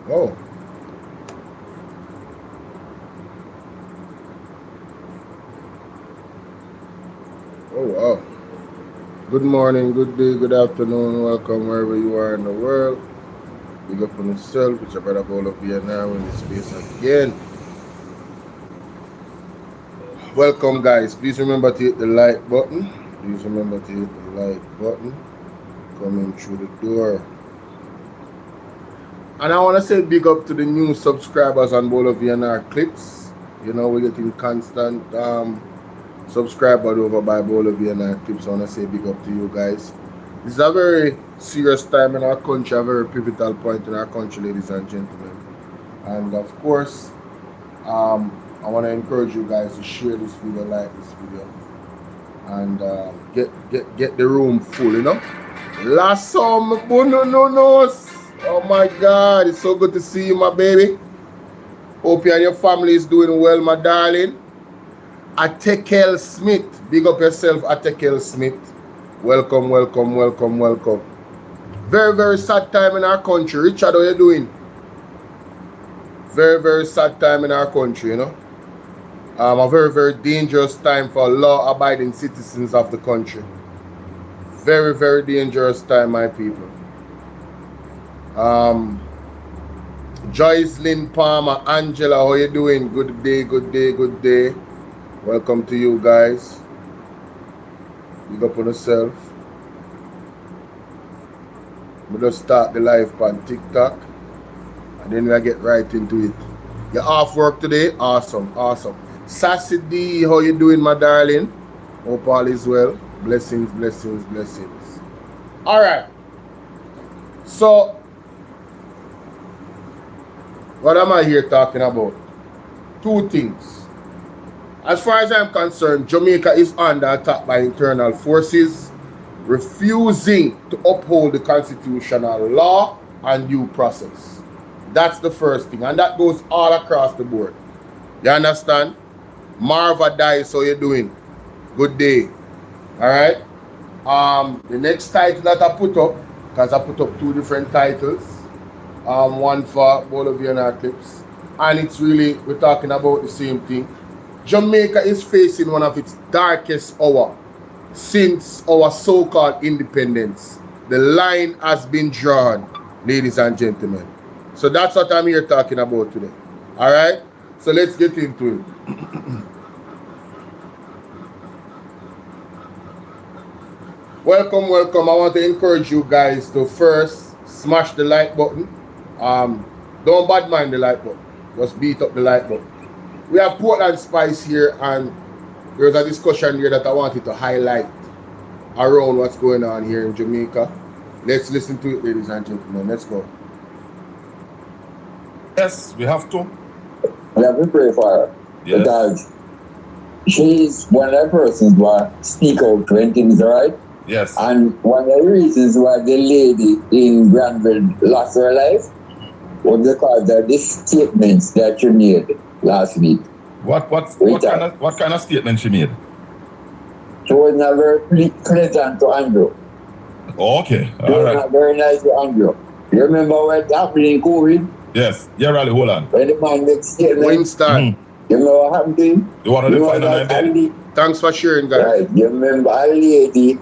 Oh. Oh, wow. Good morning, good day, good afternoon. Welcome wherever you are in the world. Big up on yourself. It's your brother Bolo here now in this space again. Welcome, guys. Please remember to hit the like button. Please remember to hit the like button. Coming through the door. And I want to say big up to the new subscribers on Bolo VNR Clips. You know, we're getting constant subscribers over by Bolo VNR Clips. I want to say big up to you guys. This is a very serious time in our country, a very pivotal point in our country, ladies and gentlemen. And of course, I want to encourage you guys to share this video, like this video, and get the room full, you know. Last summer, oh my God, it's so good to see you, my baby. Hope you and your family is doing well, my darling. Atekel Smith, big up yourself, Atekel Smith. Welcome, welcome, welcome, welcome. Very, very sad time in our country. Richard, how you doing? Very, very sad time in our country, you know. A very, very dangerous time for law-abiding citizens of the country. Very, very dangerous time, my people. Joyce Lynn Palmer, Angela, how you doing? Good day, good day, good day. Welcome to you guys. Big up on yourself. We just start the live on TikTok, and then we get right into it. You're off work today? Awesome, awesome. Sassy D, how you doing, my darling? Hope all is well. Blessings, blessings, blessings. All right. So, what am I here talking about? Two things. As far as I'm concerned, Jamaica is under attack by internal forces, refusing to uphold the constitutional law and due process. That's the first thing, and that goes all across the board. You understand? Marva Dice, how you doing? Good day. All right. The next title that I put up, because I put up two different titles, one for Bolo VNR Clips, and it's really, we're talking about the same thing. Jamaica is facing one of its darkest hours since our so-called independence. The line has been drawn, ladies and gentlemen. So that's what I'm here talking about today. All right? So let's get into it. Welcome, welcome. I want to encourage you guys to first smash the like button. Don't bad mind the like button. Just beat up the like button. We have Portland Spice here, and there's a discussion here that I wanted to highlight around what's going on here in Jamaica. Let's listen to it, ladies and gentlemen. Let's go. Yes, we have to. We have to pray for her. Yes. Because she's one of the persons who speak out when things are right. Yes. And one of the reasons why the lady in Granville lost her life was because of the statements that she made last week. What kind of statement she made? She was not very pleasant to Andrew. Oh, okay. She was not very nice to Andrew. You remember what happened in COVID? Yes. Yeah, Raleigh, hold on. When the man makes statements. Winston. You know what happened to him? You want to find out? Thanks for sharing, guys. Right. You remember a lady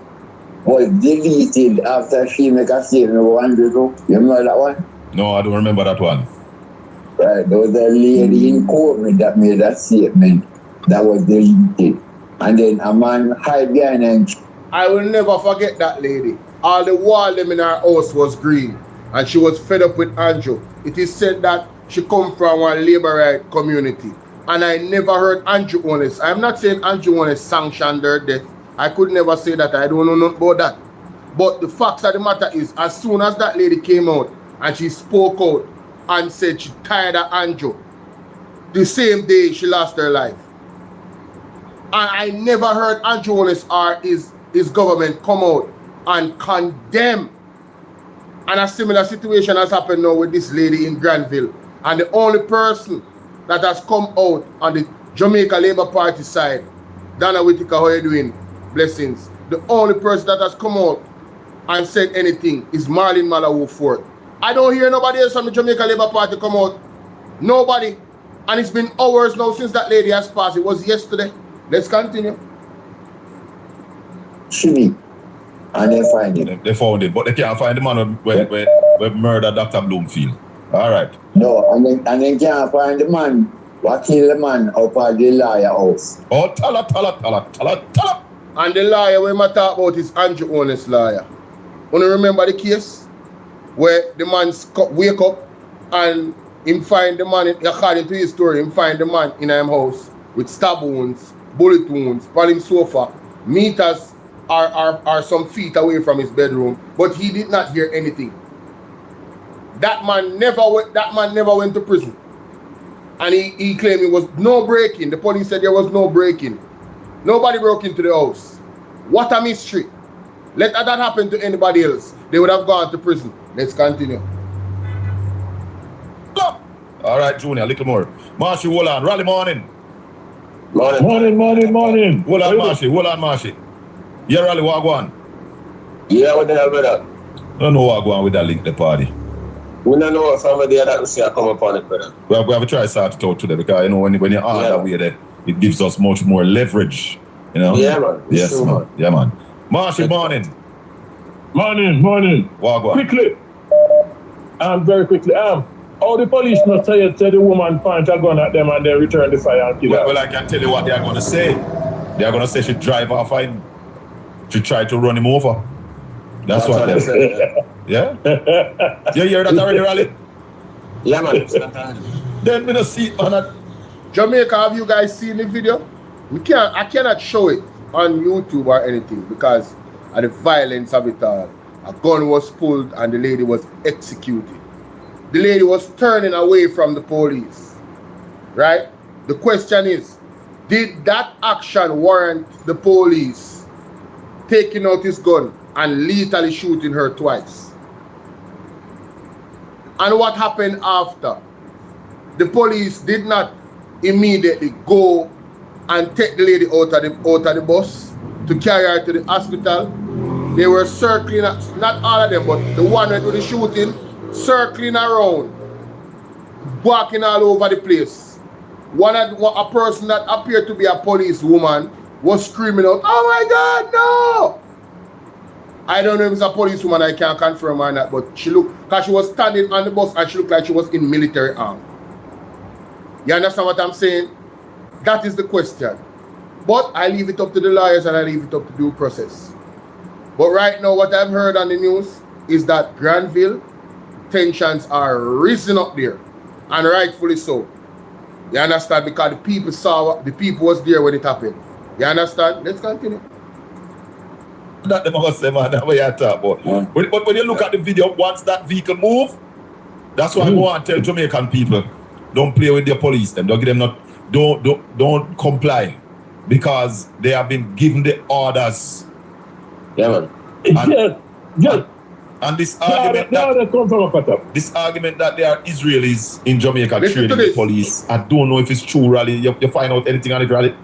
was deleted after she make a statement about Andrew? You remember that one? No, I don't remember that one. Right, there was a lady in court that made that statement that was deleted. And then a man hide behind and... I will never forget that lady. All the wall them in her house was green, and she was fed up with Andrew. It is said that she come from a laborite community, and I never heard Andrew Honest. I'm not saying Andrew Honest sanctioned her death. I could never say that. I don't know nothing about that. But the facts of the matter is, as soon as that lady came out and she spoke out and said she tired of Andrew, the same day she lost her life. And I never heard Andrew Honest or his government come out and condemn. And a similar situation has happened now with this lady in Granville. And the only person that has come out on the Jamaica Labour Party side, Donna Whittaker, how you doing? Blessings. The only person that has come out and said anything is Marlene Malawu Fort. I don't hear nobody else from the Jamaica Labour Party come out. Nobody. And it's been hours now since that lady has passed. It was yesterday. Let's continue. Shimmy. And they find him. They found him, but they can't find the man who murdered Dr. Bloomfield. All right. No, and they can't find the man who killed the man up at the lawyer house. Oh, tala. And the lawyer we might talk about is Andrew Honest lawyer. Wanna remember the case where the man wake up and him find the man, according to his story, him find the man in his house with stab wounds, bullet wounds, on him sofa, meters are some feet away from his bedroom, but he did not hear anything. That man never went to prison. And he claimed it was no breaking. The police said there was no breaking. Nobody broke into the house. What a mystery. Let that happen to anybody else. They would have gone to prison. Let's continue. All right, Junior, a little more. Marshy, hold on. Rally morning. Morning. Hold on, Marshy. Yeah, Rally, what go on? Yeah, what the hell with that? I don't know what go on with that link, the party. We don't know if somebody that we see come upon it, brother. We have to try to sort it out today because, you know, when you are that way, that it gives us much more leverage, you know? Yeah, man. Yes, true, man. Yeah, man. Marshy, morning. Morning. What go on? Quickly. Very quickly. All the police must say the woman point a gun at them and they return the fire and kill her. Well, I can tell you what they are going to say. They are going to say she drive off and she tried to run him over. That's what they say. Yeah? You hear that already, Raleigh? Yeah, man. Then we don't see it, man. Jamaica, have you guys seen the video? I cannot show it on YouTube or anything because of the violence of it all. A gun was pulled and the lady was executed. The lady was turning away from the police. Right? The question is, did that action warrant the police taking out his gun and lethally shooting her twice? And what happened after? The police did not immediately go and take the lady out of the bus to carry her to the hospital. They were circling, not all of them, but the one that did the shooting, circling around, walking all over the place. A person that appeared to be a policewoman was screaming out, "Oh my God, no!" I don't know if it's a policewoman, I can't confirm or not, but she looked, because she was standing on the bus and she looked like she was in military arm. You understand what I'm saying? That is the question. But I leave it up to the lawyers and I leave it up to due process. But right now, what I've heard on the news is that Granville, tensions are risen up there, and rightfully so. You understand? Because the people was there when it happened. You understand? Let's continue. That them must say, man, that's what you talk about. Yeah. But when you look at the video, once that vehicle move, that's why I go and tell Jamaican people, don't play with your police. Don't give them don't comply, because they have been given the orders. Yeah, man. And this argument that there are Israelis in Jamaica training the police, I don't know if it's true, Raleigh. You find out anything on it, Raleigh?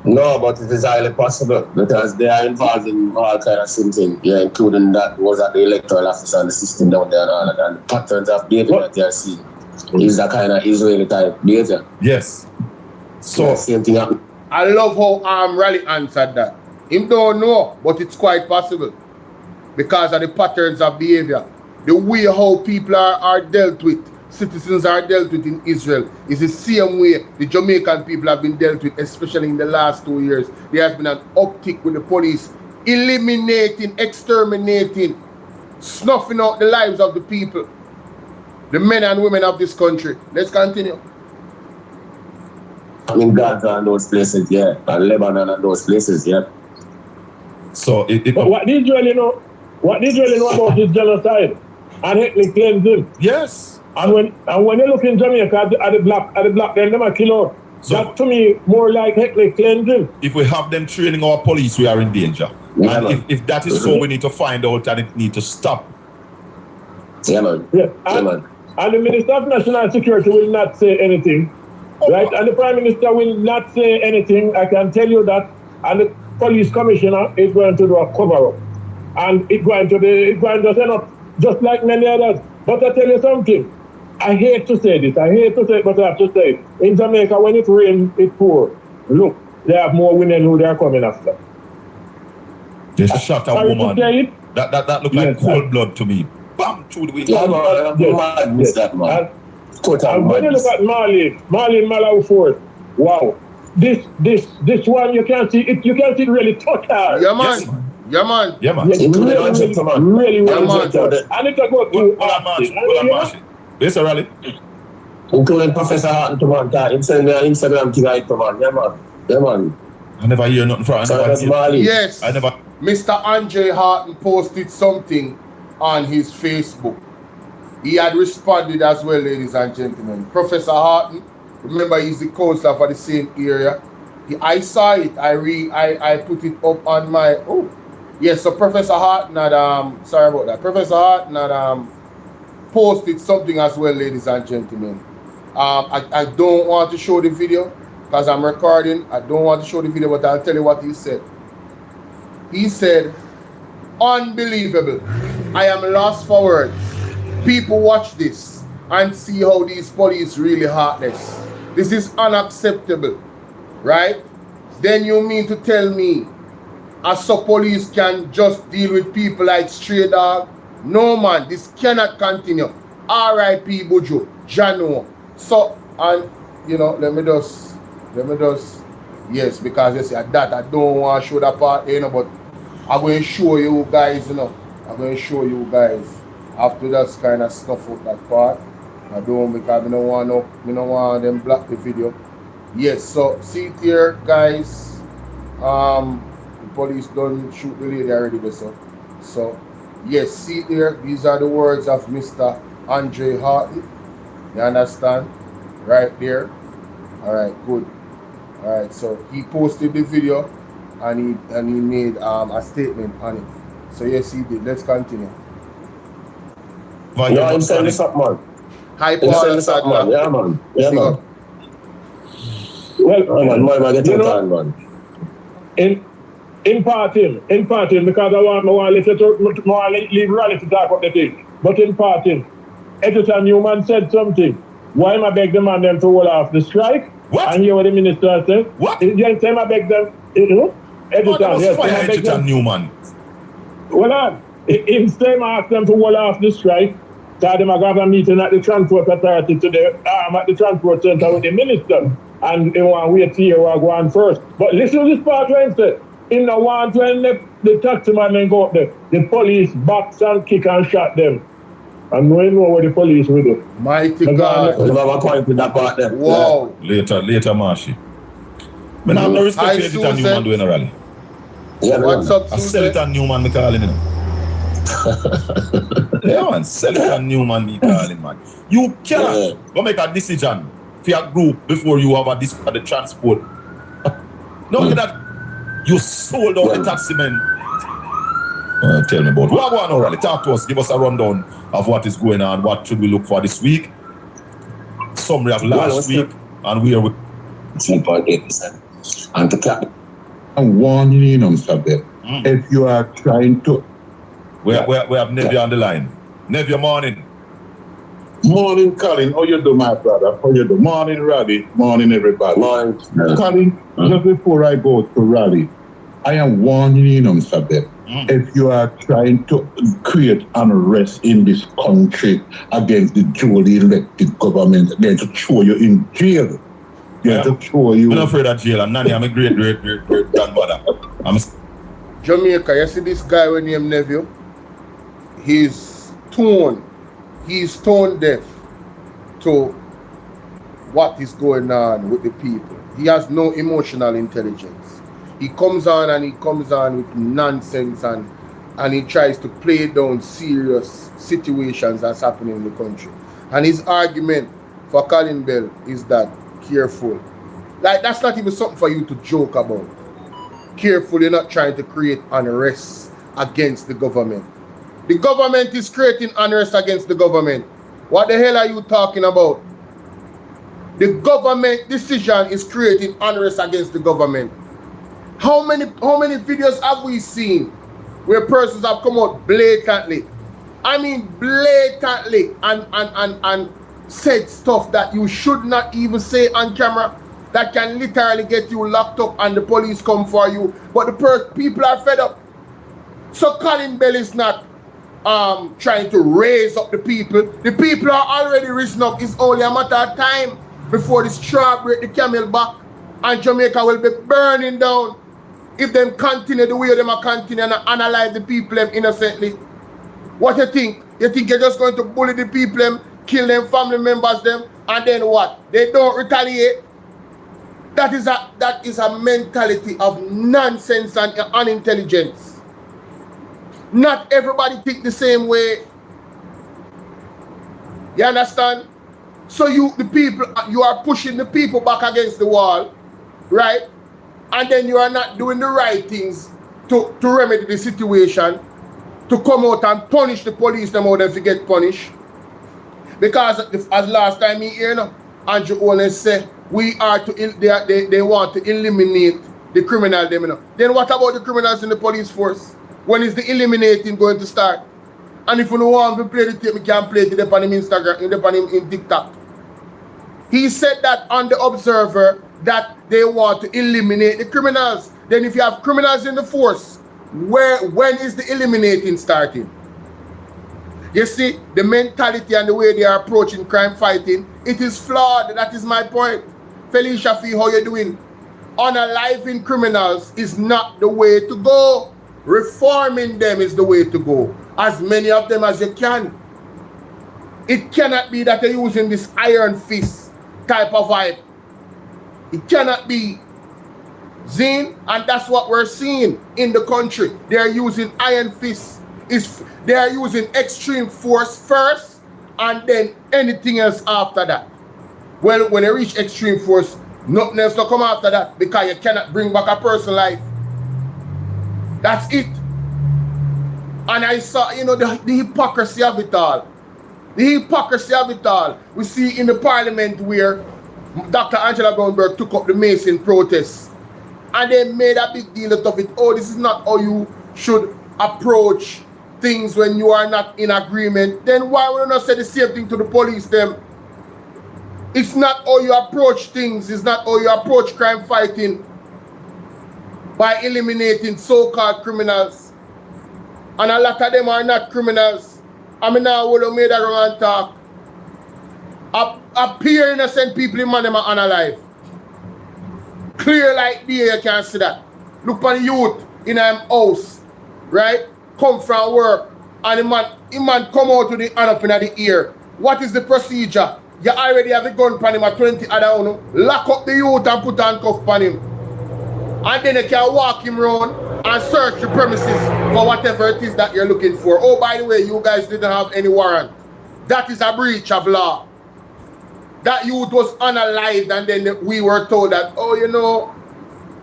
No, but it is highly possible because they are involved in all kind of things, yeah, including that was at the electoral office and the system down there and all that. And the patterns of behavior that they are seeing is a kind of Israeli type behavior. Yes. So yeah, same thing happened. I love how Raleigh answered that. Him don't know, but it's quite possible because of the patterns of behavior. The way how people are dealt with, citizens are dealt with in Israel is the same way the Jamaican people have been dealt with, especially in the last 2 years. There has been an uptick with the police eliminating, exterminating, snuffing out the lives of the people, the men and women of this country. Let's continue. I mean, Gaza and those places, yeah, and Lebanon and those places, yeah. So what did Israel know? What did Israel know about this genocide and ethnic cleansing? Yes. And when you look in Jamaica at the black, then them are kill out. So that to me more like ethnic cleansing. If we have them training our police, we are in danger. Yeah, and if that is so, we need to find out and it need to stop. Yeah, man. Yeah. And the Minister of National Security will not say anything. Right? And the Prime Minister will not say anything. I can tell you that. And the Police Commissioner is going to do a cover-up. And it's going to send up just like many others. But I tell you something, I hate to say this, but I have to say it. In Jamaica, when it rains, it pours. Look, they have more women who they are coming after. They shot a woman. That looked like cold blood to me. Bam, through the window. Yeah, man, that man. And when you look at Marlene Malawford, wow. This one you can see it really touch her. Yeah, man. Yes, man. Yeah, man. Yeah, man. Yes, really Yeah, man. And it's about March. This a rally. Including Professor Harton to man, him send me an Instagram to guide to man. Yeah, man. I never hear nothing from Yes. I never. Mr. Andre Harton posted something on his Facebook. He had responded as well, ladies and gentlemen. Professor Harton, remember he's the counselor for the same area. I saw it. I put it up on my. Oh, yes. So Professor Harton had sorry about that. Professor Harton had posted something as well, ladies and gentlemen. I don't want to show the video because I'm recording. I don't want to show the video, but I'll tell you what he said. He said, "Unbelievable. I am lost for words. People watch this and see how these police really heartless. This is unacceptable, right? Then you mean to tell me so police can just deal with people like stray dog? No, man, this cannot continue. R.I.P. Buju, Jano." So, and you know, let me just, yes, because you see that I don't want to show that part, you know, but I'm going to show you guys, you know, after that kind of stuff up that part. I don't, because I don't want them block the video. Yes, so see it here, guys. The police don't shoot the lady already, so yes, see it here. These are the words of Mr. Andre Harton. You understand? Right there. Alright, good. Alright, so he posted the video and he made a statement on it. So yes, he did. Let's continue. Yeah, I'm saying this up, man. Hi, Paul. Yeah, man. Well, man, get your time, man. In parting, because I want to leave Raleigh to talk about the thing. But in parting, Editor Newman said something. Why am I beg the man them to hold off the strike? What? And hear what the minister said. What? Yes, I beg them. Editor Newman. Well, instead I asked them to hold off the strike. So them are going to have a meeting at the transport authority today, at the transport center with the minister. And they want to wait to hear what go on first. But listen to this part where he said, in the one when the taxi man then go up there, the police box and kick and shot them. And we know what the police will do. Mighty God. We have a point with that part there. Wow. Later, Marshy. But I have no respect for Editor Newman doing a rally. Yeah, what's up, I sell it on Newman, me calling him. Yeah, man, sell it on Newman, me calling, man. You cannot go make a decision for your group before you have the transport. No, look at that. You sold out the taxi men. Tell me about what going on, rally. Talk to us. Give us a rundown of what is going on. What should we look for this week? Summary of last week and where we. 3.8%. And to cap. I'm warning you, Mr. If you are trying to. We have Nevia on the line. Nevia, morning. Morning, Colin. How you do, my brother? How you do? Morning, Raleigh. Morning, everybody. Morning. Colin, just before I go to Raleigh, I am warning you, Mr. If you are trying to create unrest in this country against the duly elected government, they're going to throw you in jail. They're going to throw you. I'm not afraid of jail. And Nanny, I'm a great grandmother. Jamaica, you see this guy with name Nephew? He's tone deaf to what is going on with the people. He has no emotional intelligence. He comes on with nonsense and he tries to play down serious situations that's happening in the country. And his argument for Colin Bell is that careful. Like, that's not even something for you to joke about. Careful, you're not trying to create unrest against the government. The government is creating unrest against the government. What the hell are you talking about? The government decision is creating unrest against the government. How many videos have we seen where persons have come out blatantly I mean, blatantly, and said stuff that you should not even say on camera that can literally get you locked up and the police come for you. But the people are fed up. So Colin Bell is not trying to raise up the people. The people are already risen up. It's only a matter of time before the straw break the camel back and Jamaica will be burning down if them continue the way them are continuing and analyze the people them innocently. What you think? You think you're just going to bully the people them, kill them family members them, and then what? They don't retaliate? That is a mentality of nonsense and unintelligence. Not everybody think the same way. You understand? So you are pushing the people back against the wall, right? And then you are not doing the right things to remedy the situation, to come out and punish the police them out if you get punished. Because as last time he hear, Andrew Owens said they want to eliminate the criminal them. Then what about the criminals in the police force? When is the eliminating going to start? And if you don't want to play the tape, we can play it on him Instagram, in TikTok. He said that on the Observer that they want to eliminate the criminals. Then if you have criminals in the force, when is the eliminating starting? You see, the mentality and the way they are approaching crime fighting, it is flawed. That is my point. Felicia Fee, how you doing? Unaliving criminals is not the way to go. Reforming them is the way to go. As many of them as you can. It cannot be that they're using this iron fist type of vibe. It cannot be. Zine, and that's what we're seeing in the country. They are using iron fists. They are using extreme force first and then anything else after that. Well, when they reach extreme force, nothing else will come after that because you cannot bring back a person's life. That's it. And I saw, the hypocrisy of it all. The hypocrisy of it all. We see in the parliament where Dr. Angela Brownberg took up the Mason protests. And they made a big deal out of it. Oh, this is not how you should approach things when you are not in agreement. Then why would you not say the same thing to the police them? It's not how you approach things. It's not how you approach crime fighting. By eliminating so-called criminals. And a lot of them are not criminals. I mean, now would have made a wrong talk. Appear innocent people in man them are unalive. Clear like day, you can see that. Look on the youth in a house, right? Come from work, and the man come out with the hand up in the ear. What is the procedure? You already have a gun on him at 20 other one. Lock up the youth and put handcuff on him. And then you can walk him around and search the premises for whatever it is that you're looking for. Oh, by the way, you guys didn't have any warrant. That is a breach of law. That youth was unalived, and then we were told that, oh,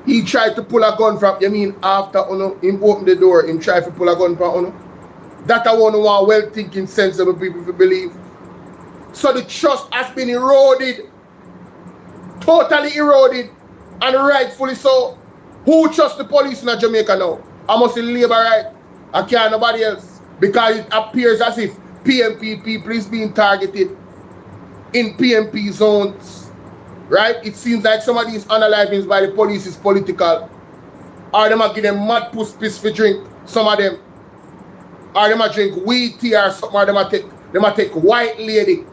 he tried to pull a gun from, you mean after him open the door, him tried to pull a gun from That I want well-thinking, sensible people to believe. So the trust has been eroded. Totally eroded. And rightfully so. Who trusts the police in Jamaica now? I must say labor right. I can't nobody else. Because it appears as if PMP people is being targeted in PMP zones. Right? It seems like some of these unalivings by the police is political. Or them are give them mad puss piss for drink. Some of them. Or them are drink weed tea or something. Or them are take white lady.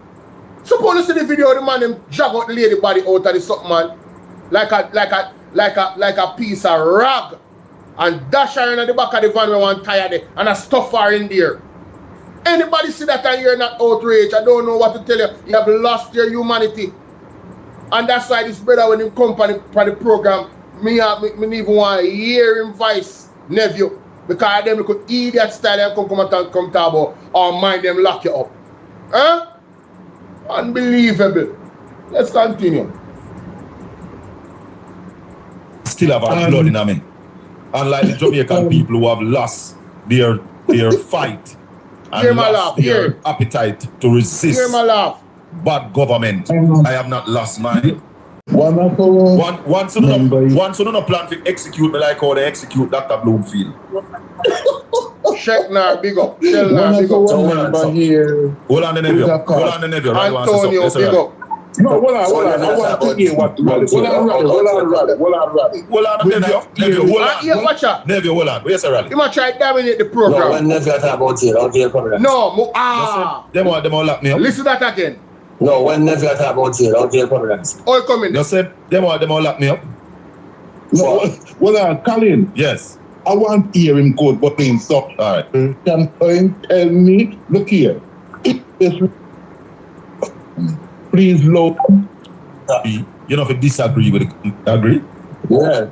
Suppose you see the video, the man them drag out the lady body out of the something man. Like a piece of rag. And dash her in the back of the van with one tire there. And a stuff her in there. Anybody see that and you're not outraged? I don't know what to tell you. You have lost your humanity. And that's why this brother when he come for the program, me even want to hear him voice nephew. Because them could idiot style and come talk about or mind them lock you up. Huh? Unbelievable. Let's continue. Still have our blood in me. Unlike the Jamaican people who have lost their fight and lost their appetite to resist bad government. I have not lost mine. Once you don't plan to execute me like how they execute Dr. Bloomfield. Sheknar, big up. When Shelnar, I big go up. over here, Hold on the nephew. Who's that Hold called? on the nephew. Rally wants to say Antonio, something. Yes, big Rally. up. No, hold on. I want to hear what Rally. Hold on, Rally. Hold on, nephew. Hold on. Yeah, watch out. Nephew, hold on. Yes, Rally. You might try to dominate the No, program. when nephew talk about jail, how jail coming out? No, Them all lock me up. Listen to that again. No, when nephew talk about jail, how jail coming out? All coming. You said them all lock me up. no, Colin, Yes. I want to hear him code, but in so. All right. Can Colin tell me, look here, please look. You know if you disagree with it, agree? Yeah.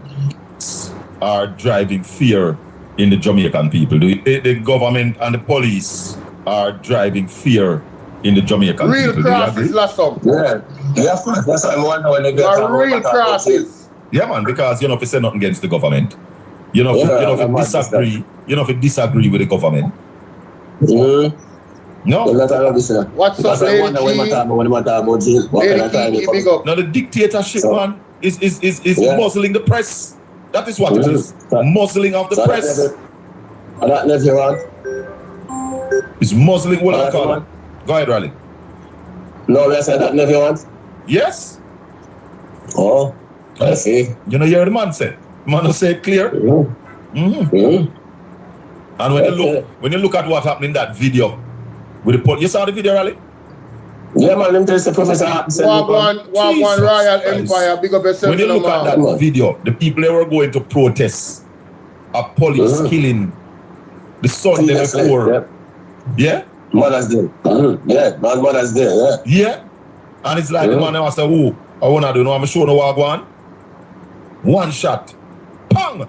Are driving fear in the Jamaican people. The government and the police are driving fear in the Jamaican Real people. Do you crosses agree? last song. Yeah. Yeah, of course. That's why I wonder when they get Real crosses. Yeah, man, because you know if you say nothing against the government, you know, Yeah, if you disagree, if you disagree with the government. No. What's up, Lady When they talk about jail, what kind of time Lady they big come? up. Now the dictatorship, So- man, is Yeah. muzzling the press. That is what it is. Muzzling of the So press. that nephew want? It's muzzling what I That call it. one? Go ahead, Raleigh. No, I said that nephew want? Yes. Oh, I see. You know, hear the man say. Man will say it clear. And when you look at what happened in that video with the police, you saw the video, Raleigh? Yeah, man, them tell the Professor Hapson. Wagwan Jesus Royal Christ. Empire, big up yourself. When you look at that video, the people they were going to protest a police killing the Sunday before. Yeah? Mother's Day. Yeah, man, Mother's Day, yeah. Yeah? And it's like the man was say, "Oh, I wanna do no, I'm showing the Wagwan." One shot. Pang!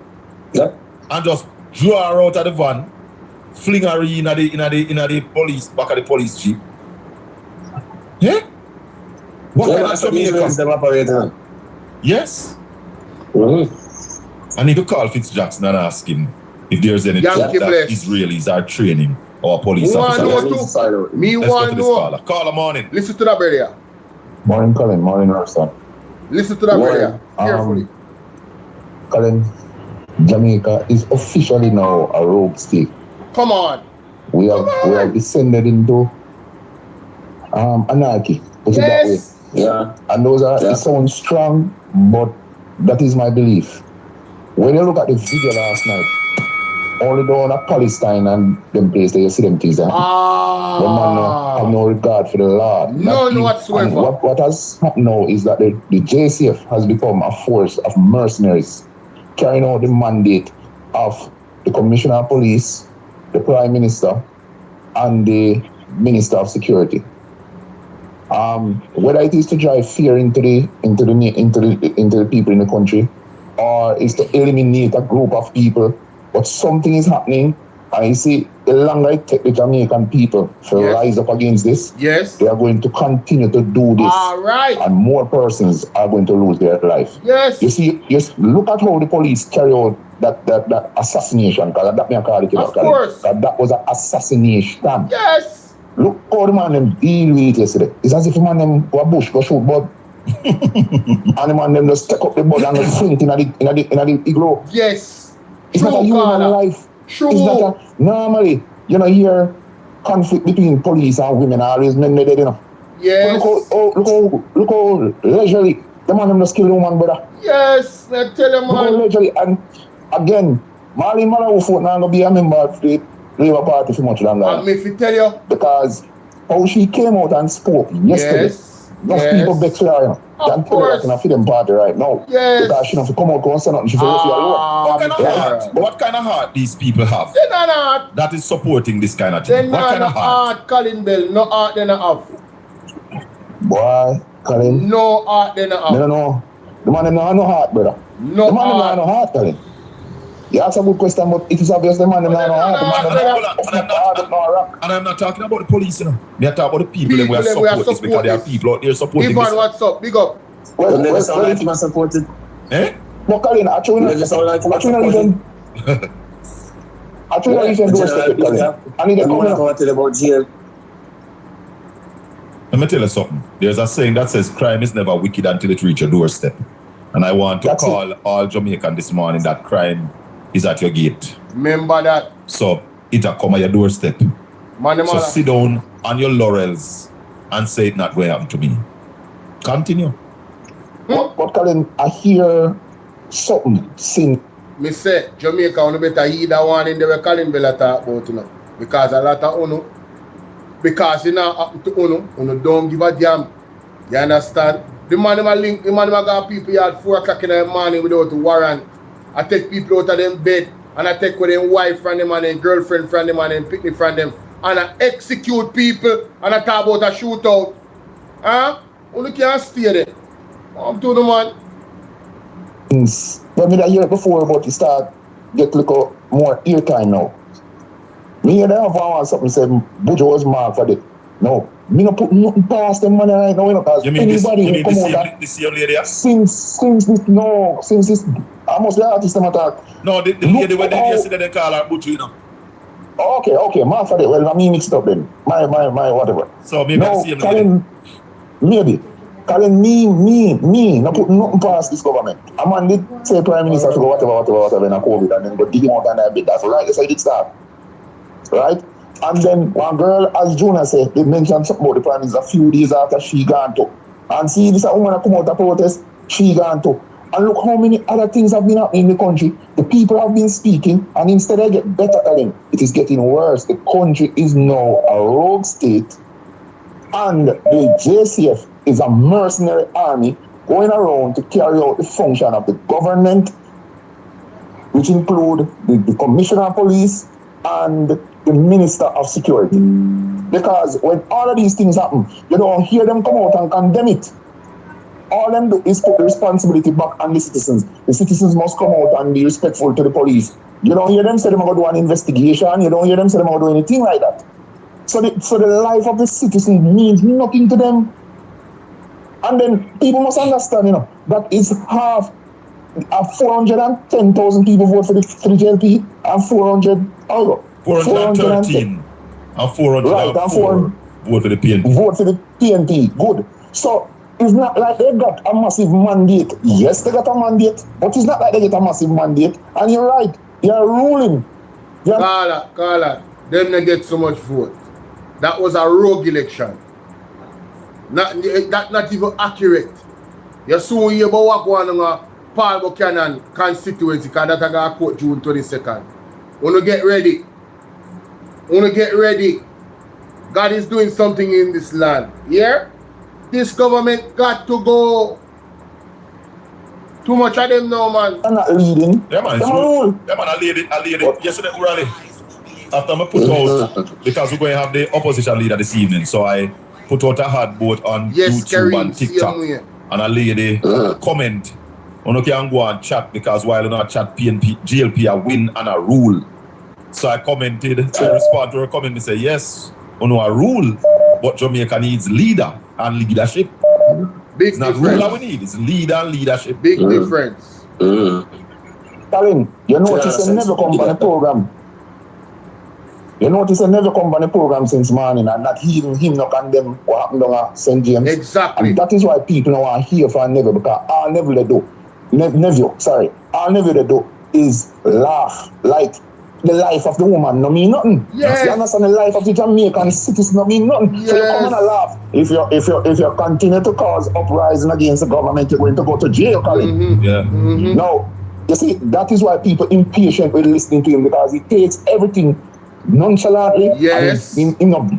Yeah. And just draw her out of the van, fling her in the police, back of the police jeep. Yeah? What Yeah, kind man, of so these Jamaica? ones, them operating. Yes. I need to call Fitzjackson and ask him if there's any Yankee truth that bless. Israelis are training our police Me want officers. know Let's find out. Me Let's go want to this know. caller. Caller morning. Listen to that, brother. Morning, Colin. Morning, Rasta. Listen to that, brother. Carefully. Colin, Jamaica is officially now a rogue state. Come on. We have descended into anarchy. Put it that way. Yes. Yeah. And it sounds strong, but that is my belief. When you look at the video last night, only down at Palestine and them place there you see them things there. The man have no regard for the law. None whatsoever. And what has happened now is that the JCF has become a force of mercenaries carrying out the mandate of the Commissioner of Police, the Prime Minister, and the Minister of Security. Whether it is to drive fear into the people in the country, or is to eliminate a group of people, but something is happening. And you see, the longer it takes the Jamaican people to rise up against this, Yes. they are going to continue to do this. All right. And more persons are going to lose their life. Yes. You see, just look at how the police carry out that assassination, because that may I call it. Of course. That was an assassination. Yes. Look how the man them deal with it yesterday. It's as if the man them go a bush, go shoot bud. And the man them just take up the bud and go fling it in the igloo. Yes. It's not a human life. True. It's not a, normally, you know, hear conflict between police and women, always men dead, you know. Yes. Look how leisurely the man them just kill the woman, brother. Yes. I tell you, Look how man. leisurely. And again, Marley Malawu not gonna be a member of the Labour Party for much longer. And if I tell you. Because how she came out and spoke yesterday. Yes. Those Yes. people vex with her, you know. Of Can't tell her course. that in a freedom party right now. Yes. Because she don't have to come out and say nothing. She feels alone. What kind of heart? What kind of heart these people have They not. that is supporting this kind of They thing? What not kind of heart? art, Colin Bell. No art they not have. Boy, Colin. No art they not I have. don't know. The man them not have no heart, brother. No The man them not have art. no heart, Colin. You ask a good question, but it is obvious the man them not have no heart. The man them not have no rock. And I'm not talking about the police, you know. Me I talk about the people that we are People them we are support this because there are support people out there supporting Ivan, this. what's up? Big up. Well, You never well, sound well, like you must support it. Eh? but Colin, I You never sound like you must support it. I try to reason doorstep, Colin. I need to come I'm here. going to tell about jail. Let me tell you something. There's a saying that says crime is never wicked until it reaches your doorstep. And I want to That's call all Jamaican this morning that crime is at your gate. Remember that. So it'll come at your doorstep. Man, So sit down on your laurels and say it's not going to happen to me. Continue. But Colin, I hear something since. Me say, Jamaica, you better hear that one in the way Colin Bella talk about, you know. Because a lot of Uno, because you know, happen to Uno don't give a damn. You understand? The man got people at 4 o'clock in the morning without a warrant. I take people out of them bed and I take with them wife from them and them girlfriend from them and them picnic from them and I execute people and I talk about a shootout. Huh? Only can't stay there. I'm doing the man. But me I hear it before about you start get a little more airtime now. Me hear them have something say Bujo was marked for that. No. Me no put nothing past them money right now, you know, because anybody who come out this young lady? Since this almost the artist them attack. No, the lady when they yesterday they call her Buju, you know. Okay, mark for that. Well, I mean mixed up then. My whatever. So maybe no, the same lady. Maybe. Calling me, not put nothing past this government. A man did say Prime Minister to go whatever in a COVID and then go dig him out and a bit. That's right, that's how it did start. Right? And then one girl, as Jonah said, they mentioned something about the Prime Minister a few days after she gone to. And see, this a woman that come out to protest, she gone to. And look how many other things have been happening in the country. The people have been speaking, and instead of get better at them, it is getting worse. The country is now a rogue state, and the JCF is a mercenary army going around to carry out the function of the government, which include the Commissioner of Police and the Minister of Security. Because when all of these things happen, you don't hear them come out and condemn it. All them do is put the responsibility back on the citizens. The citizens must come out and be respectful to the police. You don't hear them say they're going to do an investigation. You don't hear them say they're going to do anything like that. So the life of the citizen means nothing to them. And then people must understand, you know, that it's half of 410,000 people vote for the JLP and 413 and 404 vote for the PNP. Vote for the PNP, good. So it's not like they got a massive mandate. Yes, they got a mandate, but it's not like they get a massive mandate. And you're right, you're ruling. Carla, them they get so much vote. That was a rogue election. Not even accurate. You soon hear about what going on Paul Buchanan constituency, because that's going to court June 22nd. Wanna get ready. God is doing something in this land. Yeah? This government got to go. Too much of them now, man. I'm not leading. Yeah, man. I lead it. Yesterday, rally. After I put out, because we're going to have the opposition leader this evening, so I put out a hard vote on YouTube and TikTok. And a lady comment. You can go and chat because while you not chat, PNP, GLP a win and a rule. So I commented, I respond to her comment and say, yes, you know a rule, but Jamaica needs leader and leadership. Big it's not difference. ruler we need, it's leader and leadership. Big difference. Colin, you notice I never come on the program. You notice I never come on the program since morning and not hearing him not condemn what happened down at St. James. Exactly. And that is why people now are here for never, because all never they do. All never they do is laugh like the life of the woman no mean nothing. Yes. You understand, the life of the Jamaican citizen no mean nothing. Yes. So you come and laugh. If you continue to cause uprising against the government, you're going to go to jail, Colin. Yeah. No. You see, that is why people impatient with listening to him, because he takes everything nonchalantly. Yes. And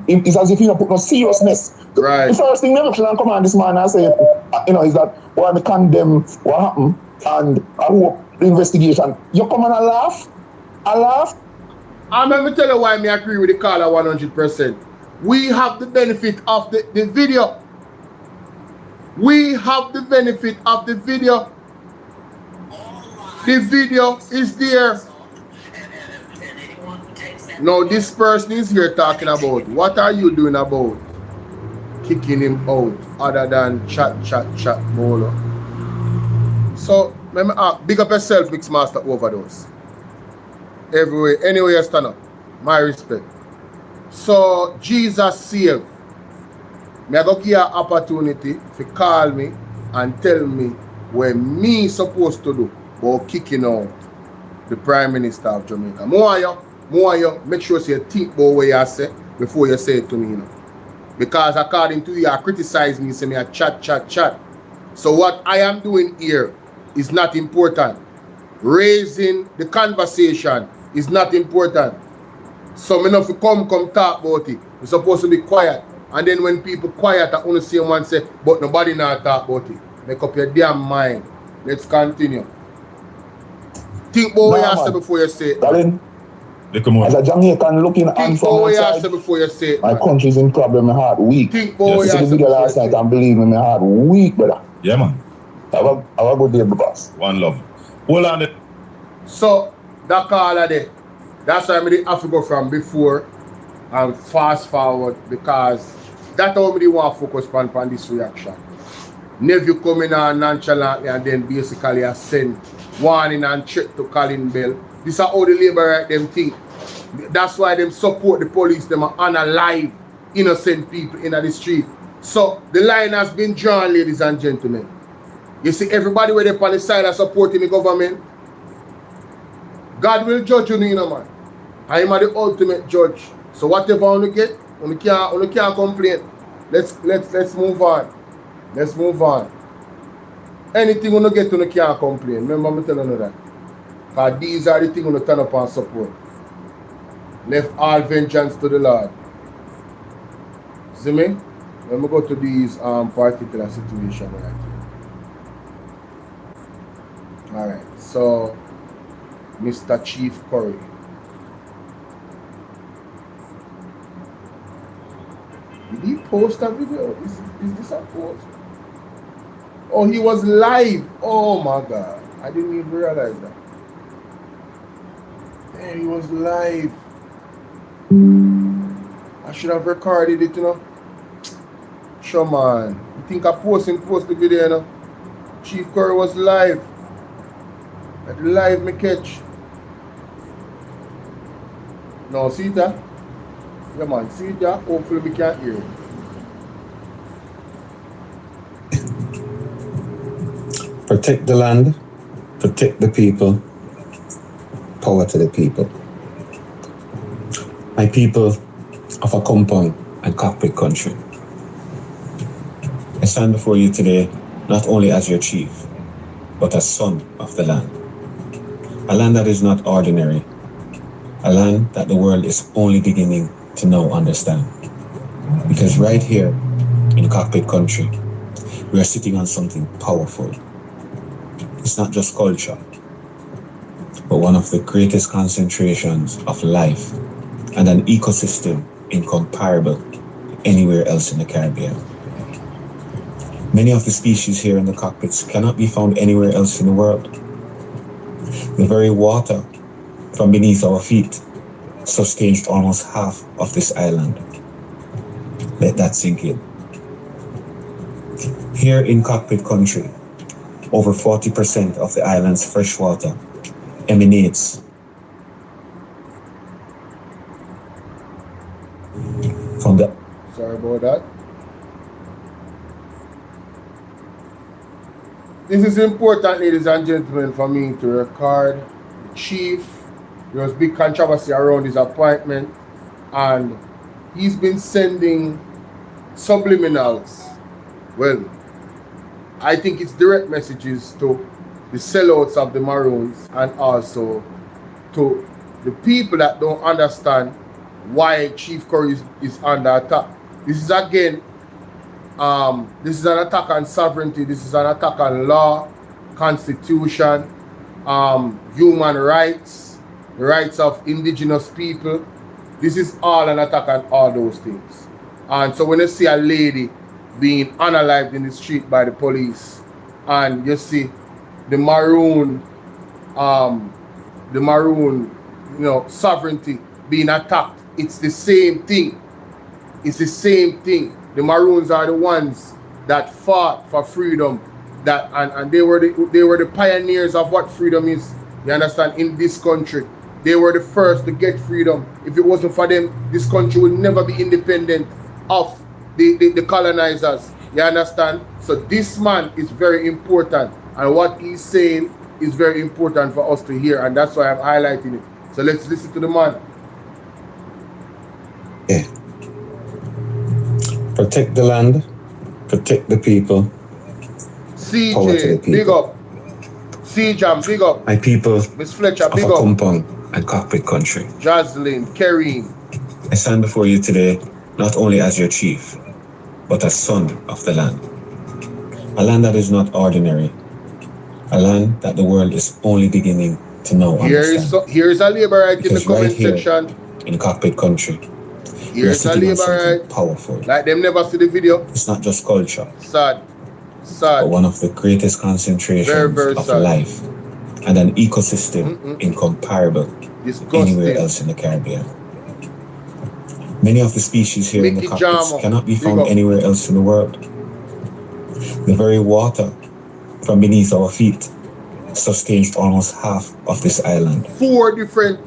it's as if he don't put no seriousness. Right. The first thing never should come on this man and say, is that why we condemn what happened and I hope the investigation. You come and laugh. I'm going to tell you why I agree with the caller 100%. We have the benefit of the video. We have the benefit of the video. The video is there. Now this person is here talking about what are you doing about kicking him out other than chat Bolo. So big up yourself, Mixmaster Overdose. Everywhere, anywhere you stand up. My respect. So Jesus save. I go give you an opportunity to call me and tell me what me supposed to do about kicking out the Prime Minister of Jamaica. more you make sure you think about what you say before you say it to me, you know. Because according to you criticize me, say me a chat. So what I am doing here is not important. Raising the conversation is not important. So me not come talk about it. We're supposed to be quiet. And then when people quiet, I only see one say, but nobody not talk about it. Make up your damn mind. Let's continue. Think about what you say before you say it. Darling, as a Jamaican looking on from outside, before you say it, my country's in problem, my heart weak. Think about what you see the say video before last you night say and believe me, my heart weak, brother. Yeah, man. Have a good day, boss. One love. Hold on it. So, that call of there, that's why I have to go from before and fast forward, because that's how I want to focus on this reaction. Nephew coming on nonchalantly and then basically I send warning and threat to Colin Bell. This is how the labor right them think. That's why them support the police, them are unalive innocent people in the street. So the line has been drawn, ladies and gentlemen. You see everybody where they're on the side of supporting the government. God will judge you, you know, man. I am the ultimate judge. So whatever you get, you can't complain. Let's move on. Let's move on. Anything you get, you can't complain. Remember me telling you that. Because these are the things you turn up and support. Left all vengeance to the Lord. See me? Let me go to these particular situation right here. Alright, so Mr. Chief Curry. Did he post a video? Is this a post? Oh, he was live. Oh my God. I didn't even realize that. Yeah, he was live. I should have recorded it, you know. Sure, man. You think I post the video, you know? Chief Curry was live. At the live me catch. No, see that? Yeah, man. See that? Hopefully we can hear it. Protect the land, protect the people, power to the people. My people of a compound and cockpit country, I stand before you today not only as your chief, but as son of the land. A land that is not ordinary, a land that the world is only beginning to now understand. Because right here in cockpit country, we are sitting on something powerful. It's not just culture, but one of the greatest concentrations of life and an ecosystem incomparable anywhere else in the Caribbean. Many of the species here in the cockpits cannot be found anywhere else in the world. The very water from beneath our feet sustains almost half of this island. Let that sink in. Here in cockpit country, over 40% of the island's fresh water emanates from the... Sorry about that. This is important, ladies and gentlemen, for me to record the chief. There was big controversy around his appointment, and he's been sending subliminals. Well, I think it's direct messages to the sellouts of the Maroons and also to the people that don't understand why Chief Curry is under attack. This is again, this is an attack on sovereignty. This is an attack on law, constitution, human rights, the rights of indigenous people. This is all an attack on all those things. And so when you see a lady being unalived in the street by the police, and you see the maroon, sovereignty being attacked, it's the same thing. It's the same thing. The Maroons are the ones that fought for freedom, and they were the pioneers of what freedom is. You understand? In this country, they were the first to get freedom. If it wasn't for them, this country would never be independent of the colonizers. You understand? So this man is very important, and what he's saying is very important for us to hear, and that's why I'm highlighting it. So let's listen to the man Protect the land, protect the people. Power to the CJ, people. big up. C-Jam, big up. My people Miss Fletcher, of big a up. compound and cockpit country. Jocelyn, Kareem. I stand before you today not only as your chief, but as son of the land. A land that is not ordinary. A land that the world is only beginning to know. Here is a labor right in the Because comment right here, section. in cockpit country, we are Here's a sitting on labor something right. powerful. Like them never see the video. It's not just culture, Sad. but Sad. one of the greatest concentrations Very of sad. life and an ecosystem incomparable anywhere Disgusting. else in the Caribbean. Many of the species here in the Mickey cockpits Jamo. cannot be Big found up. anywhere else in the world. The very water from beneath our feet sustains almost half of this island. 4 different.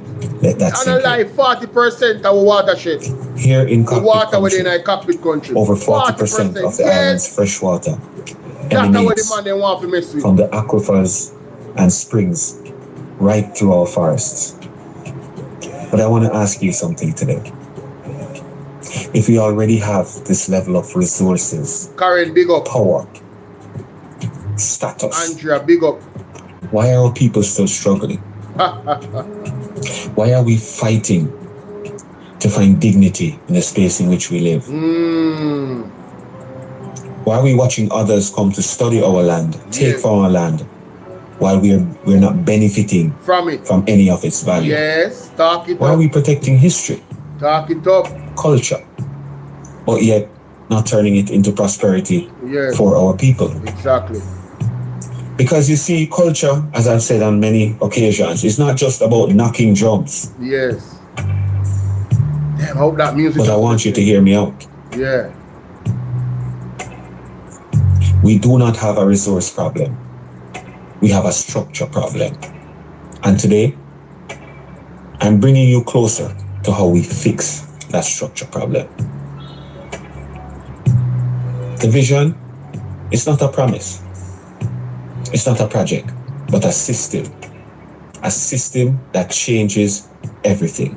Let that And sink in. like 40% of watershed. Here in The cockpit water within country, a cockpit country. over 40% of the island's Yes. fresh water That's what the emanates man they want to mess with. from the aquifers and springs right through our forests. But I want to ask you something today. If we already have this level of resources, Karen, big up. power, status, Andrea, big up. why are our people still struggling? Why are we fighting to find dignity in the space in which we live? Why are we watching others come to study our land, take from our land, while we're not benefiting From it. from any of its value? Yes. Talk it Why are up. we protecting history, Talk it up. culture, but yet not turning it into prosperity Yes. for our people? Exactly. Because you see, culture, as I've said on many occasions, is not just about knocking drums. Yes. Damn, I hope that music. But I want you to hear me out. Yeah. We do not have a resource problem. We have a structure problem. And today, I'm bringing you closer to how we fix that structure problem. The vision is not a promise. It's not a project, but a system. A system that changes everything.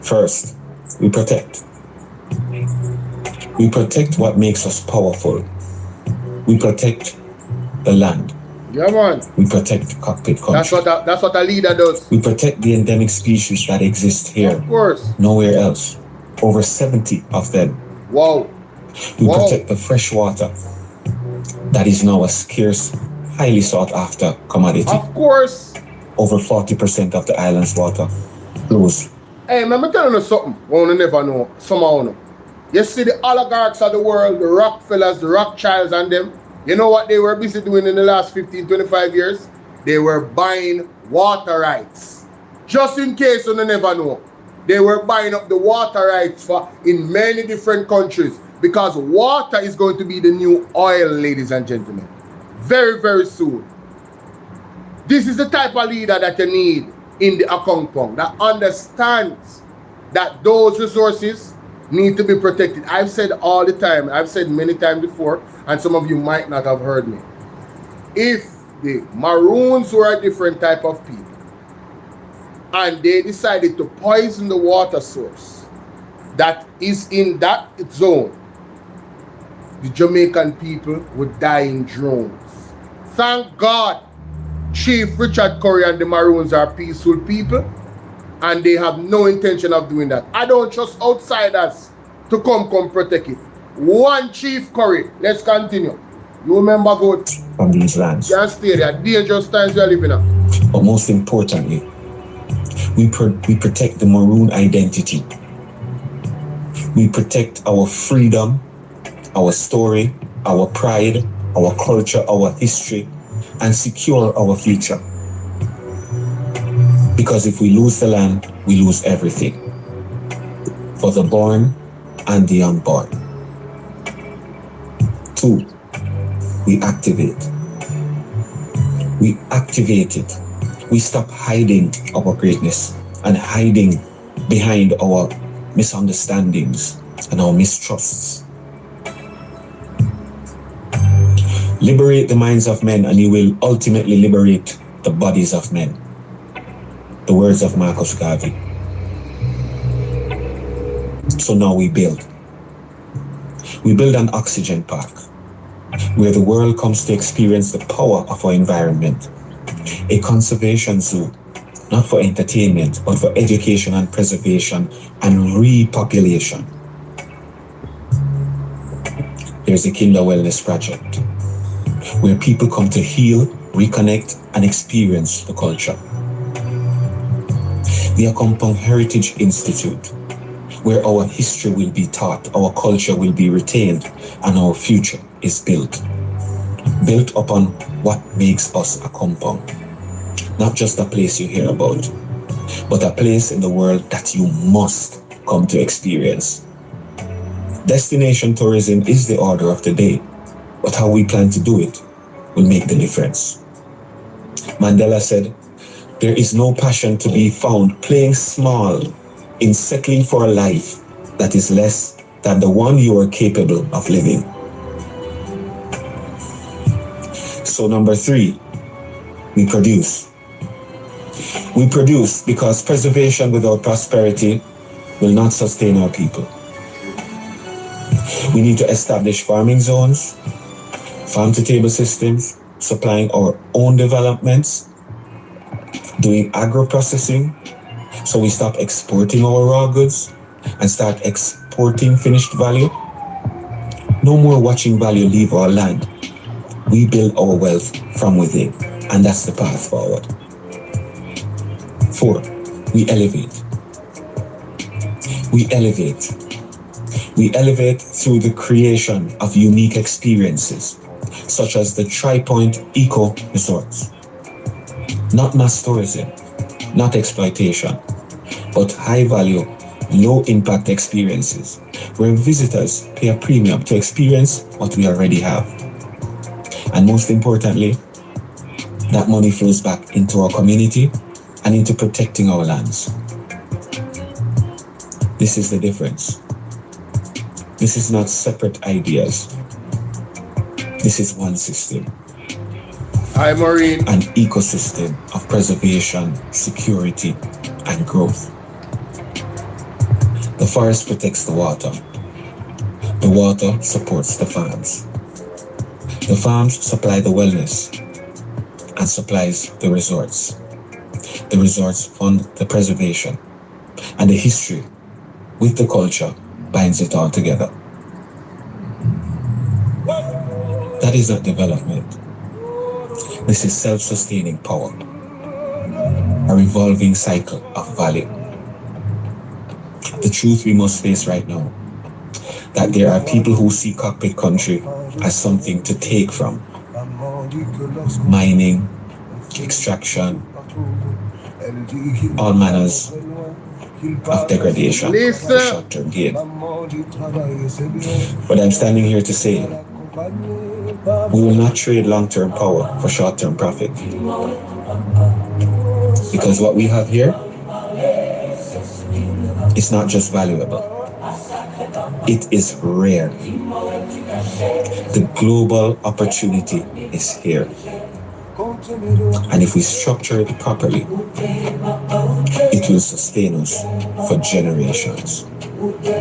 First, we protect. We protect what makes us powerful. We protect the land. Yeah, man. We protect cockpit country. That's what a leader does. We protect the endemic species that exist here, Of course. nowhere else. Over 70 of them. Wow. We Wow. protect the fresh water that is now a scarce, highly sought after commodity. Of course. Over 40% of the island's water flows. Hey, man, I'm telling you something. One never know. Somehow know. You see the oligarchs of the world, the Rockefellers, the Rothschilds and them. You know what they were busy doing in the last 15, 25 years? They were buying water rights. Just in case you never know. They were buying up the water rights in many different countries. Because water is going to be the new oil, ladies and gentlemen. Very, very soon. This is the type of leader that you need in the Akongpong, that understands that those resources need to be protected. I've said all the time, I've said many times before, and some of you might not have heard me. If the Maroons were a different type of people, and they decided to poison the water source that is in that zone, the Jamaican people would die in drones. Thank God Chief Richard Curry and the Maroons are peaceful people, and they have no intention of doing that. I don't trust outsiders to come protect it. One Chief Curry. Let's continue. You remember good From these lands. you can stay there. Dangerous times we are living in. But most importantly, we protect the Maroon identity. We protect our freedom, our story, our pride, our culture, our history, and secure our future. Because if we lose the land, we lose everything. For the born and the unborn. 2, we activate. We activate it. We stop hiding our greatness and hiding behind our misunderstandings and our mistrusts. Liberate the minds of men and you will ultimately liberate the bodies of men. The words of Marcus Garvey. So now we build. We build an oxygen park where the world comes to experience the power of our environment. A conservation zoo, not for entertainment, but for education and preservation and repopulation. There's the Kinder Wellness Project, where people come to heal, reconnect, and experience the culture. The Akompong Heritage Institute, where our history will be taught, our culture will be retained, and our future is built. Built upon what makes us Akompong. Not just a place you hear about, but a place in the world that you must come to experience. Destination tourism is the order of the day, but how we plan to do it will make the difference. Mandela said, "There is no passion to be found playing small in settling for a life that is less than the one you are capable of living." So number 3, we produce. We produce because preservation without prosperity will not sustain our people. We need to establish farming zones, farm-to-table systems, supplying our own developments, doing agro-processing, so we stop exporting our raw goods and start exporting finished value. No more watching value leave our land. We build our wealth from within, and that's the path forward. 4, we elevate. We elevate. We elevate through the creation of unique experiences, such as the Tri-Point Eco Resorts. Not mass tourism, not exploitation, but high-value, low-impact experiences where visitors pay a premium to experience what we already have. And most importantly, that money flows back into our community and into protecting our lands. This is the difference. This is not separate ideas. This is one system. Hi, Maureen. An ecosystem of preservation, security, and growth. The forest protects the water. The water supports the farms. The farms supply the wellness and supplies the resorts. The resorts fund the preservation, and the history with the culture binds it all together. That is not development. This is self-sustaining power, a revolving cycle of value. The truth we must face right now, that there are people who see cockpit country as something to take from. Mining, extraction, all manners of degradation for short-term gain. But I'm standing here to say, we will not trade long-term power for short-term profit. Because what we have here is not just valuable, it is rare. The global opportunity is here. And if we structure it properly, it will sustain us for generations,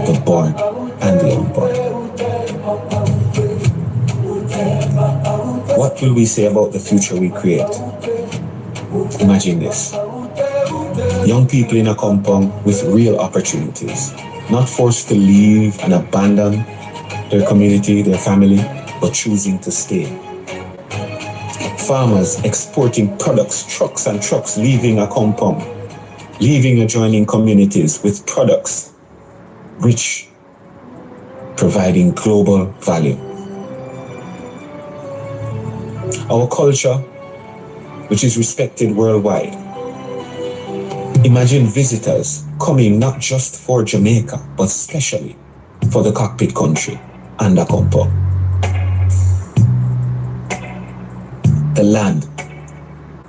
the born and the unborn. What will we say about the future we create? Imagine this. Young people in a compound with real opportunities, not forced to leave and abandon their community, their family, but choosing to stay. Farmers exporting products, trucks and trucks, leaving a compound, leaving adjoining communities with products rich, providing global value. Our culture, which is respected worldwide. Imagine visitors coming not just for Jamaica, but especially for the cockpit country and the compound. The land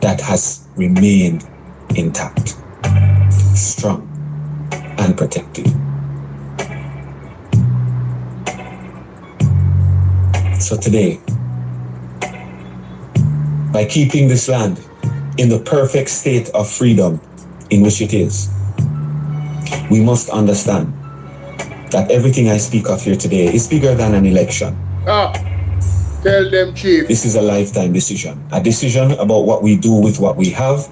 that has remained intact, strong, and protected. So today, by keeping this land in the perfect state of freedom in which it is, we must understand that everything I speak of here today is bigger than an election. Tell them, Chief. This is a lifetime decision. A decision about what we do with what we have,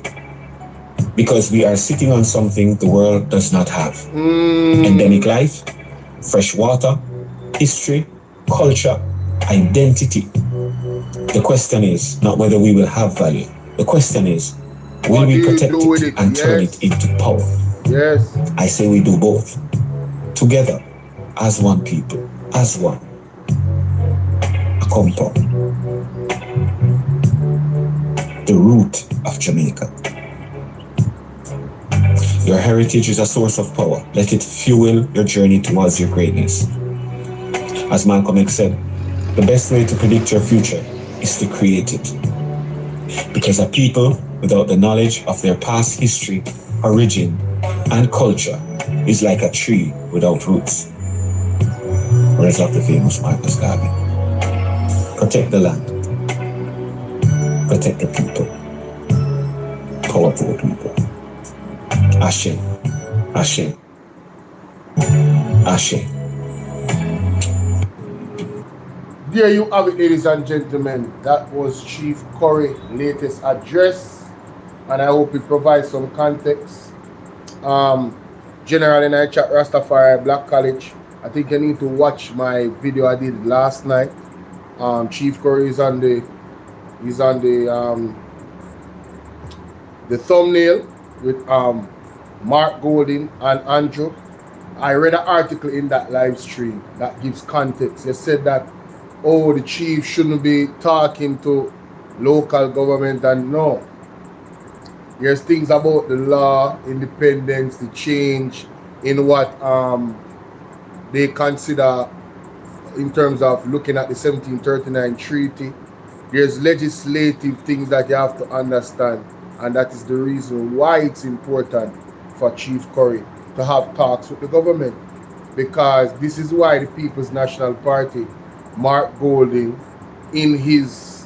because we are sitting on something the world does not have. Endemic life, fresh water, history, culture, identity. The question is not whether we will have value. The question is, will we protect it and turn it into power? Yes. I say we do both. Together, as one people, as one. A compound. The root of Jamaica. Your heritage is a source of power. Let it fuel your journey towards your greatness. As Malcolm X said, the best way to predict your future is to create it. Because a people without the knowledge of their past history, origin, and culture is like a tree without roots. Words of the famous Marcus Garvey. Protect the land. Protect the people. Powerful people. Ashe. Ashe. Ashe. There you have it, ladies and gentlemen. That was Chief Curry's latest address, and I hope it provides some context. General in I chat Rastafari Black College. I think you need to watch my video I did last night. Chief Curry is on the thumbnail with Mark Golding and Andrew. I read an article in that live stream that gives context. They said that, oh, the chief shouldn't be talking to local government, and no. There's things about the law, independence, the change in what they consider in terms of looking at the 1739 treaty. There's legislative things that you have to understand, and that is the reason why it's important for Chief Curry to have talks with the government, because this is why the People's National Party, Mark Golding, in his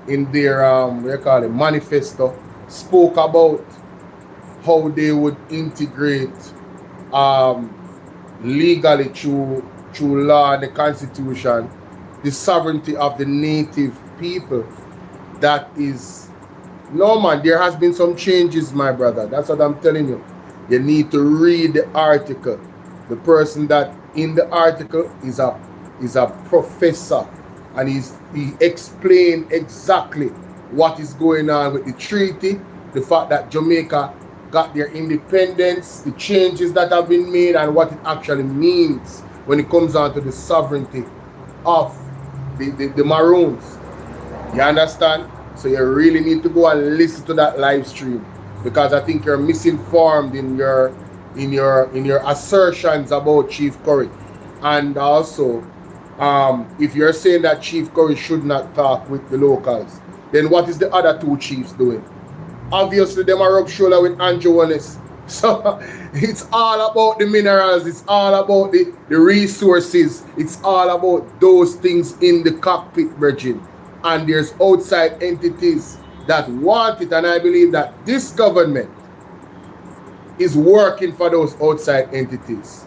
in their manifesto, spoke about how they would integrate legally through law and the Constitution the sovereignty of the native people. That is, no man, there has been some changes, my brother. That's what I'm telling you. You need to read the article. The person that in the article is a professor, and he explained exactly what is going on with the treaty, the fact that Jamaica got their independence, the changes that have been made, and what it actually means when it comes down to the sovereignty of the Maroons. You understand? So you really need to go and listen to that live stream, because I think you're misinformed in your assertions about Chief Curry. And also, if you're saying that Chief Curry should not talk with the locals, then what is the other two chiefs doing? Obviously, them are rub shoulder with Andrew Wallace. So it's all about the minerals, it's all about the resources, it's all about those things in the cockpit, Virgin. And there's outside entities that want it, and I believe that this government is working for those outside entities.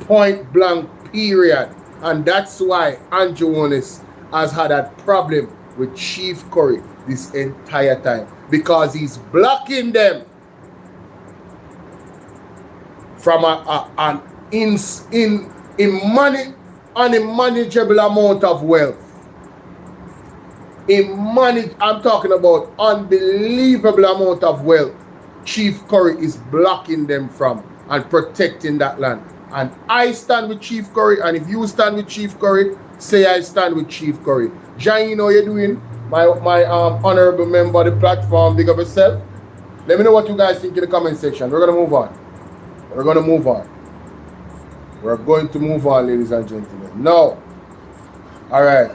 Point blank, period. And that's why Andrew Wallace has had a problem with Chief Curry this entire time, because he's blocking them from an unmanageable amount of wealth. I'm talking about unbelievable amount of wealth. Chief Curry is blocking them from and protecting that land. And I stand with Chief Curry, and if you stand with Chief Curry, say I stand with Chief Curry. John, you know you're doing, my honorable member of the platform, big up yourself. Let me know what you guys think in the comment section. We're going to move on. We're going to move on, ladies and gentlemen. Now, all right.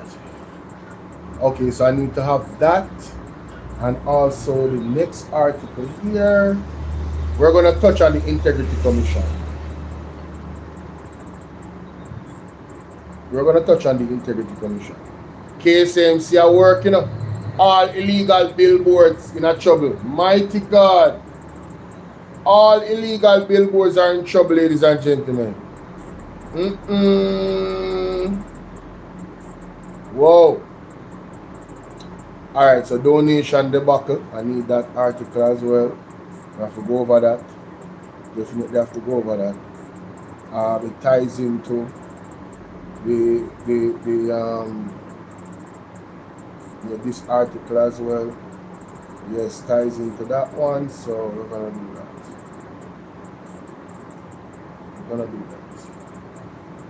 Okay, so I need to have that. And also the next article here. We're going to touch on the Integrity Commission. KSMC are working up. All illegal billboards in a trouble. Mighty God. All illegal billboards are in trouble, ladies and gentlemen. Whoa. Alright, so donation debacle. I need that article as well. I have to go over that. Definitely have to go over that. It ties into this article as well. Yes, ties into that one, so we're gonna do that.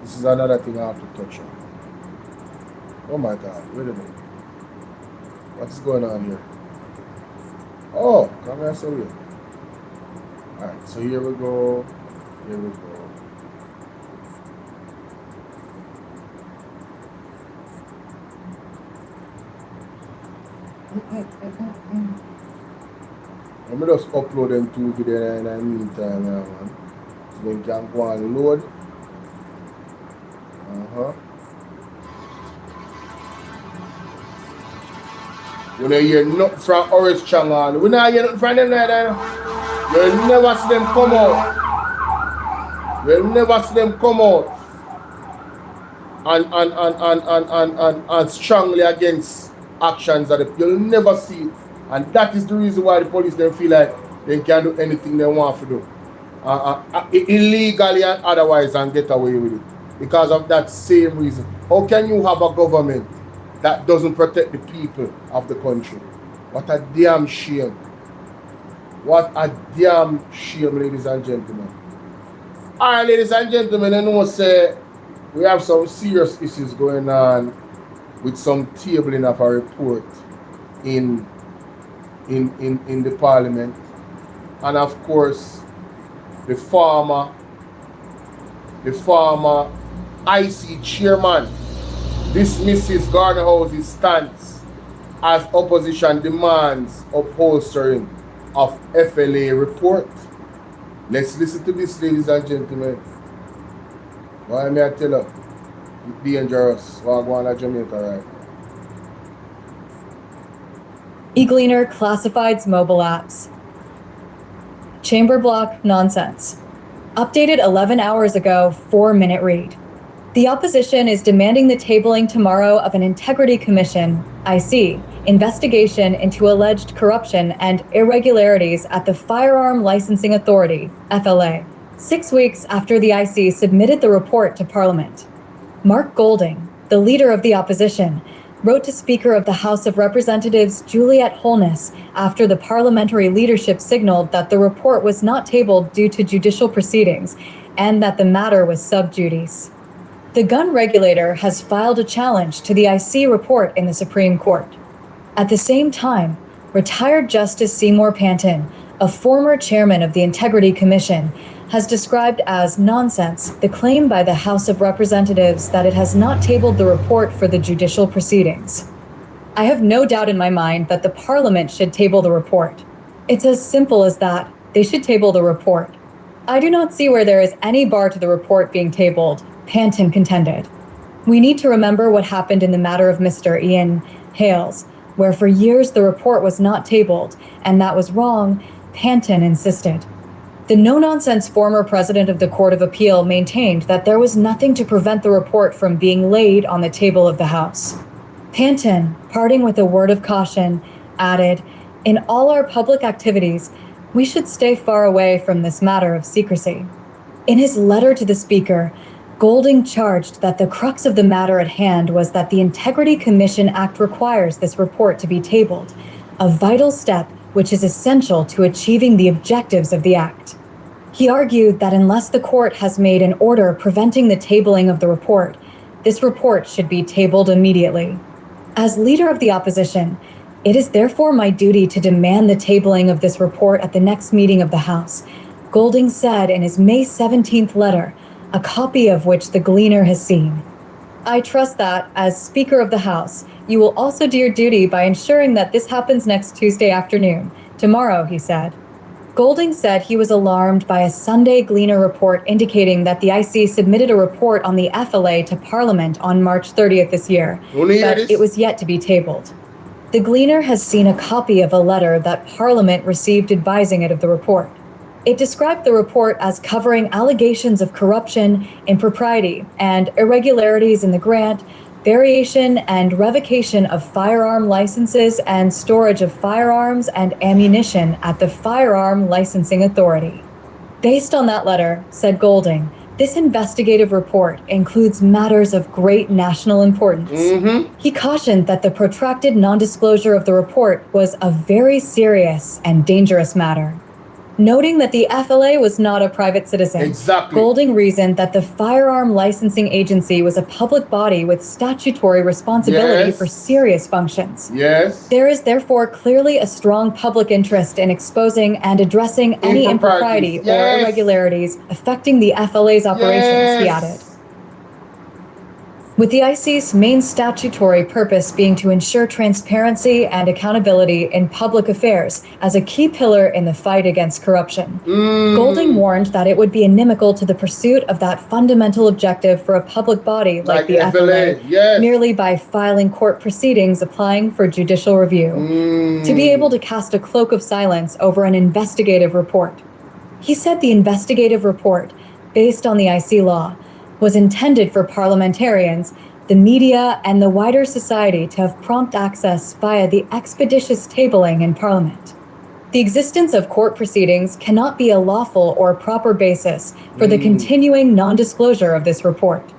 This is another thing I have to touch on. Oh my god, wait a minute. What's going on here? Oh, come here, so weird. Alright, so here we go. Here we go. Let me just upload them two videos in the meantime, man. So they can go and load. You don't hear nothing from Orange Channel. We don't hear nothing from them there. You'll never see them come out. You'll never see them come out and strongly against actions that you'll never see it. And that is the reason why the police don't feel like they can do anything they want to do. Illegally and otherwise, and get away with it. Because of that same reason. How can you have a government that doesn't protect the people of the country? What a damn shame. What a damn shame, ladies and gentlemen. Alright, ladies and gentlemen, I know say we have some serious issues going on with some tabling of a report in the parliament. And of course, the former IC chairman dismisses Garner House's stance as opposition demands upholstering of FLA report. Let's listen to this, ladies and gentlemen. Why may I tell you? It's dangerous. While going to Jamaica right now. eGleaner classifieds mobile apps. Chamber block nonsense. Updated 11 hours ago, 4-minute read. The opposition is demanding the tabling tomorrow of an Integrity Commission, IC, investigation into alleged corruption and irregularities at the Firearm Licensing Authority, FLA, 6 weeks after the IC submitted the report to Parliament. Mark Golding, the leader of the opposition, wrote to Speaker of the House of Representatives Juliette Holness after the parliamentary leadership signaled that the report was not tabled due to judicial proceedings and that the matter was sub judice. The gun regulator has filed a challenge to the IC report in the Supreme Court. At the same time, retired Justice Seymour Panton, a former chairman of the Integrity Commission, has described as nonsense the claim by the House of Representatives that it has not tabled the report for the judicial proceedings. I have no doubt in my mind that the Parliament should table the report. It's as simple as that. They should table the report. I do not see where there is any bar to the report being tabled, Panton contended. We need to remember what happened in the matter of Mr. Ian Hales, where for years the report was not tabled, and that was wrong, Panton insisted. The no-nonsense former president of the Court of Appeal maintained that there was nothing to prevent the report from being laid on the table of the House. Panton, parting with a word of caution, added, "In all our public activities, we should stay far away from this matter of secrecy." In his letter to the Speaker, Golding charged that the crux of the matter at hand was that the Integrity Commission Act requires this report to be tabled, a vital step which is essential to achieving the objectives of the Act. He argued that unless the court has made an order preventing the tabling of the report, this report should be tabled immediately. As leader of the opposition, it is therefore my duty to demand the tabling of this report at the next meeting of the House, Golding said in his May 17th letter, a copy of which the Gleaner has seen. I trust that, as Speaker of the House, you will also do your duty by ensuring that this happens next Tuesday afternoon, tomorrow, he said. Golding said he was alarmed by a Sunday Gleaner report indicating that the IC submitted a report on the FLA to Parliament on March 30th this year, but it was yet to be tabled. The Gleaner has seen a copy of a letter that Parliament received advising it of the report. It described the report as covering allegations of corruption, impropriety, and irregularities in the grant, variation and revocation of firearm licenses and storage of firearms and ammunition at the Firearm Licensing Authority. Based on that letter, said Golding, this investigative report includes matters of great national importance. He cautioned that the protracted non-disclosure of the report was a very serious and dangerous matter. Noting that the FLA was not a private citizen, Golding reasoned that the Firearm Licensing Agency was a public body with statutory responsibility for serious functions. There is therefore clearly a strong public interest in exposing and addressing any impropriety or irregularities affecting the FLA's operations, he added. With the IC's main statutory purpose being to ensure transparency and accountability in public affairs as a key pillar in the fight against corruption. Golding warned that it would be inimical to the pursuit of that fundamental objective for a public body like the FLA, merely by filing court proceedings applying for judicial review, to be able to cast a cloak of silence over an investigative report. He said the investigative report, based on the IC law, was intended for parliamentarians, the media, and the wider society to have prompt access via the expeditious tabling in Parliament. The existence of court proceedings cannot be a lawful or proper basis for the continuing non-disclosure of this report.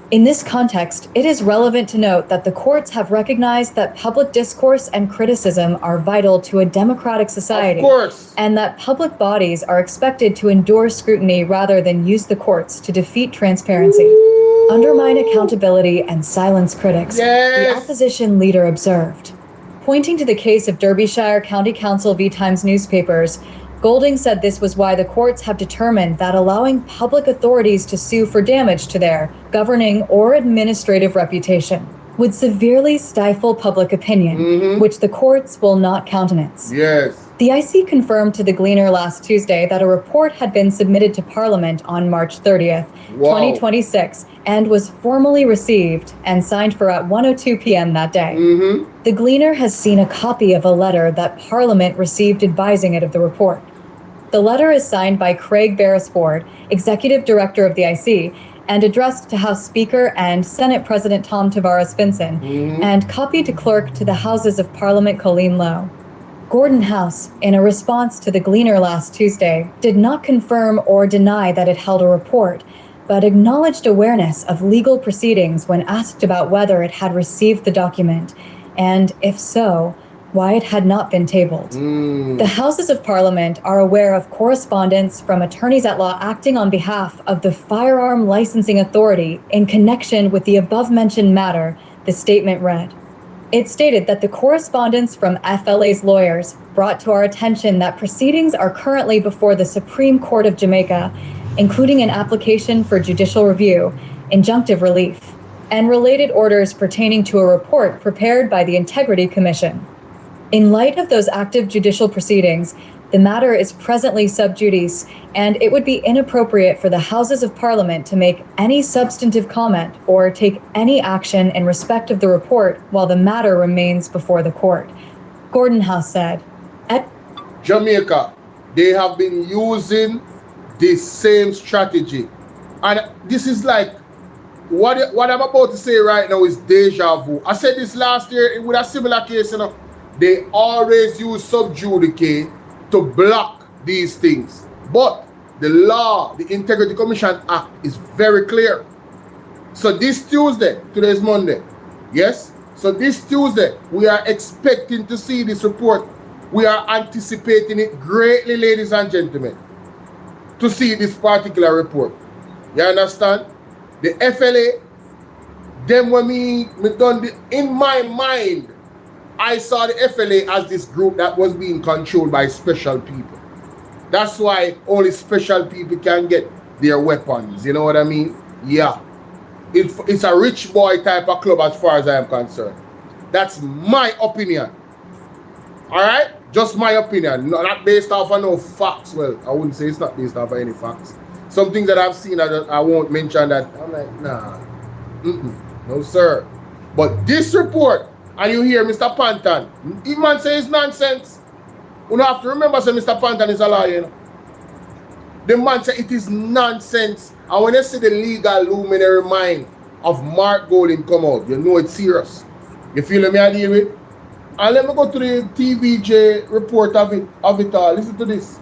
In this context, it is relevant to note that the courts have recognized that public discourse and criticism are vital to a democratic society, and that public bodies are expected to endure scrutiny rather than use the courts to defeat transparency, undermine accountability, and silence critics, the opposition leader observed. Pointing to the case of Derbyshire County Council v Times newspapers, Golding said this was why the courts have determined that allowing public authorities to sue for damage to their governing or administrative reputation would severely stifle public opinion, which the courts will not countenance. The IC confirmed to the Gleaner last Tuesday that a report had been submitted to Parliament on March 30th, 2026, and was formally received and signed for at 1:02 p.m. that day. The Gleaner has seen a copy of a letter that Parliament received advising it of the report. The letter is signed by Craig Beresford, Executive Director of the IC, and addressed to House Speaker and Senate President Tom Tavares Finson, and copied to Clerk to the Houses of Parliament Colleen Lowe. Gordon House, in a response to the Gleaner last Tuesday, did not confirm or deny that it held a report, but acknowledged awareness of legal proceedings when asked about whether it had received the document, and if so, why it had not been tabled. The Houses of Parliament are aware of correspondence from attorneys at law acting on behalf of the Firearm Licensing Authority in connection with the above-mentioned matter, the statement read. It stated that the correspondence from FLA's lawyers brought to our attention that proceedings are currently before the Supreme Court of Jamaica, including an application for judicial review, injunctive relief, and related orders pertaining to a report prepared by the Integrity Commission. In light of those active judicial proceedings, the matter is presently sub judice, and it would be inappropriate for the Houses of Parliament to make any substantive comment or take any action in respect of the report while the matter remains before the court. Gordon House said, at Jamaica, they have been using this same strategy. And this is like, what I'm about to say right now is deja vu. I said this last year with a similar case, you know. They always use sub judice to block these things. But the law, the Integrity Commission Act is very clear. So this Tuesday, today is Monday, yes? So this Tuesday, we are expecting to see this report. We are anticipating it greatly, ladies and gentlemen, to see this particular report. You understand? The FLA, then when me done in my mind, I saw the FLA as this group that was being controlled by special people. That's why only special people can get their weapons. You know what I mean? Yeah. It's a rich boy type of club as far as I am concerned. That's my opinion. Alright? Just my opinion. Not based off of no facts. Well, I wouldn't say it's not based off of any facts. Some things that I've seen I won't mention that. I'm like, nah. No, sir. But this report, and you hear Mr. Panton, he man say it's nonsense. You don't have to remember say Mr. Panton is a lawyer. You know? The man said it is nonsense. And when you see the legal luminary mind of Mark Golding come out, you know it's serious. You feel me I deal with? And let me go to the TVJ report of it all. Listen to this.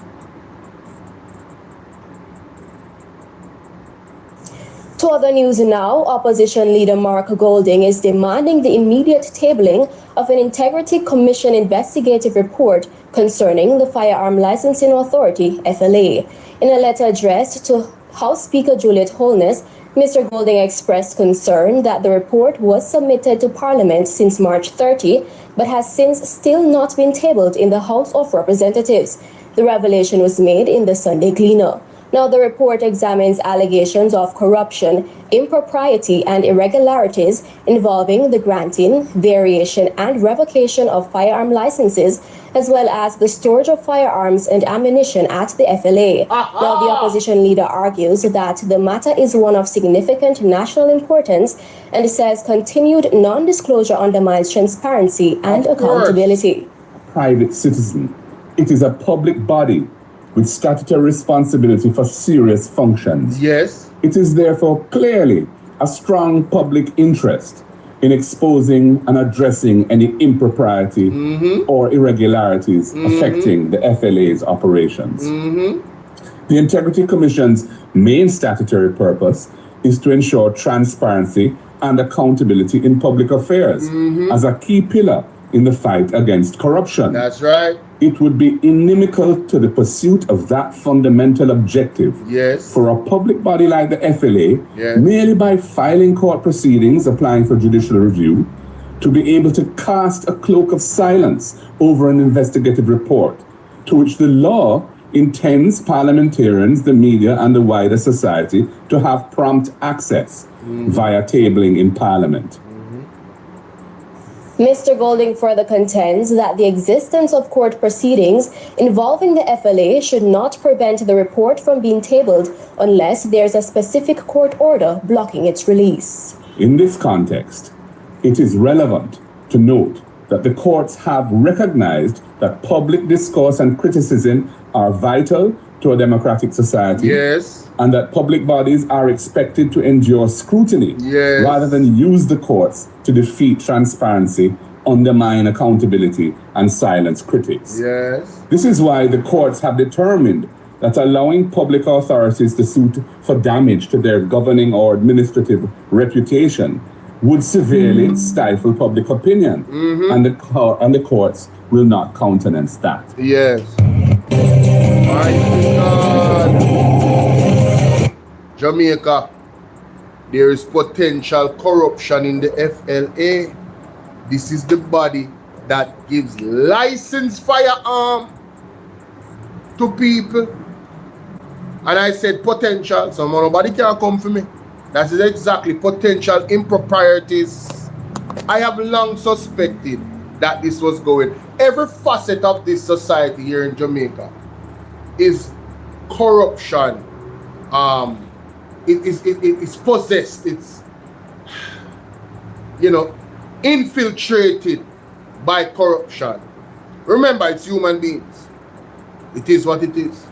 To other news now, opposition leader Mark Golding is demanding the immediate tabling of an Integrity Commission investigative report concerning the Firearm Licensing Authority, FLA. In a letter addressed to House Speaker Juliet Holness, Mr. Golding expressed concern that the report was submitted to Parliament since March 30, but has since still not been tabled in the House of Representatives. The revelation was made in the Sunday Gleaner. Now, the report examines allegations of corruption, impropriety, and irregularities involving the granting, variation, and revocation of firearm licenses, as well as the storage of firearms and ammunition at the FLA. Now, the opposition leader argues that the matter is one of significant national importance and says continued non-disclosure undermines transparency and accountability. Private citizen. It is a public body with statutory responsibility for serious functions. Yes. It is therefore clearly a strong public interest in exposing and addressing any impropriety or irregularities affecting the FLA's operations. The Integrity Commission's main statutory purpose is to ensure transparency and accountability in public affairs as a key pillar in the fight against corruption. That's right. It would be inimical to the pursuit of that fundamental objective for a public body like the FLA, merely by filing court proceedings applying for judicial review, to be able to cast a cloak of silence over an investigative report to which the law intends parliamentarians, the media, and the wider society to have prompt access via tabling in Parliament. Mr. Golding further contends that the existence of court proceedings involving the FLA should not prevent the report from being tabled unless there's a specific court order blocking its release. In this context, it is relevant to note that the courts have recognized that public discourse and criticism are vital to a democratic society, and that public bodies are expected to endure scrutiny rather than use the courts to defeat transparency, undermine accountability, and silence critics. This is why the courts have determined that allowing public authorities to sue for damage to their governing or administrative reputation would severely stifle public opinion, and the courts will not countenance that. My God. Jamaica, there is potential corruption in the FLA. This is the body that gives licensed firearm to people. And I said potential, so nobody can come for me. That is exactly potential improprieties. I have long suspected that this was going. Every facet of this society here in Jamaica is corruption. It is possessed. It's, infiltrated by corruption. Remember, it's human beings. It is what it is.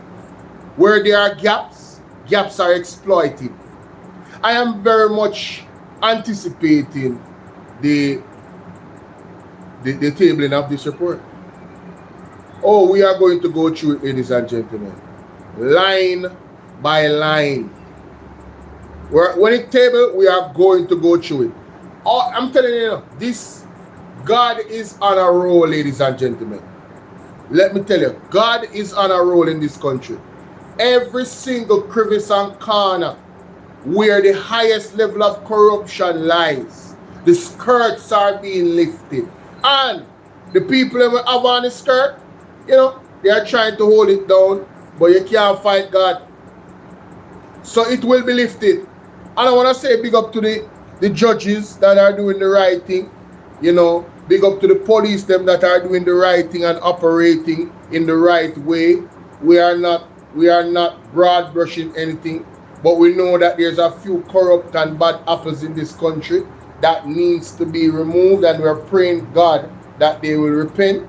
Where there are gaps, gaps are exploited. I am very much anticipating the tabling of this report. Oh, we are going to go through it, ladies and gentlemen, line by line. When it table, we are going to go through it. Oh, I'm telling you, this God is on a roll, ladies and gentlemen. Let me tell you, God is on a roll in this country. Every single crevice and corner where the highest level of corruption lies, the skirts are being lifted. And the people that have on the skirt, they are trying to hold it down, but you can't fight God. So it will be lifted. And I want to say big up to the judges that are doing the right thing. Big up to the police them that are doing the right thing and operating in the right way. We are not broad brushing anything, but we know that there's a few corrupt and bad apples in this country that needs to be removed, and we're praying God that they will repent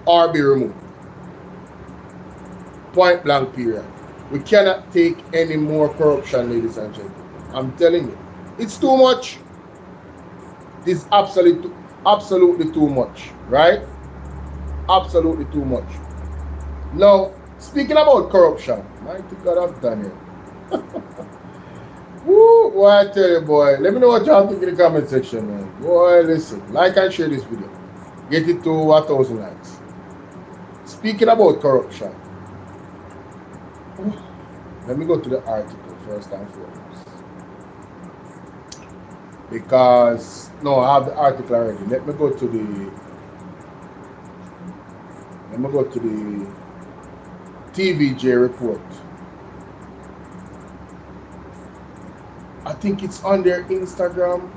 or be removed. Point blank period. We cannot take any more corruption, ladies and gentlemen. I'm telling you. It's too much. It's absolutely too much, right? Absolutely too much. Now, speaking about corruption, mighty God of Daniel. Woo, boy, I tell you, boy. Let me know what y'all think in the comment section, man. Boy, listen. Like and share this video. Get it to 1,000 likes. Speaking about corruption. Let me go to the article first and foremost. Because, no, I have the article already. Let me go to the TVJ report. I think it's on their Instagram.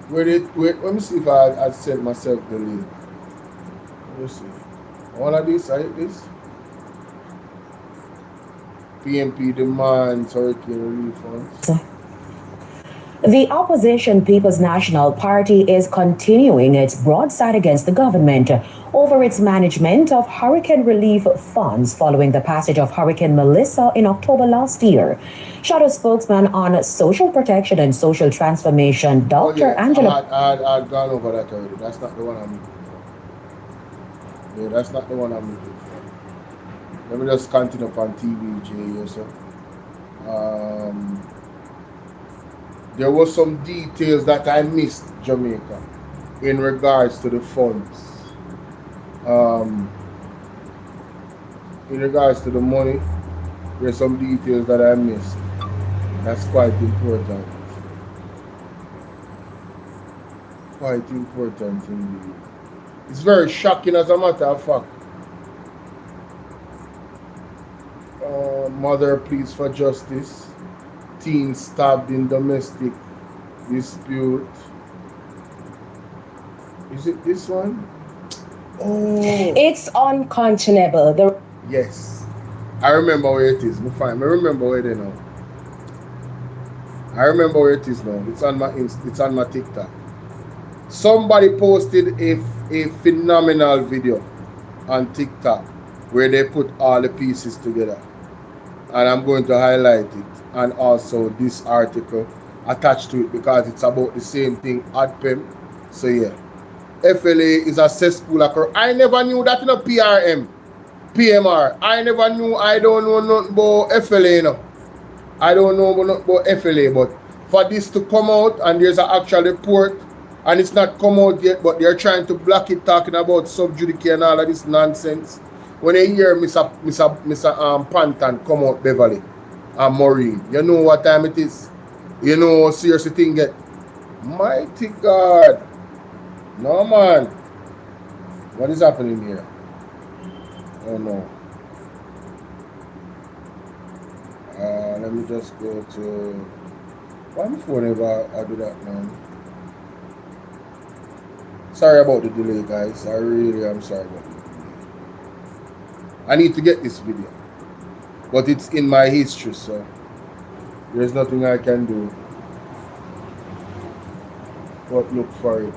Wait, let me see if I sent myself the link. Let me see. All of this, I hit this. PMP demands hurricane relief funds. The opposition People's National Party is continuing its broadside against the government over its management of hurricane relief funds following the passage of Hurricane Melissa in October last year. Shadow spokesman on social protection and social transformation, Dr. Angela... I've gone over that already. That's not the one I'm looking for. Yeah, that's not the one I'm looking for. Let me just continue up on TVJ here, sir. There were some details that I missed, Jamaica, in regards to the funds. In regards to the money, there's some details that I missed. That's quite important. Quite important indeed. It's very shocking, as a matter of fact. Mother pleads for justice. Teen stabbed in domestic dispute. Is it this one? Oh, it's unconscionable. Yes, I remember where it is. I remember where they know. I remember where it is now. It's on my TikTok. Somebody posted a phenomenal video on TikTok where they put all the pieces together, and I'm going to highlight it. And also this article attached to it because it's about the same thing, ADPEM. So yeah, FLA is a cesspool. I never knew that in a PMR. I never knew. I don't know nothing about FLA, you know. I don't know nothing about FLA, but for this to come out and there's an actual report and it's not come out yet, but they're trying to block it, talking about subjudice and all of this nonsense. When they hear Mr. Pantan come out Beverly and Maureen, you know what time it is. You know how serious the thing get. Mighty God. No, man. What is happening here? Oh, no. Let me just go to... Why my phone ever I do that, man? Sorry about the delay, guys. I really am sorry about the delay. I need to get this video. But it's in my history, so there's nothing I can do but look for it.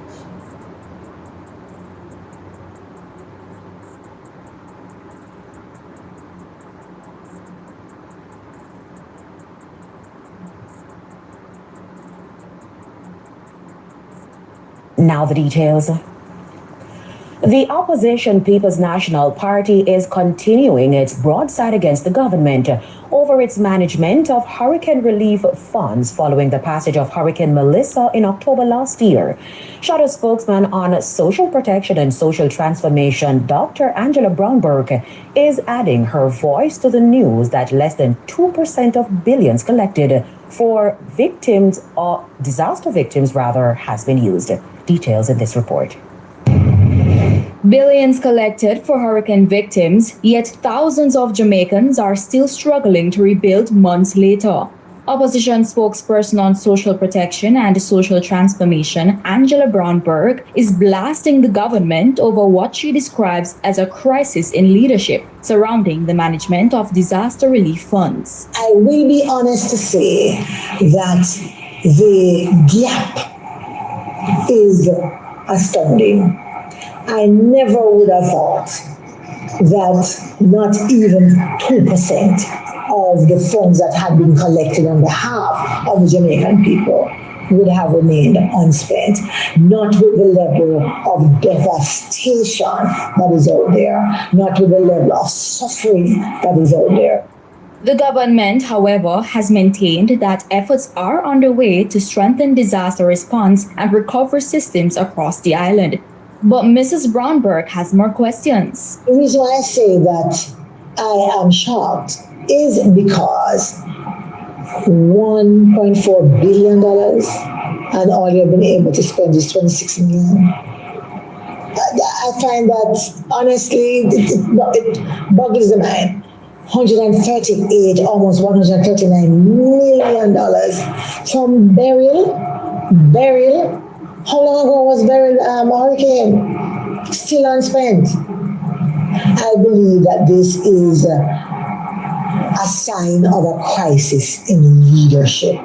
Now the details. The opposition People's National Party is continuing its broadside against the government over its management of hurricane relief funds following the passage of Hurricane Melissa in October last year. Shadow spokesman on social protection and social transformation, Dr. Angela Brownberg, is adding her voice to the news that less than 2% of billions collected for victims or disaster victims has been used. Details in this report. Billions collected for hurricane victims, yet thousands of Jamaicans are still struggling to rebuild months later. Opposition spokesperson on social protection and social transformation, Angela Brownberg, is blasting the government over what she describes as a crisis in leadership surrounding the management of disaster relief funds. I will be honest to say that the gap is astounding. I never would have thought that not even 2% of the funds that had been collected on behalf of the Jamaican people would have remained unspent, not with the level of devastation that is out there, not with the level of suffering that is out there. The government, however, has maintained that efforts are underway to strengthen disaster response and recovery systems across the island. But Mrs. Brownberg has more questions. The reason why I say that I am shocked is because $1.4 billion and all you've been able to spend is $26 million. I find that, honestly, it boggles the mind. 138, almost $139 million from burial. How long ago was burial hurricane? Still unspent. I believe that this is a sign of a crisis in leadership.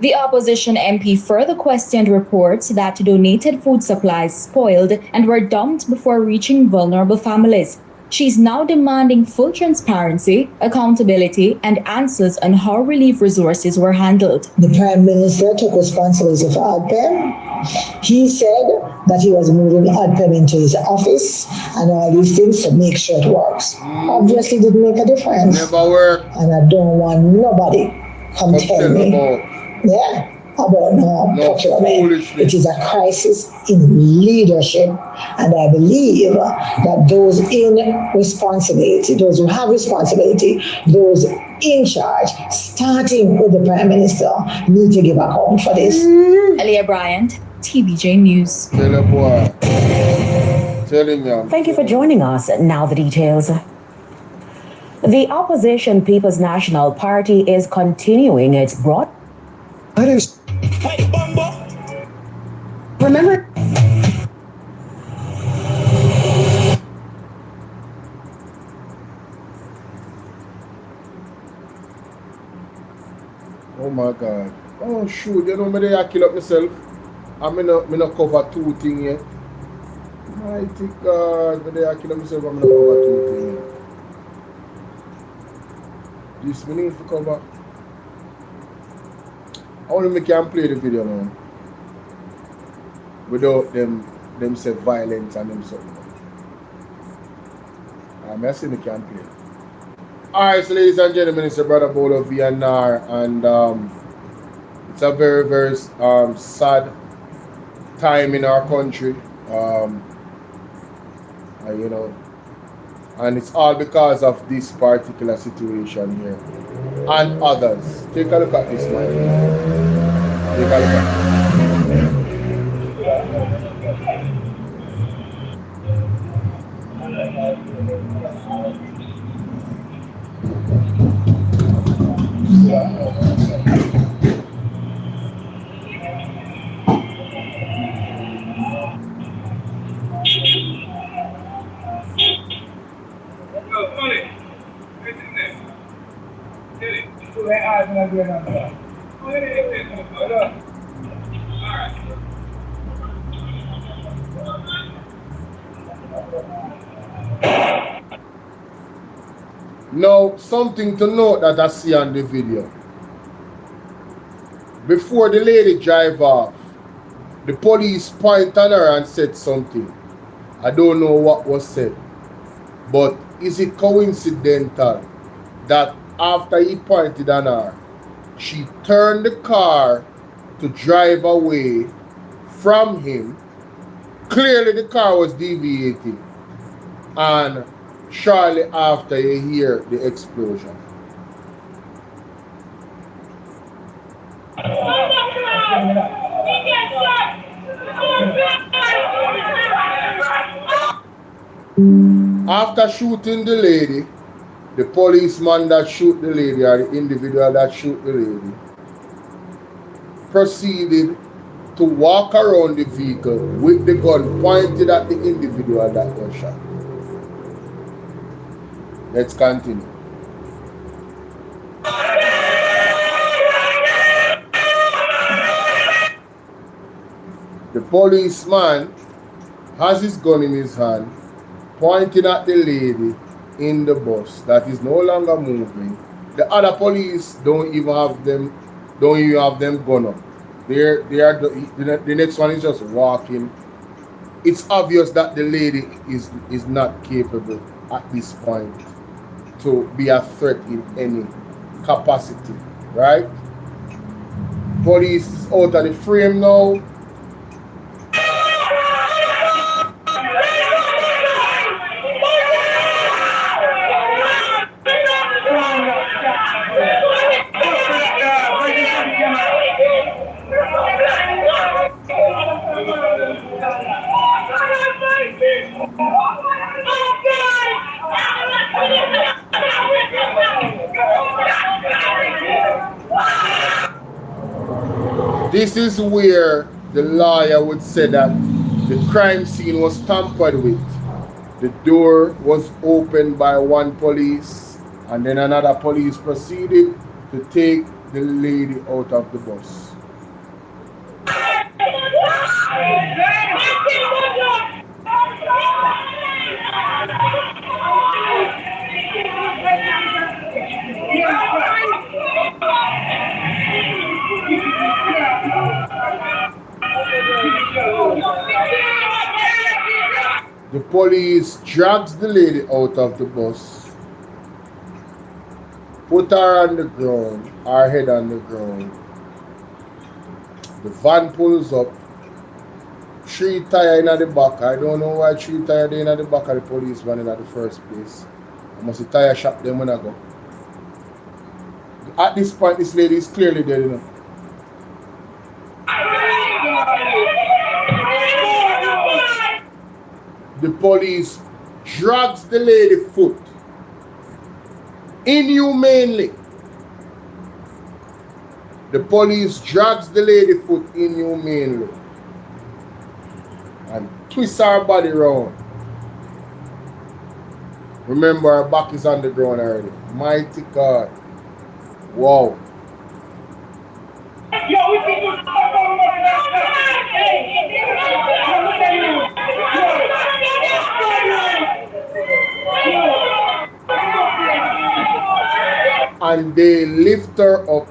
The opposition MP further questioned reports that donated food supplies spoiled and were dumped before reaching vulnerable families. She's now demanding full transparency, accountability, and answers on how relief resources were handled. The Prime Minister took responsibility for ADPEM. He said that he was moving ADPEM into his office and all these things to make sure it works. Obviously, didn't make a difference. Never worked. And I don't want nobody come tell me. About no procurement. It is a crisis in leadership, and I believe that those in responsibility, those who have responsibility, those in charge, starting with the Prime Minister, need to give account for this. Elia Bryant, TVJ News. Tell him, boy. Tell him. Thank you for joining us. Now the details. The opposition People's National Party is continuing its broad. Remember? Oh my God. Oh shoot, you know me I kill up myself. I me not cover two things yet. Mighty God, me I kill up myself, I'm not cover two things. This me need to cover. I only me can play the video, man. Without them say violence and them something. I see me can play. Alright, so ladies and gentlemen, it's your brother Bolo VNR, and it's a very, very sad time in our country. You know, and it's all because of this particular situation here and others. Take a look at this, man. Take a look at this. Now, something to note that I see on the video. Before the lady drive off, the police pointed on her and said something. I don't know what was said. But is it coincidental that after he pointed on her, she turned the car to drive away from him? Clearly the car was deviating. And shortly after you hear the explosion. After shooting the lady, the policeman that shoot the lady, or the individual that shoot the lady, proceeded to walk around the vehicle with the gun pointed at the individual that was shot. Let's continue. The policeman has his gun in his hand pointing at the lady in the bus that is no longer moving. The other police don't even have them gun up. The next one is just walking. It's obvious that the lady is not capable at this point to be a threat in any capacity, right? Police is out of the frame now. This is where the lawyer would say that the crime scene was tampered with. The door was opened by one police, and then another police proceeded to take the lady out of the bus. The police drags the lady out of the bus, put her on the ground, her head on the ground. The van pulls up, 3 tires in the back. I don't know why 3 tires in the back of the police van in the first place. I must have tire shop them when I go. At this point, this lady is clearly dead enough. The police drags the lady foot inhumanely. The police drags the lady foot inhumanely and twists her body around. Remember, her back is on the ground already. Mighty God. Wow. And they lift her up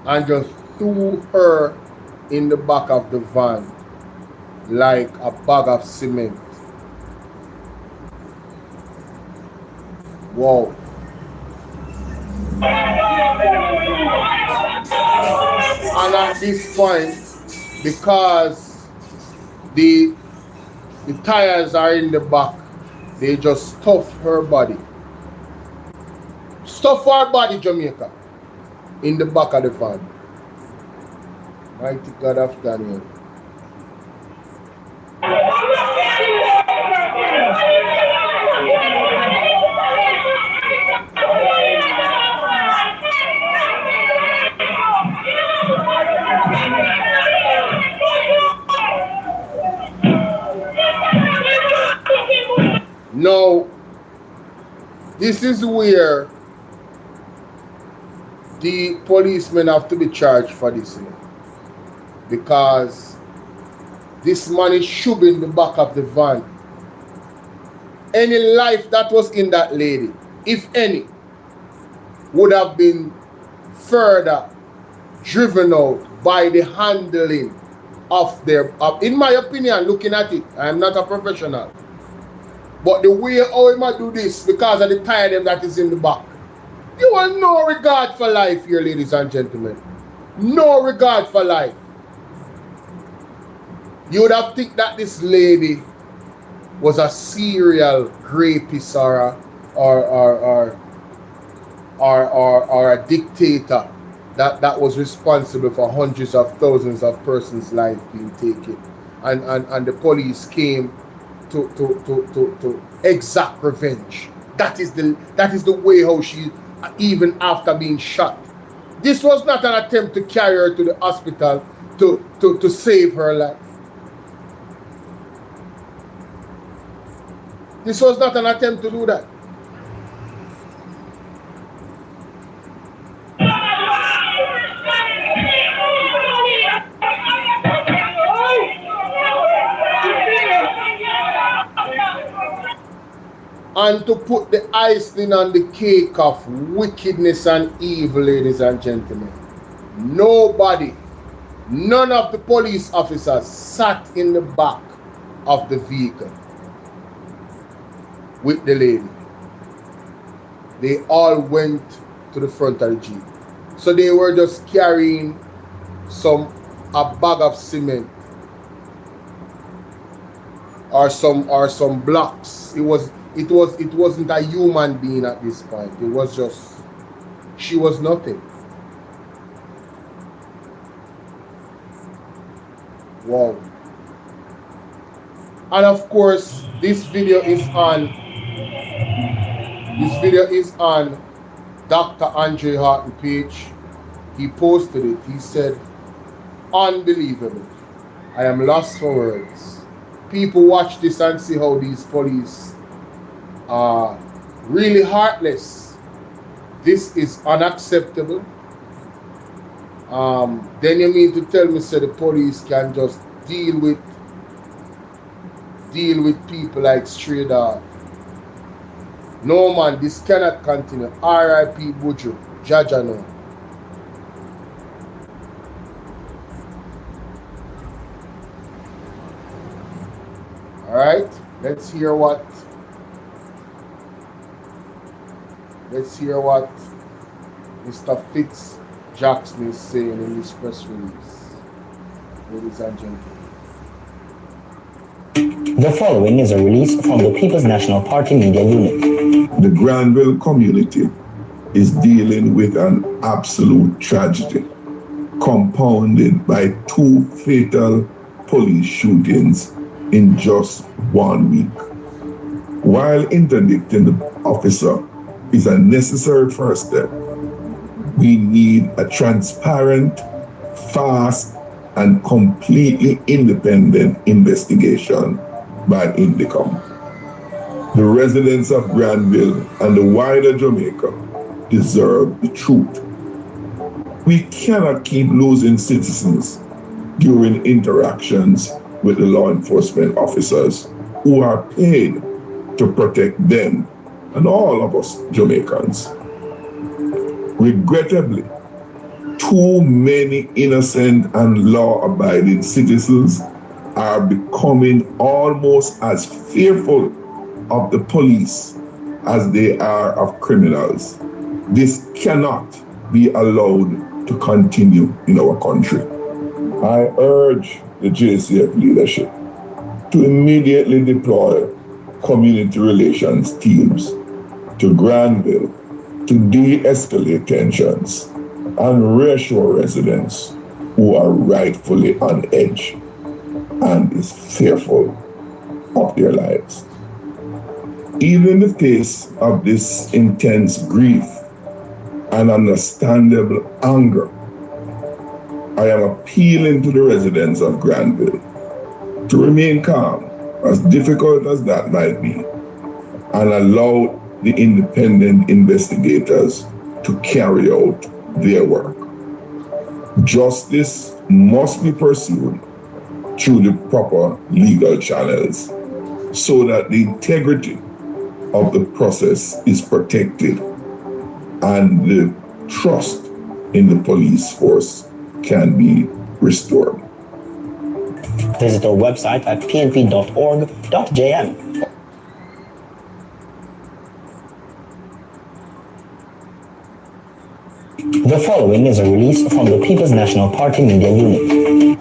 and just threw her in the back of the van like a bag of cement. Wow. And at this point, because the tires are in the back, they just stuff her body. Stuff her body, Jamaica, in the back of the van. Mighty God of Daniel. Now, this is where the policemen have to be charged for this, because this man is shoving in the back of the van. Any life that was in that lady, if any, would have been further driven out by the handling of their, in my opinion, looking at it, I am not a professional, but the way how he might do this, because of the tire them that is in the back, you have no regard for life here, ladies and gentlemen. No regard for life. You would have think that this lady was a serial rapist or a dictator that was responsible for hundreds of thousands of persons' lives being taken. And the police came to exact revenge. That is the way how she, even after being shot. This was not an attempt to carry her to the hospital to save her life. This was not an attempt to do that. And to put the icing on the cake of wickedness and evil, ladies and gentlemen, nobody, none of the police officers sat in the back of the vehicle with the lady. They all went to the front of the Jeep. So they were just carrying a bag of cement or some blocks. It wasn't a human being at this point. It was just, she was nothing. Wow. And of course, this video is on Dr. Andre Horton page. He posted it. He said, unbelievable. I am lost for words. People watch this and see how these police are really heartless. This is unacceptable. Then you mean to tell me, so the police can just deal with people like stray dog? No man, this cannot continue. R.I.P. Buju. Jaja no. Alright, let's hear what Mr. Fitz Jackson is saying in this press release. Ladies and gentlemen. The following is a release from the People's National Party Media Unit. The Granville community is dealing with an absolute tragedy, compounded by 2 fatal police shootings in just 1 week. While interdicting the officer is a necessary first step, we need a transparent, fast, and completely independent investigation by INDECOM. The residents of Granville and the wider Jamaica deserve the truth. We cannot keep losing citizens during interactions with the law enforcement officers who are paid to protect them and all of us Jamaicans. Regrettably, too many innocent and law-abiding citizens are becoming almost as fearful of the police as they are of criminals. This cannot be allowed to continue in our country. I urge the JCF leadership to immediately deploy community relations teams to Granville to de-escalate tensions and reassure residents who are rightfully on edge and is fearful of their lives. Even in the face of this intense grief and understandable anger, I am appealing to the residents of Granville to remain calm, as difficult as that might be, and allow the independent investigators to carry out their work. Justice must be pursued through the proper legal channels so that the integrity of the process is protected and the trust in the police force can be restored. Visit our website at pnp.org.jm. The following is a release from the People's National Party Media Unit.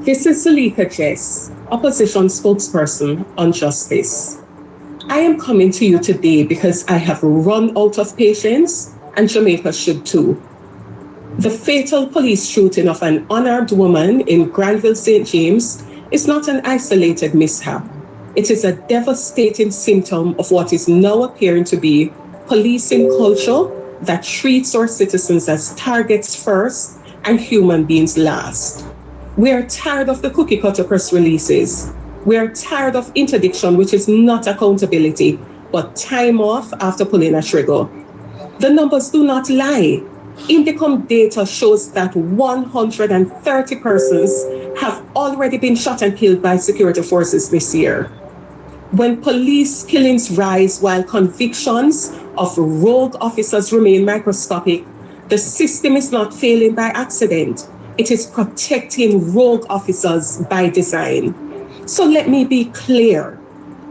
This is Zuleika Jess, Opposition Spokesperson on Justice. I am coming to you today because I have run out of patience, and Jamaica should too. The fatal police shooting of an unarmed woman in Granville, St. James is not an isolated mishap. It is a devastating symptom of what is now appearing to be policing culture that treats our citizens as targets first and human beings last. We are tired of the cookie cutter press releases. We are tired of interdiction, which is not accountability, but time off after pulling a trigger. The numbers do not lie. INDECOM data shows that 130 persons have already been shot and killed by security forces this year. When police killings rise while convictions of rogue officers remain microscopic, the system is not failing by accident. It is protecting rogue officers by design. So let me be clear.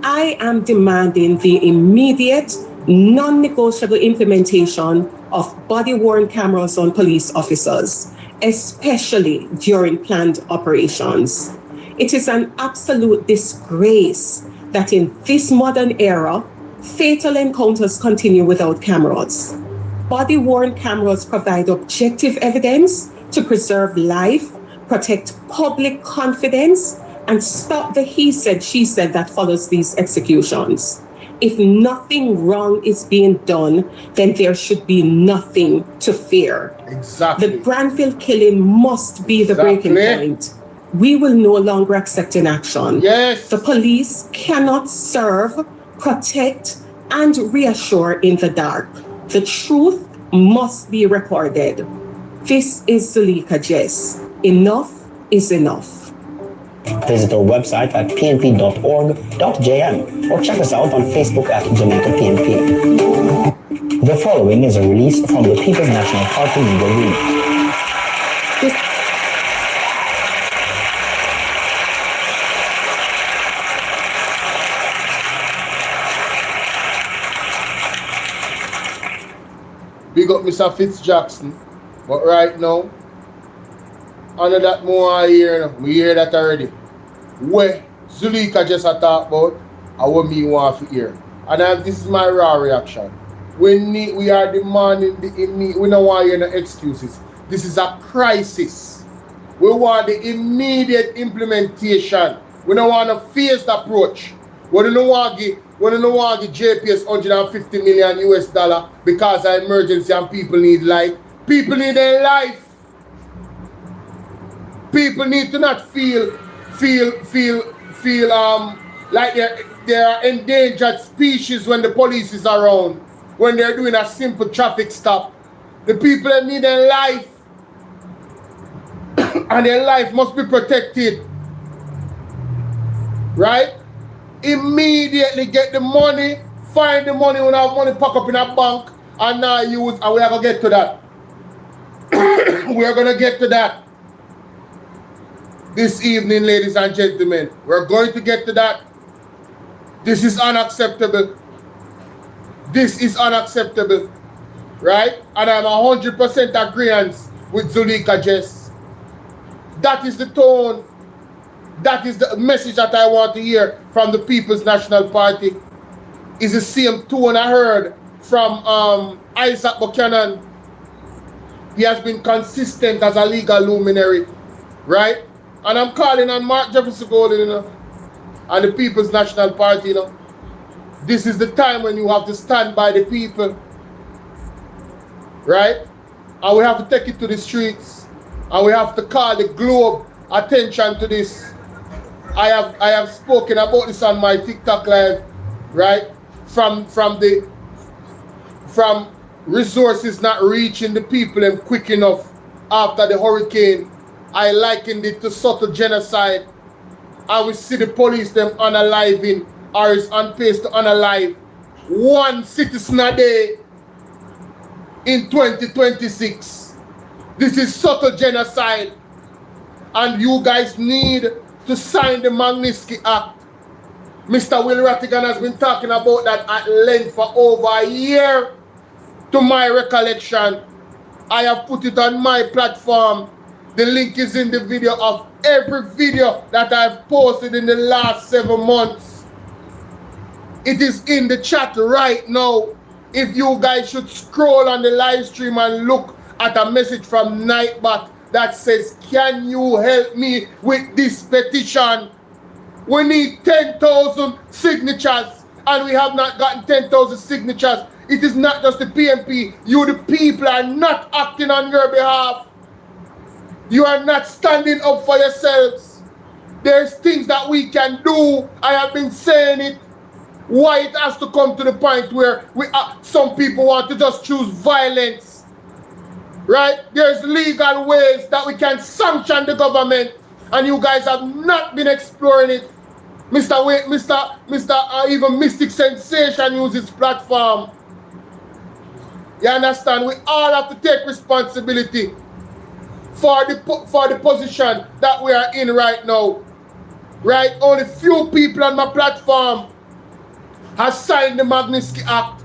I am demanding the immediate, non-negotiable implementation of body-worn cameras on police officers, especially during planned operations. It is an absolute disgrace that in this modern era, fatal encounters continue without cameras. Body-worn cameras provide objective evidence to preserve life, protect public confidence, and stop the he said, she said that follows these executions. If nothing wrong is being done, then there should be nothing to fear. Exactly. The Granville killing must be the breaking point. We will no longer accept inaction. Yes. The police cannot serve, protect, and reassure in the dark. The truth must be recorded. This is Zuleika Jess. Enough is enough. Visit our website at pnp.org.jm or check us out on Facebook at Jamaica PNP. The following is a release from the People's National Party Media Unit. Big up Mr. Fitzjackson, but right now, under that more I hear, we hear that already. Where Zuleika just talk about, and what me want to hear. And this is my raw reaction. We are demanding we don't want to hear no excuses. This is a crisis. We want the immediate implementation. We don't want a phased approach. We don't want to give JPS $150 million because of emergency and people need life. People need their life. People need to not feel like they're endangered species when the police is around, when they're doing a simple traffic stop. The people that need their life and their life must be protected. Right? Immediately get the money, find the money when I have money pack up in a bank and now use, and we are gonna get to that. We are gonna get to that this evening, ladies and gentlemen. We're going to get to that. This is unacceptable. This is unacceptable. Right? And I'm 100% agreeant with Zuleika Jess. That is the tone. That is the message that I want to hear from the People's National Party. Is the same tone I heard from Isaac Buchanan. He has been consistent as a legal luminary. Right? And I'm calling on Mark Jefferson Golden, and the People's National Party, This is the time when you have to stand by the people. Right? And we have to take it to the streets. And we have to call the globe attention to this. I have spoken about this on my TikTok live, right? From resources not reaching the people and quick enough after the hurricane. I likened it to subtle genocide. And we see the police them unaliving or is on pace to unalive one citizen a day in 2026. This is subtle genocide. And you guys need to sign the MAGNITSKY Act. Mr. Will Rattigan has been talking about that at length for over a year. To my recollection, I have put it on my platform. The link is in the video of every video that I've posted in the last 7 months. It is in the chat right now. If you guys should scroll on the live stream and look at a message from Nightbot that says, can you help me with this petition? We need 10,000 signatures and we have not gotten 10,000 signatures. It is not just the PNP. You, the people, are not acting on your behalf. You are not standing up for yourselves. There's things that we can do. I have been saying it. Why it has to come to the point where some people want to just choose violence. Right? There's legal ways that we can sanction the government. And you guys have not been exploring it. Even Mystic Sensation uses platform. You understand? We all have to take responsibility for the position that we are in right now. Right? Only few people on my platform have signed the MAGNITSKY Act.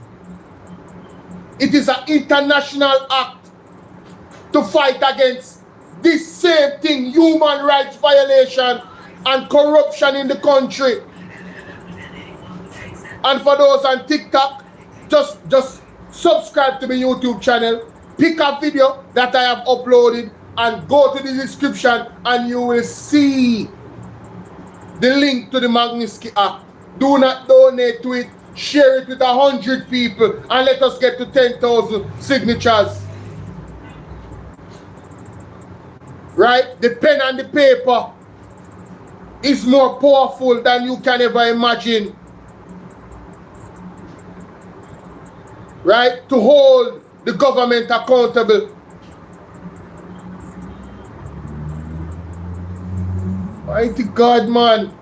It is an international act to fight against this same thing, human rights violation and corruption in the country. And for those on TikTok, just subscribe to my YouTube channel, pick a video that I have uploaded and go to the description and you will see the link to the MAGNITSKY Act. Do not donate to it, share it with 100 people and let us get to 10,000 signatures. Right? The pen and the paper is more powerful than you can ever imagine. Right? To hold the government accountable. Mighty God, man.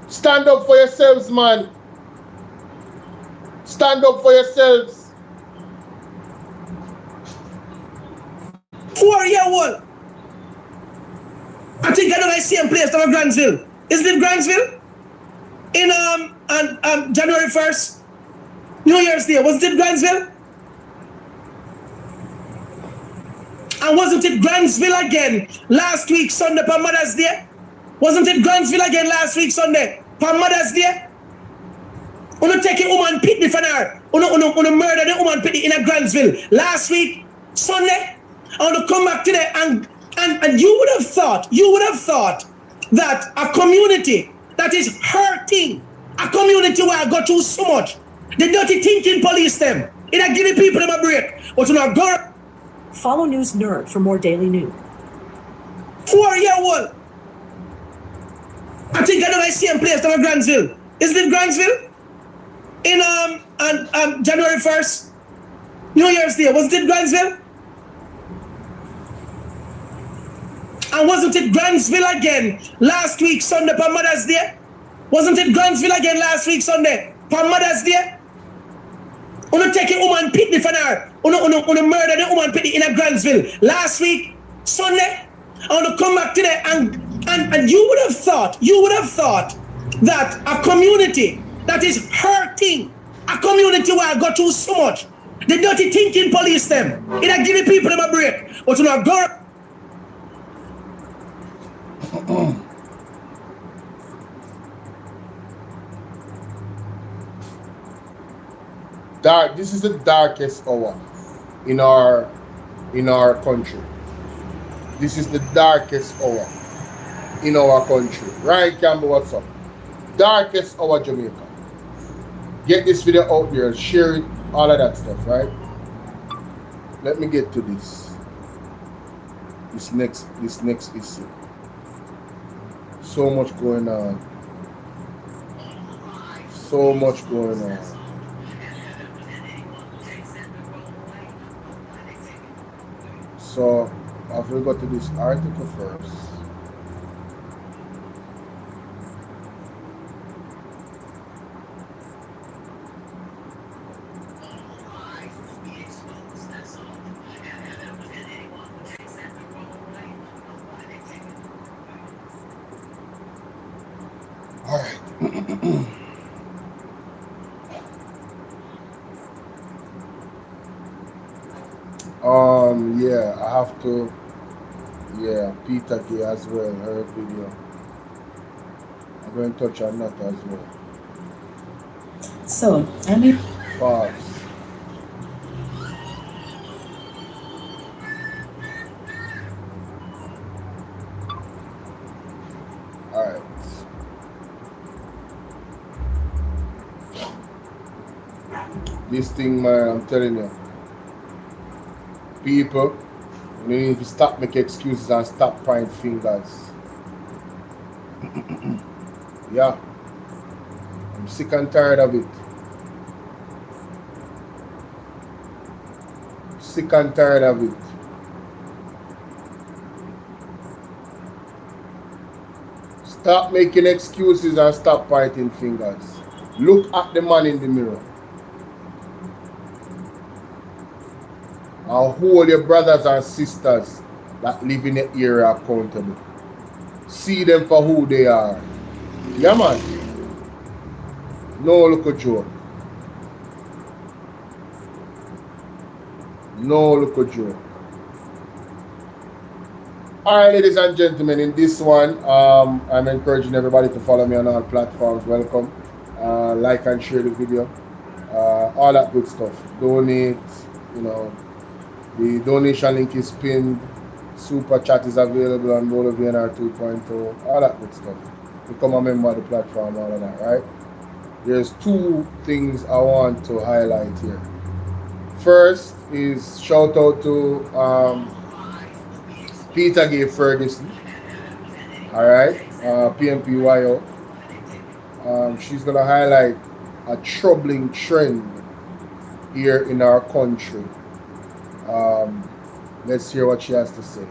Stand up for yourselves, man. Stand up for yourselves. 4-year-old. I think I know the same place that Grantsville. Isn't it Grantsville? In January 1st, New Year's Day. Wasn't it Grantsville? And wasn't it Grantsville again last week Sunday for Mother's Day? Wasn't it Grantsville again last week Sunday for Mother's Day? Uno take a woman pity for her. Uno murder the woman pity in a Grantsville last week Sunday. I want to come back today and you would have thought that a community that is hurting, a community where I got through so much, the dirty thinking police them, it a give the people them a break. But you know go. Follow News Nerd for more daily news. 4-year-old. I think I know the same place that Grantsville. Isn't it Grantsville? In January 1st, New Year's Day. Wasn't it Grantsville? And wasn't it Grantsville again last week Sunday for Mother's Day? Wasn't it Grantsville again last week Sunday for Mother's Day? Uno take a woman pity for her. Uno murder the woman pity in a Grantsville last week Sunday. I want to come back today and you would have thought that a community that is hurting, a community where I got through so much, the dirty thinking police them, it a give the people them a break. But you know go. This is the darkest hour in our country. This is the darkest hour in our country. Right, Campbell, what's up? Darkest hour, Jamaica. Get this video out there, share it, all of that stuff, right? Let me get to this next issue. So much going on. So much going on. So I will go to this article first. All right. Yeah, I have to. Yeah, Peter K as well, her video. I'm going to touch on that as well. So, I mean, pause. All right. This thing, man, I'm telling you. People, you need to stop making excuses and stop pointing fingers. Yeah. I'm sick and tired of it. Sick and tired of it. Stop making excuses and stop pointing fingers. Look at the man in the mirror. And hold your brothers and sisters that live in the area accountable. See them for who they are. Yeah, man. No look a joke. No look a joke. Alright, ladies and gentlemen, in this one, I'm encouraging everybody to follow me on all platforms. Welcome. Like and share the video. All that good stuff. Donate, you know. The donation link is pinned. Super chat is available on Bolo VNR 2.0. All that good stuff. Become a member of the platform, all of that, right? There's two things I want to highlight here. First is shout out to Peter Gay Ferguson. Alright, PMPYO. She's gonna highlight a troubling trend here in our country. Let's hear what she has to say.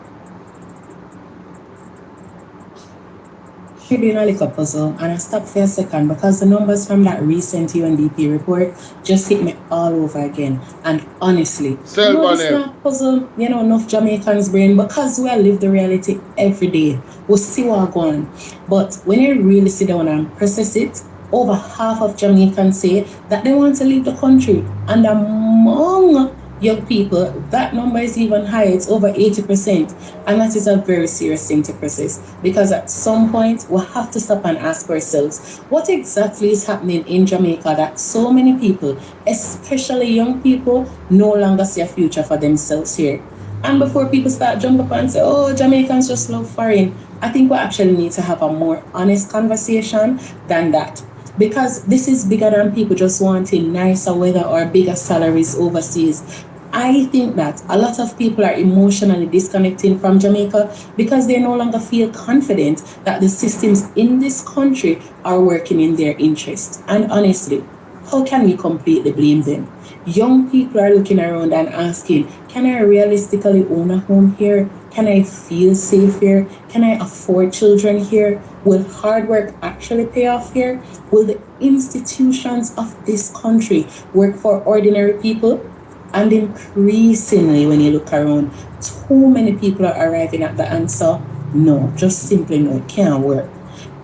She been a little puzzle, and I stopped for a second because the numbers from that recent UNDP report just hit me all over again. And honestly, it's not puzzle, enough Jamaicans' brain because we live the reality every day. We see what's going on. But when you really sit down and process it, over half of Jamaicans say that they want to leave the country. And among young people, that number is even higher. It's over 80%. And that is a very serious thing to process. Because at some point, we'll have to stop and ask ourselves, what exactly is happening in Jamaica that so many people, especially young people, no longer see a future for themselves here? And before people start jumping up and say, oh, Jamaicans just love foreign, I think we actually need to have a more honest conversation than that. Because this is bigger than people just wanting nicer weather or bigger salaries overseas. I think that a lot of people are emotionally disconnecting from Jamaica because they no longer feel confident that the systems in this country are working in their interest. And honestly, how can we completely blame them? Young people are looking around and asking, can I realistically own a home here? Can I feel safe here? Can I afford children here? Will hard work actually pay off here? Will the institutions of this country work for ordinary people? And increasingly, when you look around, too many people are arriving at the answer, no, just simply no, it can't work.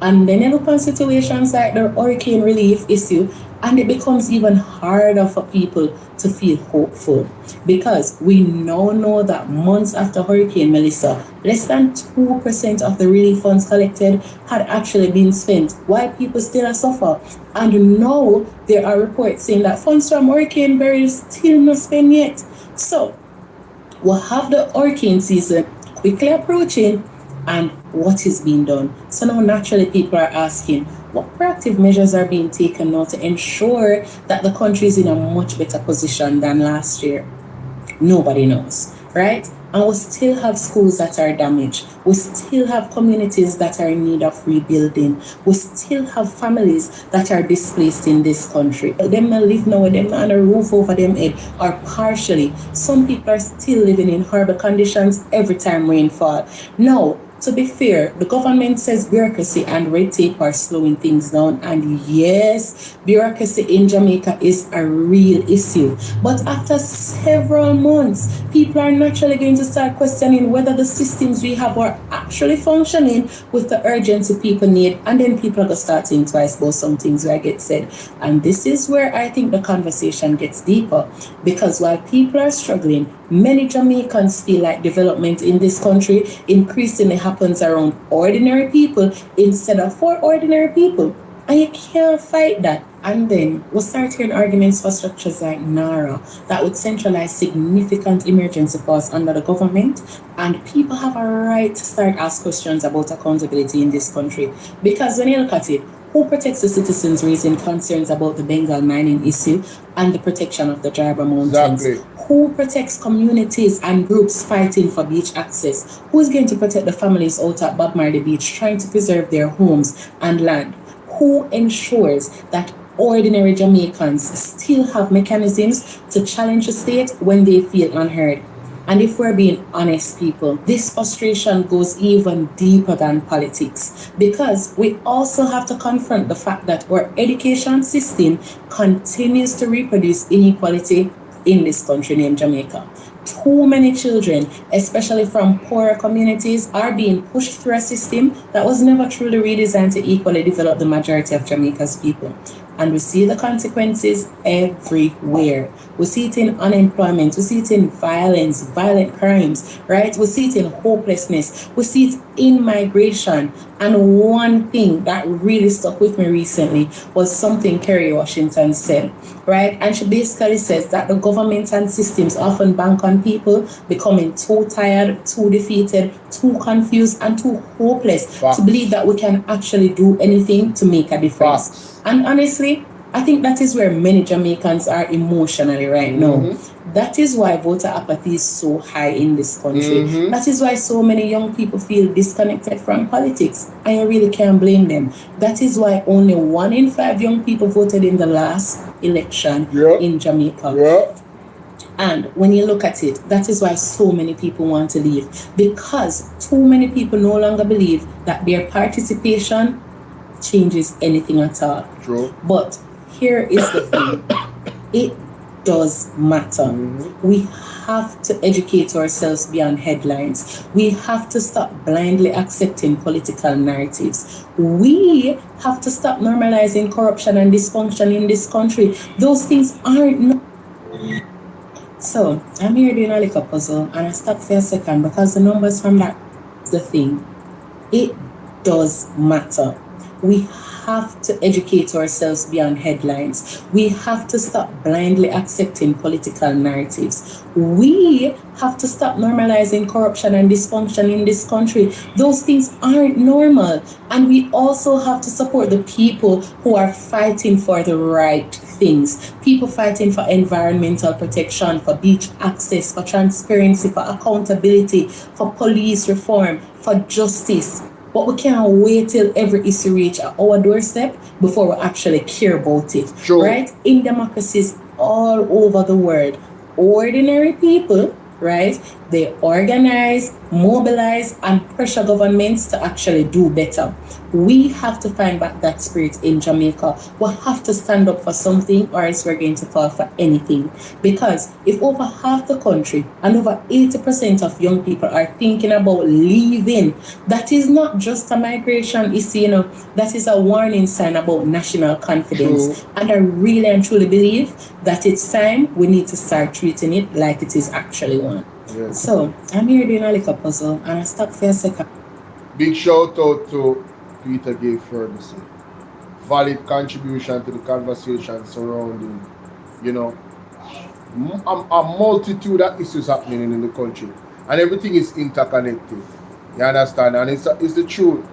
And then you look at situations like the hurricane relief issue, and it becomes even harder for people to feel hopeful. Because we now know that months after Hurricane Melissa, less than 2% of the relief funds collected had actually been spent, while people still suffer. And now there are reports saying that funds from Hurricane Beryl still not spent yet. So we'll have the hurricane season quickly approaching, and what is being done? So now naturally people are asking, what proactive measures are being taken now to ensure that the country is in a much better position than last year? Nobody knows, right? And we still have schools that are damaged. We still have communities that are in need of rebuilding. We still have families that are displaced in this country. Them may live now with them on a roof over them head, or partially. Some people are still living in horrible conditions every time rain falls. Now, to be fair, the government says bureaucracy and red tape are slowing things down. And yes, bureaucracy in Jamaica is a real issue. But after several months, people are naturally going to start questioning whether the systems we have are actually functioning with the urgency people need. And then people are going to start thinking twice about some things where I get said. And this is where I think the conversation gets deeper. Because while people are struggling, many Jamaicans feel like development in this country increasingly happens around ordinary people instead of for ordinary people. And you can't fight that. And then we'll start hearing arguments for structures like NARA that would centralize significant emergency costs under the government. And people have a right to start asking questions about accountability in this country. Because when you look at it, who protects the citizens raising concerns about the Bengal mining issue and the protection of the Jarba Mountains? Exactly. Who protects communities and groups fighting for beach access? Who is going to protect the families out at Bob Marley Beach trying to preserve their homes and land? Who ensures that ordinary Jamaicans still have mechanisms to challenge the state when they feel unheard? And if we're being honest, people, this frustration goes even deeper than politics, because we also have to confront the fact that our education system continues to reproduce inequality in this country named Jamaica. Too many children, especially from poorer communities, are being pushed through a system that was never truly redesigned to equally develop the majority of Jamaica's people. And we see the consequences everywhere. We see it in unemployment, we see it in violence, violent crimes, right? We see it in hopelessness, we see it in migration. And one thing that really stuck with me recently was something Kerry Washington said, right? And she basically says that the government and systems often bank on people becoming too tired, too defeated, too confused, and too hopeless to believe that we can actually do anything to make a difference. And honestly, I think that is where many Jamaicans are emotionally right now. That is why voter apathy is so high in this country. That is why so many young people feel disconnected from politics. And I really can't blame them. That is why only 1 in 5 young people voted in the last election in Jamaica. And when you look at it, that is why so many people want to leave. Because too many people no longer believe that their participation changes anything at all. True. But here is the thing. It does matter. We have to educate ourselves beyond headlines. We have to stop blindly accepting political narratives. We have to stop normalizing corruption and dysfunction in this country. Those things aren't So I'm here doing a little puzzle, and I stopped for a second because the numbers from that is the thing. It does matter. We have to educate ourselves beyond headlines. We have to stop blindly accepting political narratives. We have to stop normalizing corruption and dysfunction in this country. Those things aren't normal. And we also have to support the people who are fighting for the right things. People fighting for environmental protection, for beach access, for transparency, for accountability, for police reform, for justice. But we can't wait till every issue reach our doorstep before we actually care about it. Right? In democracies all over the world, ordinary people, right, they organize, mobilize, and pressure governments to actually do better. We have to find back that spirit in Jamaica. We have to stand up for something, or else we're going to fall for anything. Because if over half the country and over 80% of young people are thinking about leaving, that is not just a migration issue, that is a warning sign about national confidence. And I really and truly believe that it's time we need to start treating it like it is actually one. So I'm here doing a little puzzle, and I stopped for a second. Big shout out to Peter Gay Ferguson. Valid contribution to the conversation surrounding, a multitude of issues happening in the country, and everything is interconnected. You understand? And it's the truth.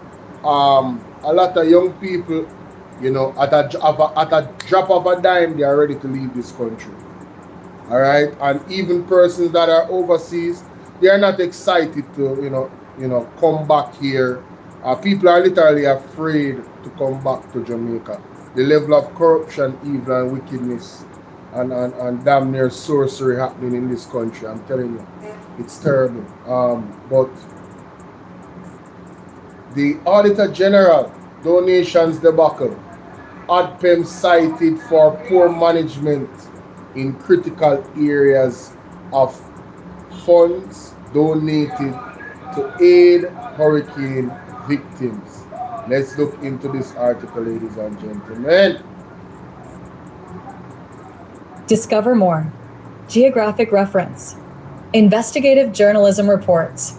A lot of young people, at a drop of a dime, they are ready to leave this country. All right, and even persons that are overseas, they are not excited to, come back here. People are literally afraid to come back to Jamaica. The level of corruption, evil, and wickedness, and damn near sorcery happening in this country. I'm telling you, it's terrible. But the Auditor General donations debacle, ADPEM cited for poor management in critical areas of funds donated to aid hurricane victims. Let's look into this article, ladies and gentlemen. Discover more. Geographic reference. Investigative journalism reports.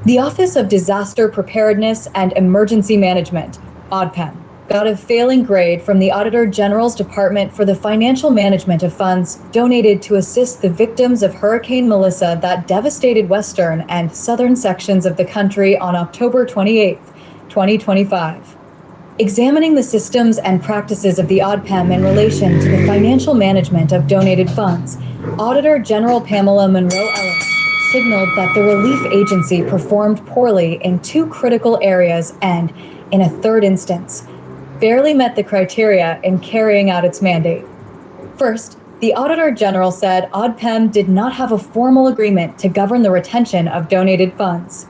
The Office of Disaster Preparedness and Emergency Management, ADPEM, got a failing grade from the Auditor General's Department for the financial management of funds donated to assist the victims of Hurricane Melissa that devastated western and southern sections of the country on October 28, 2025. Examining the systems and practices of the ADPEM in relation to the financial management of donated funds, Auditor General Pamela Monroe-Ellis signaled that the relief agency performed poorly in 2 critical areas and, in a third instance, barely met the criteria in carrying out its mandate. First, the Auditor General said ODPEM did not have a formal agreement to govern the retention of donated funds.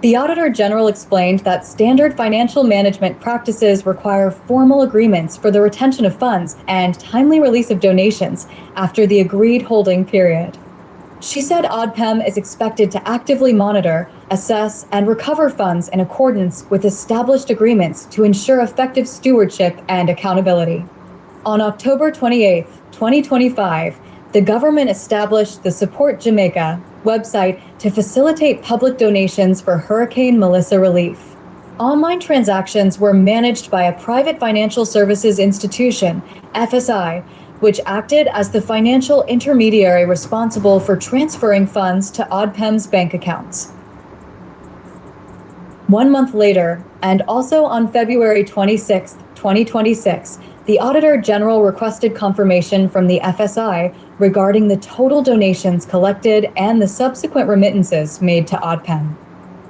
The Auditor General explained that standard financial management practices require formal agreements for the retention of funds and timely release of donations after the agreed holding period. She said ODPEM is expected to actively monitor, assess, and recover funds in accordance with established agreements to ensure effective stewardship and accountability. On October 28, 2025, the government established the Support Jamaica website to facilitate public donations for Hurricane Melissa relief. Online transactions were managed by a private financial services institution, FSI, which acted as the financial intermediary responsible for transferring funds to ODPEM's bank accounts. 1 month later, and also on February 26, 2026, the Auditor General requested confirmation from the FSI regarding the total donations collected and the subsequent remittances made to ODPEM.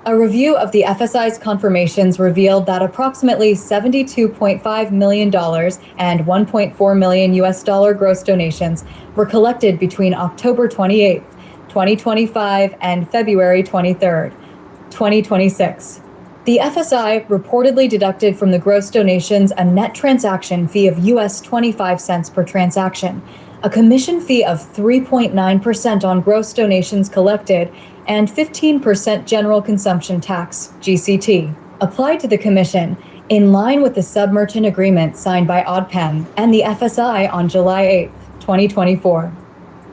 A review of the FSI's confirmations revealed that approximately $72.5 million and $1.4 million gross donations were collected between October 28, 2025 and February 23, 2026. The FSI reportedly deducted from the gross donations a net transaction fee of US 25 cents per transaction, a commission fee of 3.9% on gross donations collected, and 15% general consumption tax, GCT, applied to the commission in line with the submerchant agreement signed by ODPEM and the FSI on July 8, 2024.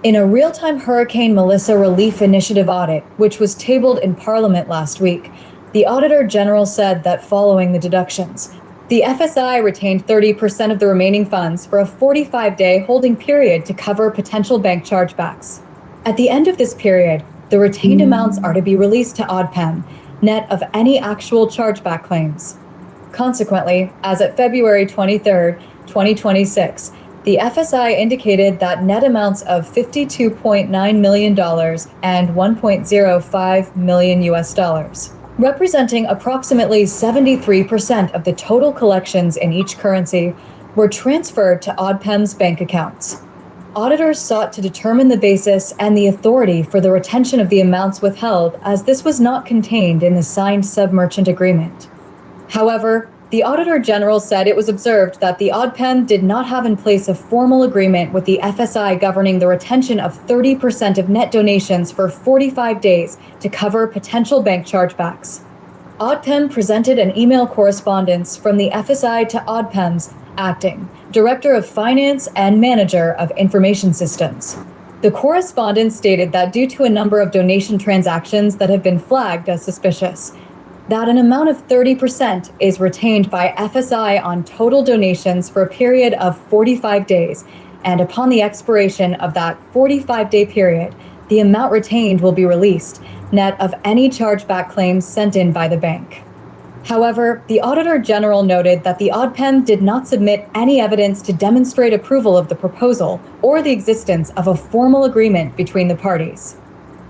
In a real-time Hurricane Melissa Relief Initiative audit, which was tabled in Parliament last week, the Auditor General said that following the deductions, the FSI retained 30% of the remaining funds for a 45-day holding period to cover potential bank chargebacks. At the end of this period, the retained amounts are to be released to ODPEM, net of any actual chargeback claims. Consequently, as of February 23, 2026, the FSI indicated that net amounts of $52.9 million and $1.05 million, representing approximately 73% of the total collections in each currency, were transferred to ODPEM's bank accounts. Auditors sought to determine the basis and the authority for the retention of the amounts withheld, as this was not contained in the signed submerchant agreement. However, the Auditor General said it was observed that the ODPEM did not have in place a formal agreement with the FSI governing the retention of 30% of net donations for 45 days to cover potential bank chargebacks. ODPEM presented an email correspondence from the FSI to ODPEM's acting Director of Finance and Manager of Information Systems. The correspondence stated that due to a number of donation transactions that have been flagged as suspicious, that an amount of 30% is retained by FSI on total donations for a period of 45 days, and upon the expiration of that 45-day period, the amount retained will be released, net of any chargeback claims sent in by the bank. However, the Auditor General noted that the ODPEM did not submit any evidence to demonstrate approval of the proposal or the existence of a formal agreement between the parties.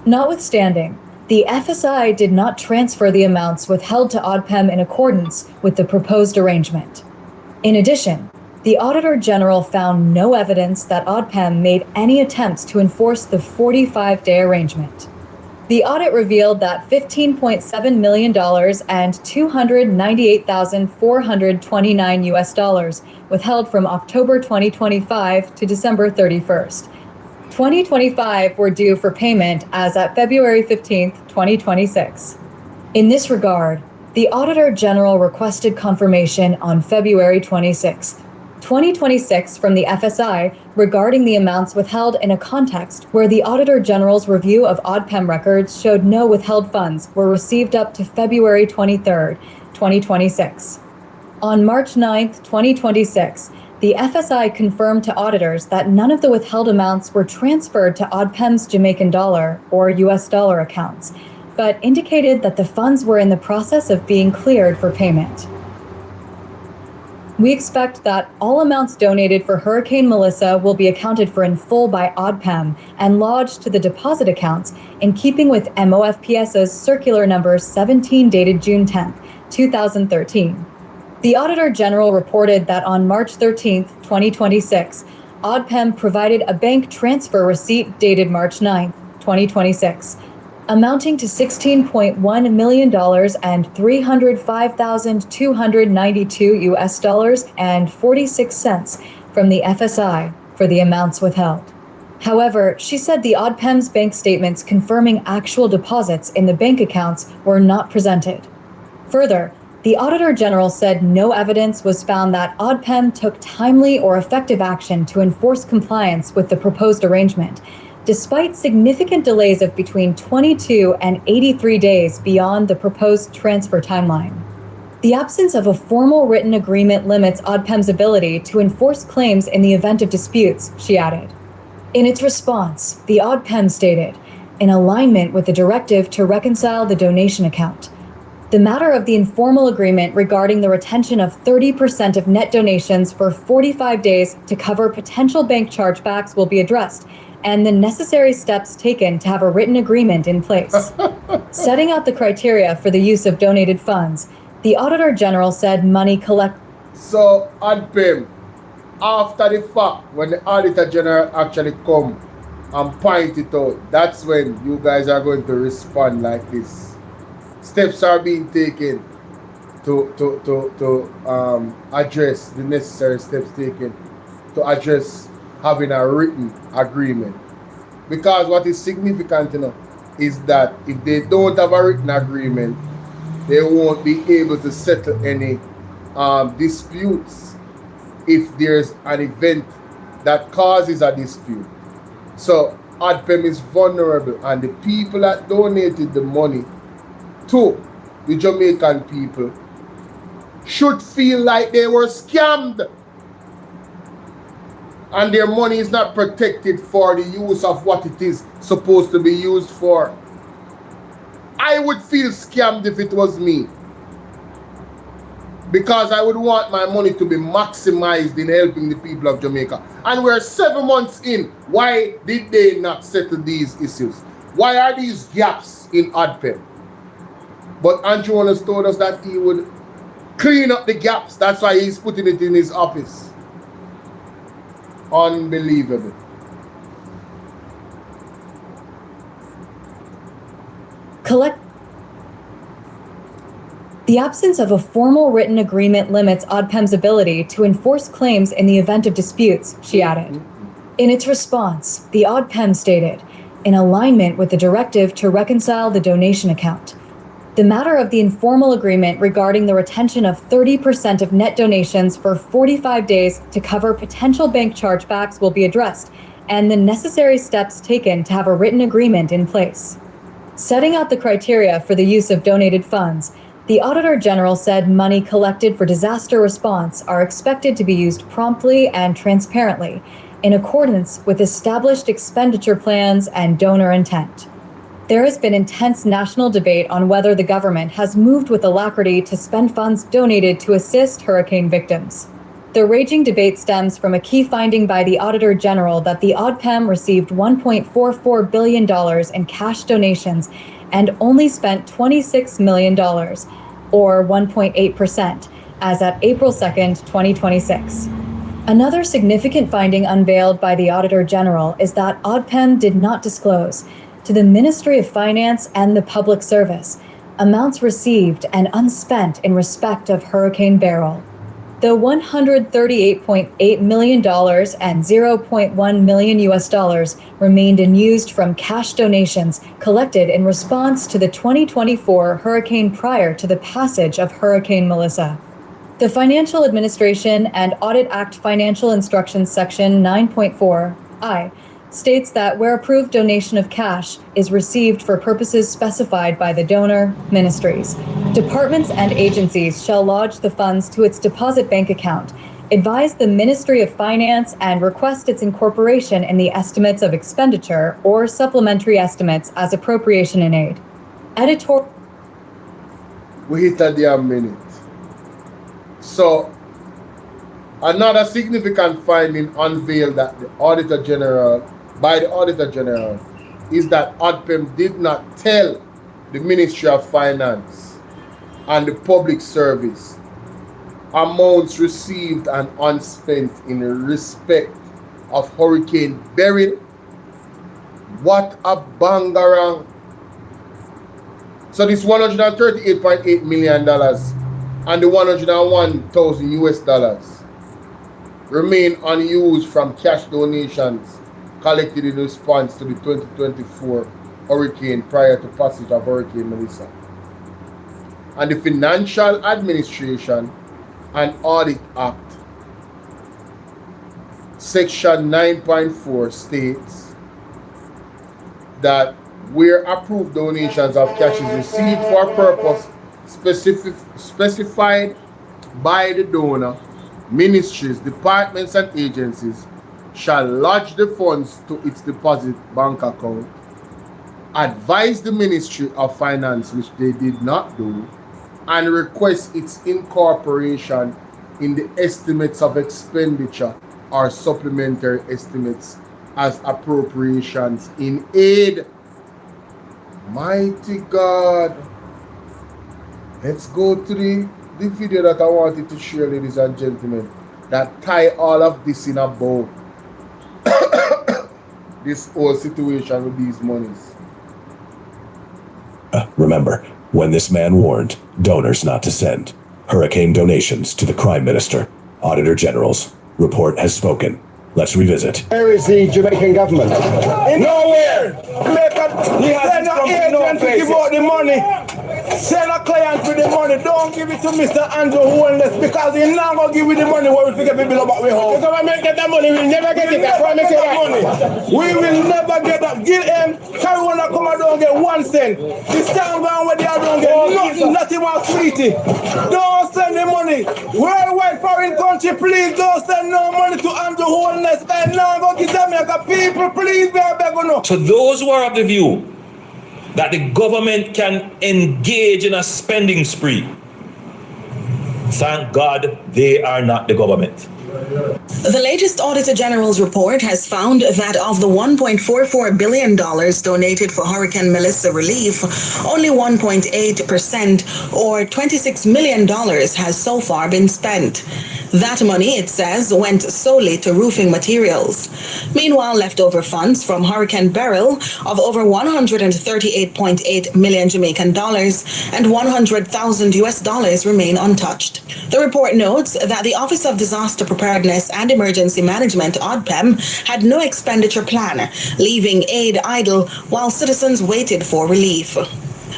Notwithstanding, the FSI did not transfer the amounts withheld to ODPEM in accordance with the proposed arrangement. In addition, the Auditor General found no evidence that ODPEM made any attempts to enforce the 45-day arrangement. The audit revealed that $15.7 million and $298,429 withheld from October 2025 to December 31st. 2025 were due for payment as at February 15, 2026. In this regard, the Auditor General requested confirmation on February 26, 2026 from the FSI regarding the amounts withheld in a context where the Auditor General's review of ODPEM records showed no withheld funds were received up to February 23, 2026. On March 9, 2026, the FSI confirmed to auditors that none of the withheld amounts were transferred to ODPEM's Jamaican dollar or US dollar accounts, but indicated that the funds were in the process of being cleared for payment. We expect that all amounts donated for Hurricane Melissa will be accounted for in full by ODPEM and lodged to the deposit accounts in keeping with MOFPS's Circular Number 17 dated June 10, 2013. The Auditor General reported that on March 13, 2026, ODPEM provided a bank transfer receipt dated March 9, 2026, amounting to $16.1 million and $305,292 and 46 cents from the FSI for the amounts withheld. However, she said the ODPEM's bank statements confirming actual deposits in the bank accounts were not presented. Further, the Auditor General said no evidence was found that ODPEM took timely or effective action to enforce compliance with the proposed arrangement, despite significant delays of between 22 and 83 days beyond the proposed transfer timeline. The absence of a formal written agreement limits ODPEM's ability to enforce claims in the event of disputes, she added. In its response, the ODPEM stated, in alignment with the directive to reconcile the donation account, the matter of the informal agreement regarding the retention of 30% of net donations for 45 days to cover potential bank chargebacks will be addressed, and the necessary steps taken to have a written agreement in place. Setting out the criteria for the use of donated funds, the Auditor General said money collected. So, ODPEM, after the fact, when the Auditor General actually come and point it out, that's when you guys are going to respond like this. Steps are being taken to address the necessary steps taken to address having a written agreement. Because what is significant enough is that if they don't have a written agreement, they won't be able to settle any disputes if there's an event that causes a dispute. So ODPEM is vulnerable, and the people that donated the money to the Jamaican people should feel like they were scammed and their money is not protected for the use of what it is supposed to be used for. I would feel scammed if it was me, because I would want my money to be maximized in helping the people of Jamaica. And we're 7 months in. Why did they not settle these issues? Why are these gaps in ODPEM? But Andrew Wallace told us that he would clean up the gaps. That's why he's putting it in his office. Unbelievable. The absence of a formal written agreement limits ODPEM's ability to enforce claims in the event of disputes, she added. In its response, the ODPEM stated, in alignment with the directive to reconcile the donation account, the matter of the informal agreement regarding the retention of 30% of net donations for 45 days to cover potential bank chargebacks will be addressed, and the necessary steps taken to have a written agreement in place. Setting out the criteria for the use of donated funds, the Auditor General said money collected for disaster response are expected to be used promptly and transparently, in accordance with established expenditure plans and donor intent. There has been intense national debate on whether the government has moved with alacrity to spend funds donated to assist hurricane victims. The raging debate stems from a key finding by the Auditor General that the ODPEM received $1.44 billion in cash donations and only spent $26 million, or 1.8%, as at April 2nd, 2026. Another significant finding unveiled by the Auditor General is that ODPEM did not disclose to the Ministry of Finance and the Public Service amounts received and unspent in respect of Hurricane Beryl. The $138.8 million and $0.1 million remained unused from cash donations collected in response to the 2024 hurricane prior to the passage of Hurricane Melissa. The Financial Administration and Audit Act Financial Instructions Section 9.4I states that where approved donation of cash is received for purposes specified by the donor ministries, departments and agencies shall lodge the funds to its deposit bank account, advise the Ministry of Finance, and request its incorporation in the estimates of expenditure or supplementary estimates as appropriation in aid. We hit a damn minute. So, another significant finding unveiled that by the Auditor General is that ODPEM did not tell the Ministry of Finance and the Public Service amounts received and unspent in respect of Hurricane Beryl. What a bangarang. So this $138.8 million and the 101,000 US dollars remain unused from cash donations collected in response to the 2024 hurricane prior to passage of Hurricane Melissa. And the Financial Administration and Audit Act, Section 9.4 states that where approved donations of cash is received for a purpose specified by the donor, ministries, departments, and agencies shall lodge the funds to its deposit bank account, advise the Ministry of Finance, which they did not do, and request its incorporation in the estimates of expenditure or supplementary estimates as appropriations in aid. Mighty God. Let's go to the video that I wanted to share, ladies and gentlemen, that tie all of this in a bow. This whole situation with these monies. Remember, when this man warned donors not to send hurricane donations to the Crime Minister, Auditor General's report has spoken. Let's revisit. Where is the Jamaican government? Nowhere! Send an agent to give out the money. Send a client with the money. Don't give it to Mr. Andrew Holness because he's not going to give you the money when we figure people about we house. The government get that money, we'll never get it. That's why I make it money. We will never get that. Give him, carry one that come and don't get 1 cent. This town down where they are don't get nothing, not even sweetie. Don't send the money. Worldwide foreign country, please don't send no money to Andrew Holness. And now go give Jamaica people, please, So those who are of the view that the government can engage in a spending spree, thank God they are not the government. The latest Auditor General's report has found that of the $1.44 billion donated for Hurricane Melissa relief, only 1.8% or $26 million has so far been spent. That money, it says, went solely to roofing materials. Meanwhile, leftover funds from Hurricane Beryl of over $138.8 million Jamaican dollars and 100,000 US dollars remain untouched. The report notes that the Office of Disaster Preparedness and Emergency Management, ODPEM, had no expenditure plan, leaving aid idle while citizens waited for relief.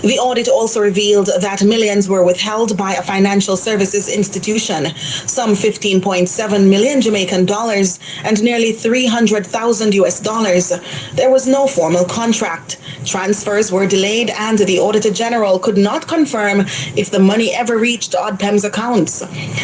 The audit also revealed that millions were withheld by a financial services institution, some 15.7 million Jamaican dollars and nearly 300,000 US dollars. There was no formal contract. Transfers were delayed and the Auditor General could not confirm if the money ever reached ODPEM's accounts.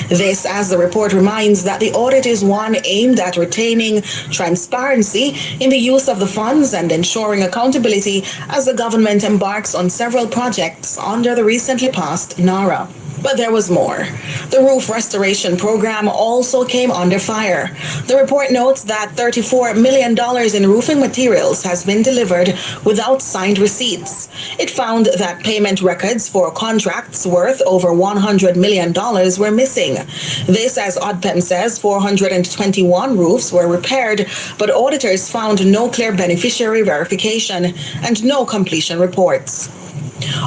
This, as the report reminds, that the audit is one aimed at retaining transparency in the use of the funds and ensuring accountability as the government embarks on several projects under the recently passed NARA. But there was more. The roof restoration program also came under fire. The report notes that $34 million in roofing materials has been delivered without signed receipts. It found that payment records for contracts worth over $100 million were missing. This, as ODPEM says, 421 roofs were repaired, but auditors found no clear beneficiary verification and no completion reports.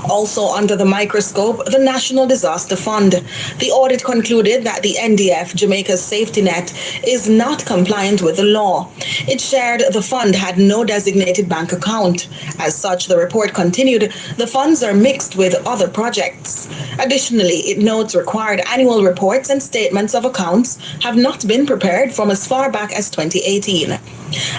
Also under the microscope, the National Disaster Fund. The audit concluded that the NDF, Jamaica's safety net, is not compliant with the law. It shared the fund had no designated bank account. As such, the report continued, the funds are mixed with other projects. Additionally, it notes required annual reports and statements of accounts have not been prepared from as far back as 2018.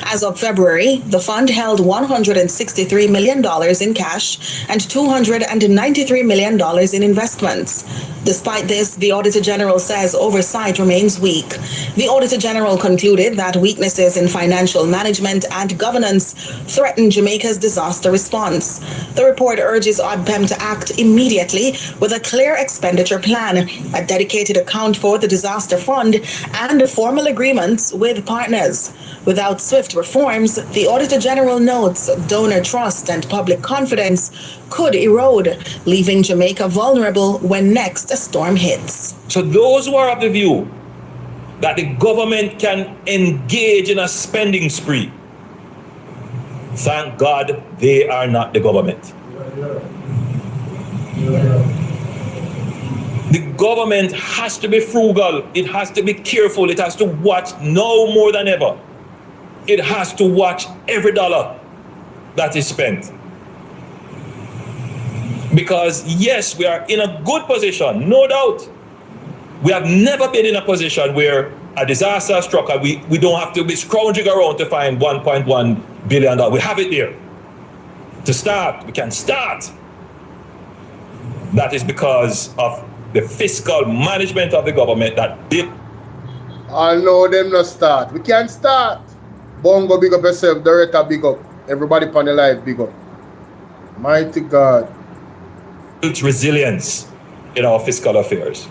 As of February, the fund held $163 million in cash and $293 million in investments. Despite this, the Auditor General says oversight remains weak. The Auditor General concluded that weaknesses in financial management and governance threaten Jamaica's disaster response. The report urges ODPEM to act immediately with a clear expenditure plan, a dedicated account for the disaster fund, and formal agreements with partners. Without swift reforms, the Auditor General notes donor trust and public confidence could erode, leaving Jamaica vulnerable when next a storm hits. So those who are of the view that the government can engage in a spending spree. Thank God they are not the government. The government has to be frugal. It has to be careful. It has to watch now more than ever. It has to watch every dollar that is spent. Because yes, we are in a good position, no doubt. We have never been in a position where a disaster struck and we don't have to be scrounging around to find $1.1 billion. We have it there. To start, we can start. That is because of the fiscal management of the government that did. I know them not start. We can't start. Bongo big up yourself, Director big up. Everybody on the live big up. Mighty God. Built resilience in our fiscal affairs.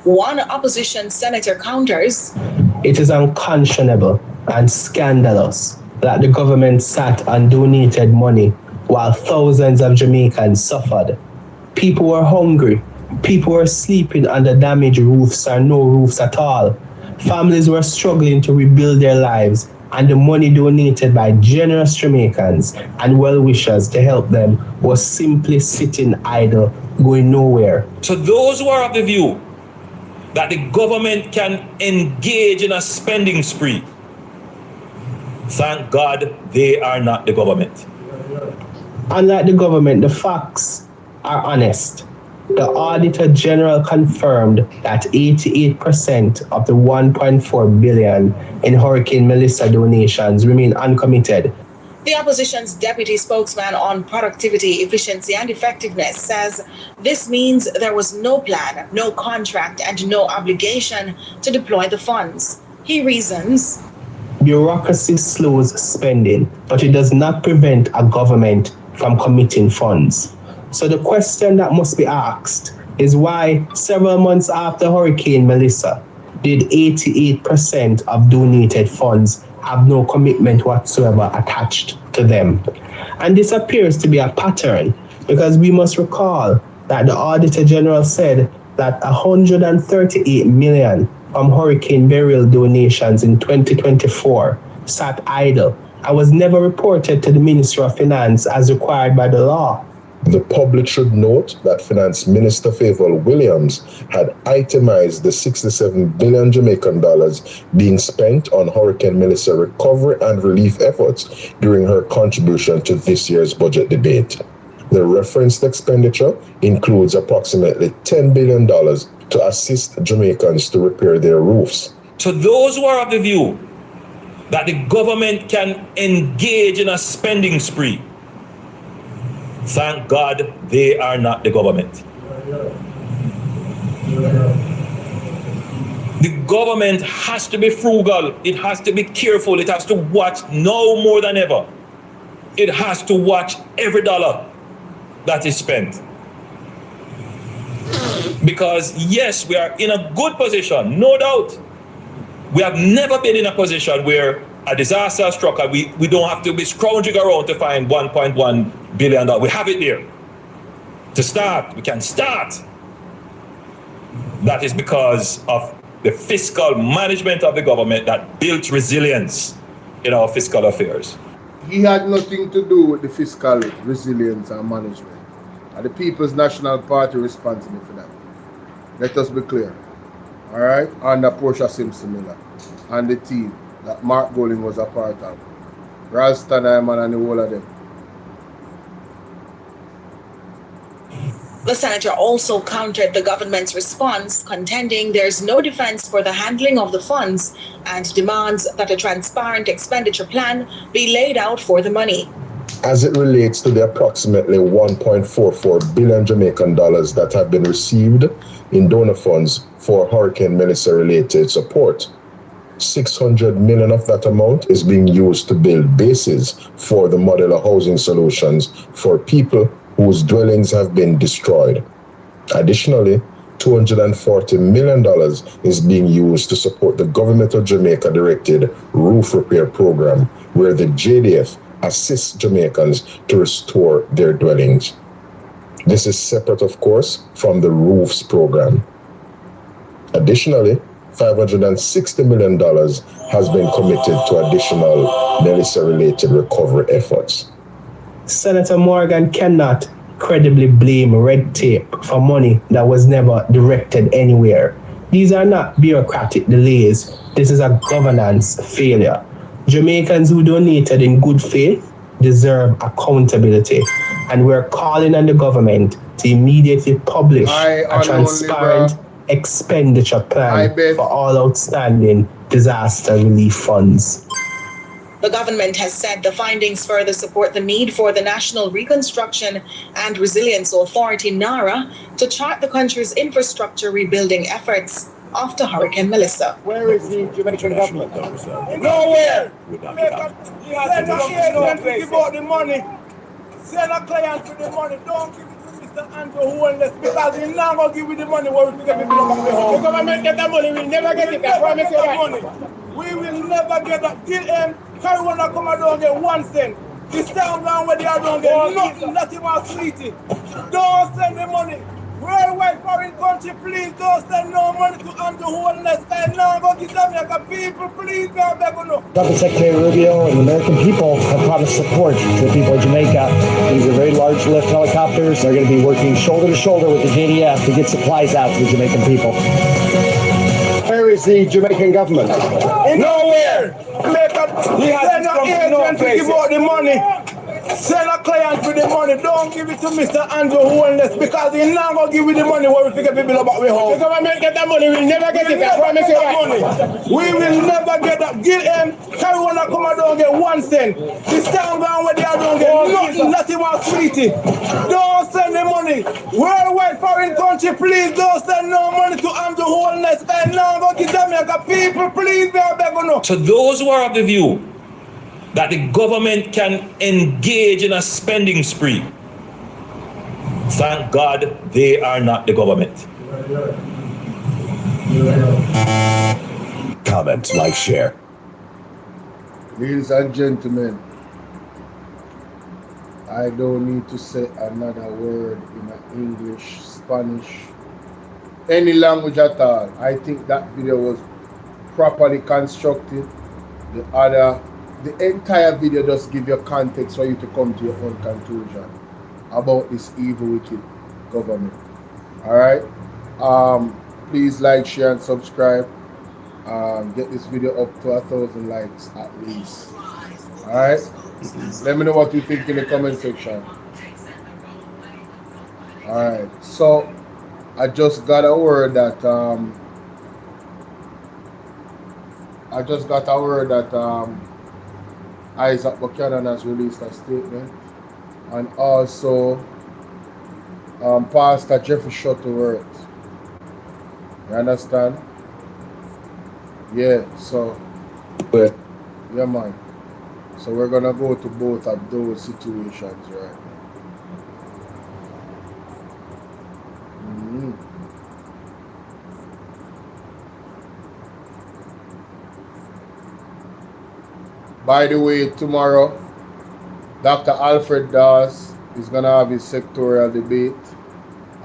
One opposition senator counters. It is unconscionable and scandalous that the government sat and donated money while thousands of Jamaicans suffered. People were hungry. People were sleeping under damaged roofs or no roofs at all. Families were struggling to rebuild their lives, and the money donated by generous Jamaicans and well-wishers to help them was simply sitting idle, going nowhere. So those who are of the view that the government can engage in a spending spree, thank God they are not the government. Unlike the government, the facts are honest. The Auditor General confirmed that 88% of the $1.4 billion in Hurricane Melissa donations remain uncommitted. The opposition's deputy spokesman on productivity, efficiency, and effectiveness says this means there was no plan, no contract, and no obligation to deploy the funds. He reasons. Bureaucracy slows spending, but it does not prevent a government from committing funds. So the question that must be asked is why several months after Hurricane Melissa did 88% of donated funds have no commitment whatsoever attached to them. And this appears to be a pattern because we must recall that the Auditor General said that $138 million from hurricane burial donations in 2024 sat idle and was never reported to the Ministry of Finance as required by the law. The public should note that Finance Minister Favour Williams had itemized the 67 billion Jamaican dollars being spent on Hurricane Melissa recovery and relief efforts during her contribution to this year's budget debate. The referenced expenditure includes approximately $10 billion to assist Jamaicans to repair their roofs. So those who are of the view that the government can engage in a spending spree, thank God they are not the government. The government has to be frugal. It has to be careful. It has to watch now more than ever. It has to watch every dollar that is spent. Because yes, we are in a good position, no doubt. We have never been in a position where a disaster struck and we don't have to be scrounging around to find $1.1 billion. We have it there. To start, we can start. That is because of the fiscal management of the government that built resilience in our fiscal affairs. He had nothing to do with the fiscal resilience and management. And the People's National Party responsible for that. Let us be clear. All right? Under Portia Simpson Miller and the team that Mark Golding was a part of. Ralston Hyman and the whole of them. The senator also countered the government's response, contending there's no defense for the handling of the funds and demands that a transparent expenditure plan be laid out for the money. As it relates to the approximately 1.44 billion Jamaican dollars that have been received in donor funds for Hurricane Melissa related support, 600 million of that amount is being used to build bases for the modular housing solutions for people whose dwellings have been destroyed. Additionally, $240 million is being used to support the Government of Jamaica directed roof repair program, where the JDF assists Jamaicans to restore their dwellings. This is separate, of course, from the roofs program. Additionally, $560 million has been committed to additional Melissa-related recovery efforts. Senator Morgan cannot credibly blame red tape for money that was never directed anywhere. These are not bureaucratic delays. This is a governance failure. Jamaicans who donated in good faith deserve accountability, and we're calling on the government to immediately publish a transparent expenditure plan for all outstanding disaster relief funds. The government has said the findings further support the need for the National Reconstruction and Resilience Authority, NARA, to chart the country's infrastructure rebuilding efforts after Hurricane Melissa. Where is the Jamaican government? Nowhere! Send a agent to give out the money. Send a client to the money. Don't give it to Mr. Andrew Homeless because he's not going to give you the money where we get people back the home. The government get the money, we'll never get it. I promise you that. We will never get that. Till carry one that come and don't get 1 cent. This town down where they are don't get nothing, not even sweetie. Don't send the money. Worldwide foreign country, please don't send no money to Andrew Homeless. And now go to Jamaica people, please don't beg no. Dr. Secretary Rubio and the American people have promised support to the people of Jamaica. These are very large lift helicopters. They're going to be working shoulder to shoulder with the JDF to get supplies out to the Jamaican people. Where is the Jamaican government? Nowhere! Send an agent to give out the money. Send a client for the money. Don't give it to Mr. Andrew Homeless because he's not going to give you the money where we figure people about we home. The government get that money, we'll never get it. I promise you that. We will never get that. Give him, carry one that come and don't get 1 cent. This town down where they are don't get nothing, not even sweetie. Don't send the money. Worldwide foreign country, please don't send no money to Andrew Homeless. And now go to Jamaica people, please don't beg no. So those who are of the view that the government can engage in a spending spree, thank God they are not the government. Comment, like, share. Ladies and gentlemen, I don't need to say another word in English, Spanish, any language at all. I think that video was properly constructed. The entire video just give you context for you to come to your own conclusion about this evil, wicked government. Alright? Please like, share, and subscribe. Get this video up to 1,000 likes at least. Alright? Let me know what you think in the comment section. Alright, so I just got a word that Isaac Buchanan has released a statement, and also Pastor Jeffrey Shuttleworth. You understand? Yeah, so yeah, man. So we're gonna go to both of those situations right now. By the way, tomorrow, Dr. Alfred Dawes is going to have his sectorial debate,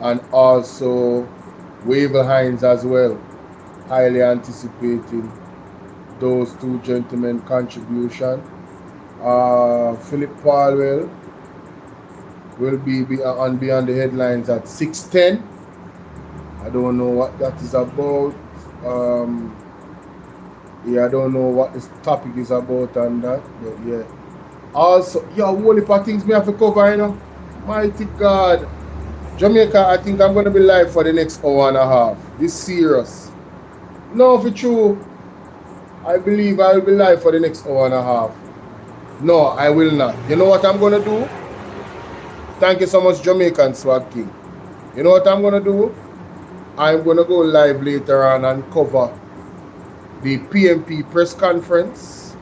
and also Wavell Hines as well. Highly anticipating those two gentlemen' contribution. Philip Palwell will be on the headlines at 6:10. I don't know what that is about. Yeah, I don't know what this topic is about and that, but yeah. Also, yeah, whole heap of things me have to cover, you know. Mighty God. Jamaica, I think I'm going to be live for the next hour and a half. This serious. No, for true. I believe I will be live for the next hour and a half. No, I will not. You know what I'm going to do? Thank you so much, Jamaican Swag King. You know what I'm going to do? I'm going to go live later on and cover the PMP press conference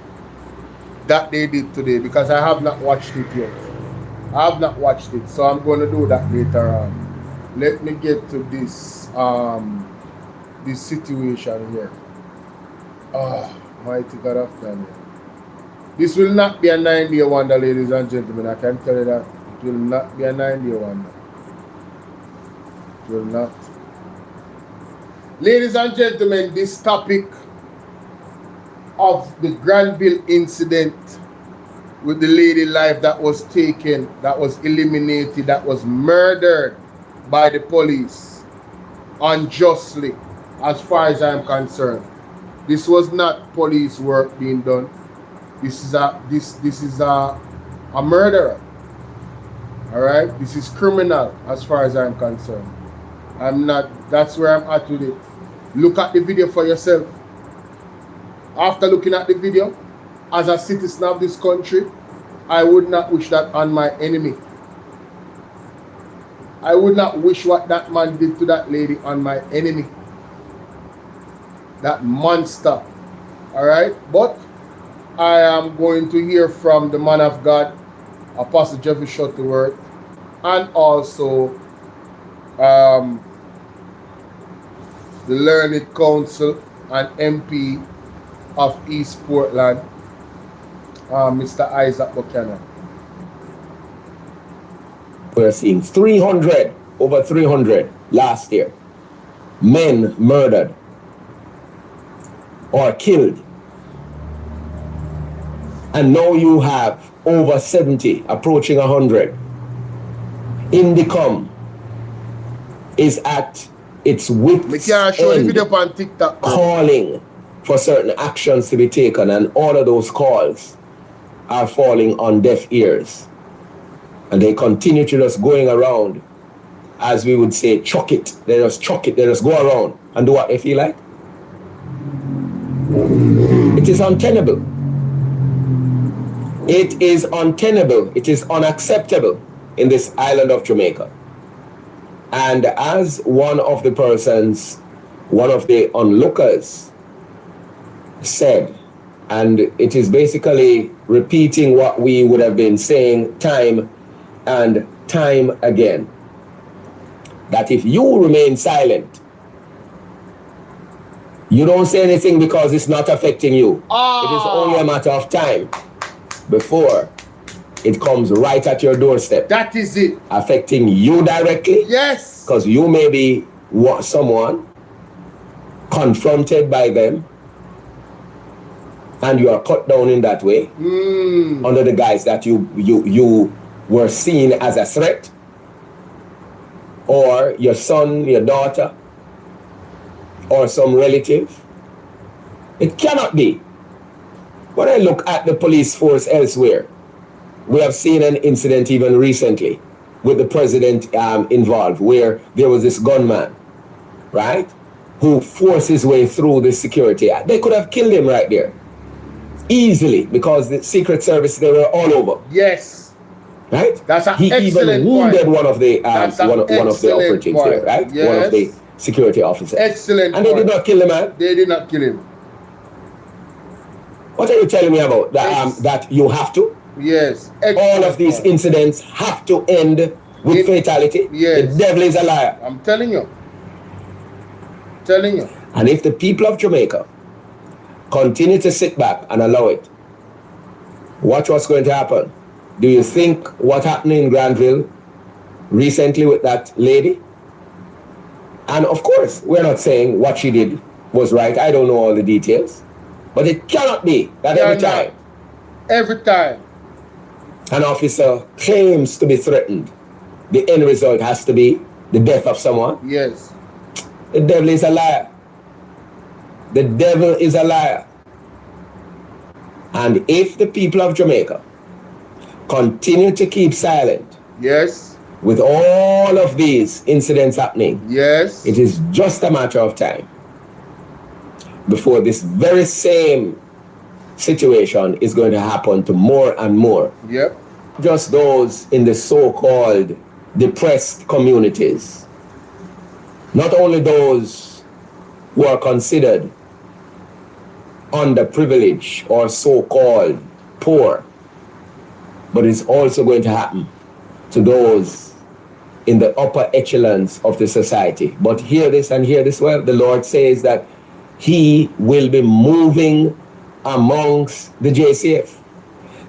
that they did today, because I have not watched it yet. I have not watched it, so I'm going to do that later on. Let me get to this this situation here. Mighty God of Daniel. This will not be a 9-day wonder, ladies and gentlemen. I can tell you that. It will not be a 9-day wonder. It will not. Ladies and gentlemen, this topic of the Granville incident with the lady life that was taken, that was eliminated, that was murdered by the police unjustly, as far as I'm concerned. This was not police work being done. This is a murderer. All right, this is criminal as far as I'm concerned. That's where I'm at with it. Look at the video for yourself. After looking at the video, as a citizen of this country, I would not wish that on my enemy. I would not wish what that man did to that lady on my enemy. That monster. All right, but I am going to hear from the man of God, Apostle Jeffrey Shuttleworth, and also the Learned Council and MP of East Portland, Mr. Isaac Buchanan. We're seeing over 300 last year. Men murdered or killed. And now you have over 70, approaching 100. Indicom is at its wit's end, calling for certain actions to be taken, and all of those calls are falling on deaf ears. And they continue to just going around, as we would say, chuck it. They just chuck it. They just go around and do what they feel like. It is untenable. It is untenable. It is unacceptable in this island of Jamaica. And as one of the persons, one of the onlookers said, and it is basically repeating what we would have been saying time and time again, that if you remain silent, you don't say anything because it's not affecting you. It is only a matter of time before it comes right at your doorstep. That is it. Affecting you directly. Yes. Because you may be someone confronted by them, and you are cut down in that way under the guise that you were seen as a threat, or your son, your daughter, or some relative. It cannot be. When I look at the police force elsewhere, we have seen an incident even recently with the president involved, where there was this gunman, right, who forced his way through the security. They could have killed him right there, easily, because the Secret Service, they were all over. Yes. Right? That's an he even wounded one of the one of the operatives there, right? Yes. One of the security officers. Excellent. And they did not kill the man. They did not kill him. What are you telling me about that? That you have to? Yes. All of these incidents have to end with fatality. Yes. The devil is a liar. I'm telling you. Telling you. And if the people of Jamaica continue to sit back and allow it, watch what's going to happen. Do you think what happened in Granville recently with that lady? And of course, we're not saying what she did was right. I don't know all the details. But it cannot be that every time an officer claims to be threatened, the end result has to be the death of someone. Yes. The devil is a liar. The devil is a liar. And if the people of Jamaica continue to keep silent, yes, with all of these incidents happening, yes, it is just a matter of time before this very same situation is going to happen to more and more. Yep. Just those in the so-called depressed communities, not only those who are considered underprivileged or so-called poor, but it's also going to happen to those in the upper echelons of the society. But hear this and hear this well. The Lord says that He will be moving amongst the JCF,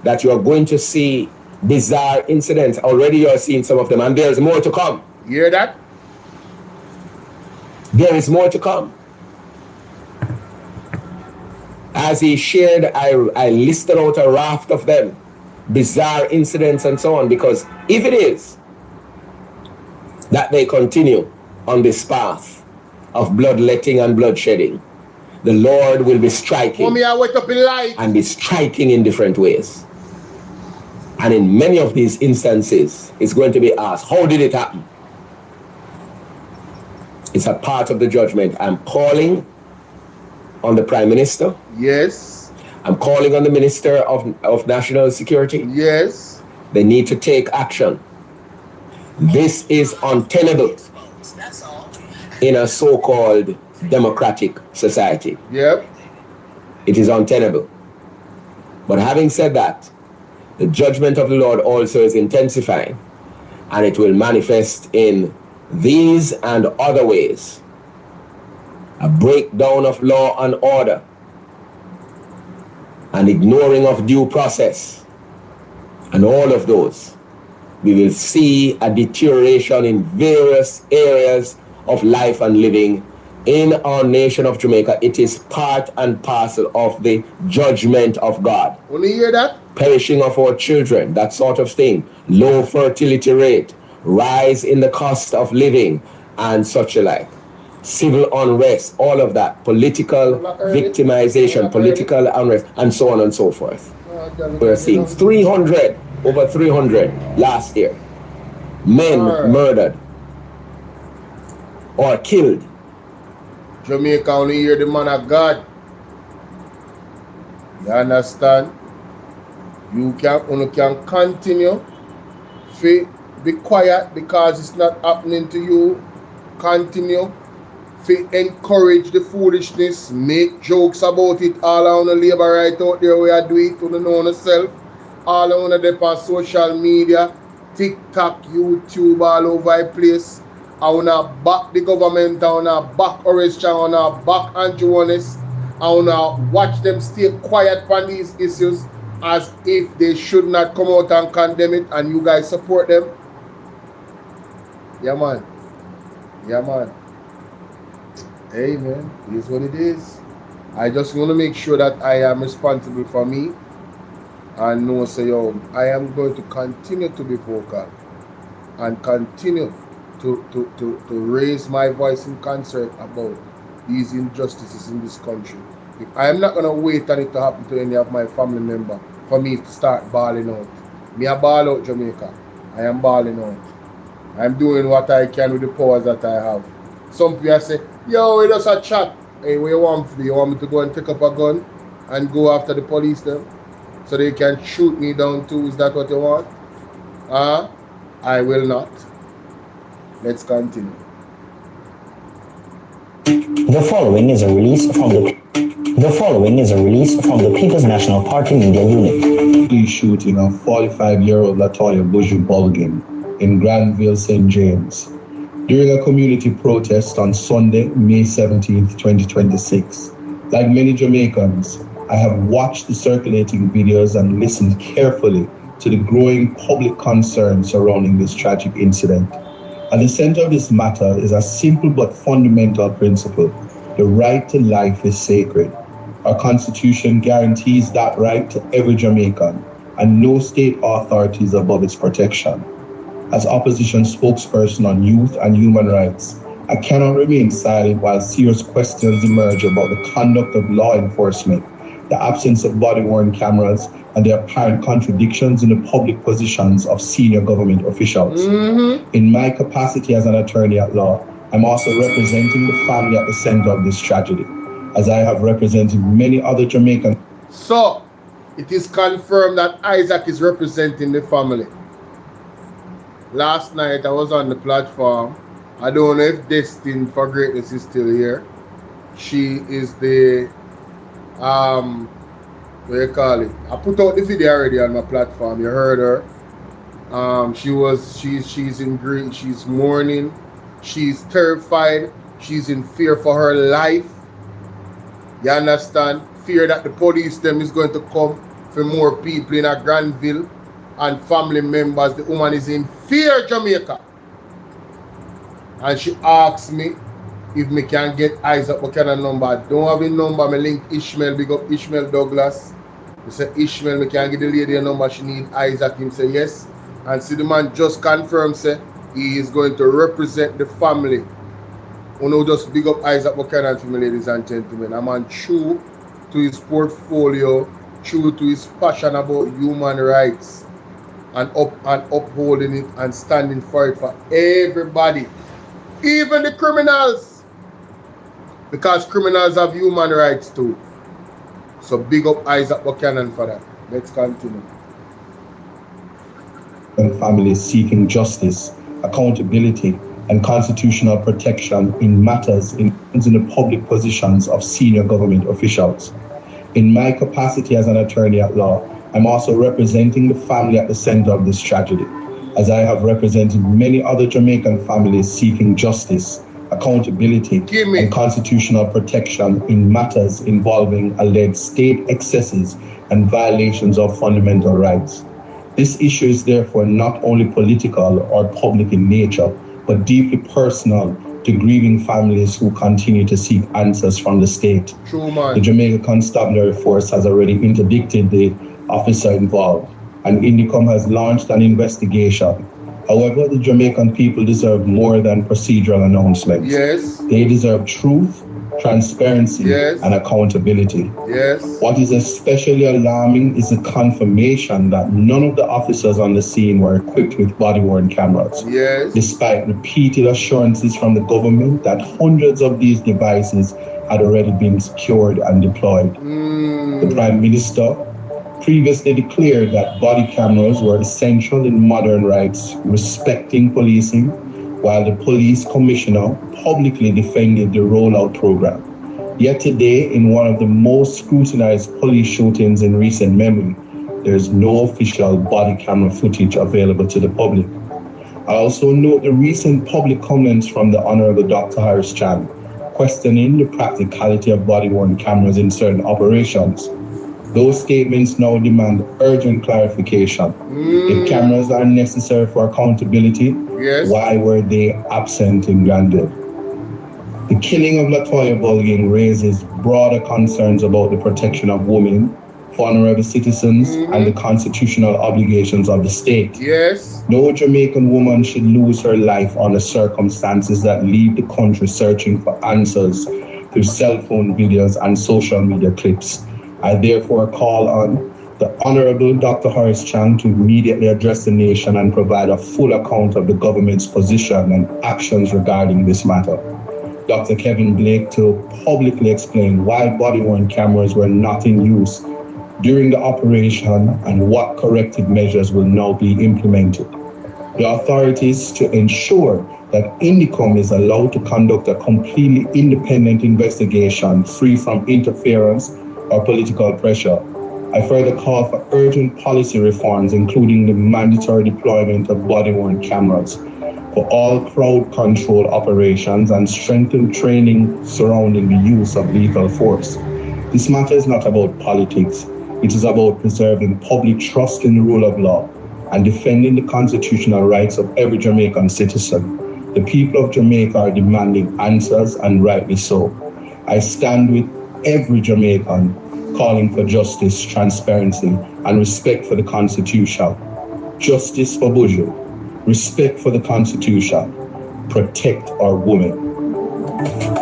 that you are going to see bizarre incidents. Already you are seeing some of them, and there's more to come. You hear that? There is more to come. As he shared, I listed out a raft of them, bizarre incidents and so on, because if it is that they continue on this path of bloodletting and bloodshedding, the Lord will be striking and be striking in different ways. And in many of these instances, it's going to be asked, how did it happen? It's a part of the judgment. I'm calling on the Prime Minister. Yes. I'm calling on the Minister of National Security. Yes. They need to take action. This is untenable in a so-called democratic society. Yep. It is untenable. But having said that, the judgment of the Lord also is intensifying, and it will manifest in these and other ways. A breakdown of law and order, an ignoring of due process, and all of those. We will see a deterioration in various areas of life and living in our nation of Jamaica. It is part and parcel of the judgment of God. Will you hear that? Perishing of our children, that sort of thing. Low fertility rate, rise in the cost of living, and such alike. Civil unrest, all of that. Political victimization, political unrest, and so on and so forth. We're seeing over 300 last year. Men murdered or killed. Jamaica only hear the man of God. You understand? You can continue to be quiet because it's not happening to you. Continue to encourage the foolishness, make jokes about it all on the labor right out there where you do it to know yourself. All on the social media, TikTok, YouTube, all over the place. I wanna back the government, I wanna back Orange, I wanna back Andrew Honest, I wanna watch them stay quiet on these issues as if they should not come out and condemn it, and you guys support them. Yeah man. Yeah man. Hey man, here's what it is. I just want to make sure that I am responsible for me and know, say, yo, I am going to continue to be vocal and continue to raise my voice in concern about these injustices in this country. If I am not going to wait on it to happen to any of my family members for me to start balling out. Me a ball out, Jamaica. I am balling out. I am doing what I can with the powers that I have. Some people say, yo, it just a chat. Hey, what you want for me? You want me to go and take up a gun and go after the police then? So they can shoot me down too? Is that what you want? I will not. Let's continue. The following is a release from the People's National Party Media Unit. Police shooting of 45-year-old Latoya Buju Bulgin in Granville, St. James, during a community protest on Sunday, May 17, 2026. Like many Jamaicans, I have watched the circulating videos and listened carefully to the growing public concern surrounding this tragic incident. At the center of this matter is a simple but fundamental principle. The right to life is sacred. Our Constitution guarantees that right to every Jamaican, and no state authority is above its protection. As opposition spokesperson on youth and human rights, I cannot remain silent while serious questions emerge about the conduct of law enforcement, the absence of body-worn cameras, and the apparent contradictions in the public positions of senior government officials. In my capacity as an attorney at law, I'm also representing the family at the center of this tragedy, as I have represented many other Jamaicans. So, it is confirmed that Isaac is representing the family. Last night I was on the platform. I don't know if Destined for Greatness is still here. She is the what do you call it? I put out the video already on my platform. You heard her. She's in grief, she's mourning, she's terrified, she's in fear for her life. You understand? Fear that the police them is going to come for more people in a Granville and family members. The woman is in fear, Jamaica. And she asked me if me can get Isaac Buchanan number. I don't have his number. Me link Ishmael, big up Ishmael Douglas. He say Ishmael, me can get the lady a number. She need Isaac. Him say yes. And see the man just confirmed say he is going to represent the family. You know, just big up Isaac Buchanan for me, ladies and gentlemen. A man true to his portfolio, true to his passion about human rights and upholding it and standing for it for everybody. Even the criminals. Because criminals have human rights too. So big up Isaac Buchanan for that. Let's continue. And families seeking justice, accountability, and constitutional protection in matters in the public positions of senior government officials. In my capacity as an attorney at law, I'm also representing the family at the center of this tragedy, as I have represented many other Jamaican families seeking justice, accountability, and constitutional protection in matters involving alleged state excesses and violations of fundamental rights. This issue is therefore not only political or public in nature, but deeply personal to grieving families who continue to seek answers from the state. The Jamaica Constabulary Force has already interdicted the officer involved, and INDICOM has launched an investigation. However, the Jamaican people deserve more than procedural announcements. Yes. They deserve truth, transparency, and accountability. Yes. What is especially alarming is the confirmation that none of the officers on the scene were equipped with body-worn cameras. Yes. Despite repeated assurances from the government that hundreds of these devices had already been secured and deployed. The Prime Minister previously declared that body cameras were essential in modern rights, respecting policing, while the police commissioner publicly defended the rollout program. Yet today, in one of the most scrutinized police shootings in recent memory, there is no official body camera footage available to the public. I also note the recent public comments from the Honorable Dr. Harris Chan, questioning the practicality of body-worn cameras in certain operations. Those statements now demand urgent clarification. If cameras are necessary for accountability, why were they absent in Granville? The killing of Latoya Bulging raises broader concerns about the protection of women, vulnerable citizens, and the constitutional obligations of the state. Yes. No Jamaican woman should lose her life under circumstances that leave the country searching for answers through cell phone videos and social media clips. I therefore call on the Honorable Dr. Horace Chang to immediately address the nation and provide a full account of the government's position and actions regarding this matter. Dr. Kevin Blake to publicly explain why body-worn cameras were not in use during the operation and what corrective measures will now be implemented. The authorities to ensure that INDICOM is allowed to conduct a completely independent investigation free from interference or political pressure. I further call for urgent policy reforms, including the mandatory deployment of body-worn cameras for all crowd control operations and strengthened training surrounding the use of lethal force. This matter is not about politics. It is about preserving public trust in the rule of law and defending the constitutional rights of every Jamaican citizen. The people of Jamaica are demanding answers, and rightly so. I stand with every Jamaican calling for justice, transparency, and respect for the Constitution. Justice for Buju, respect for the Constitution, protect our women.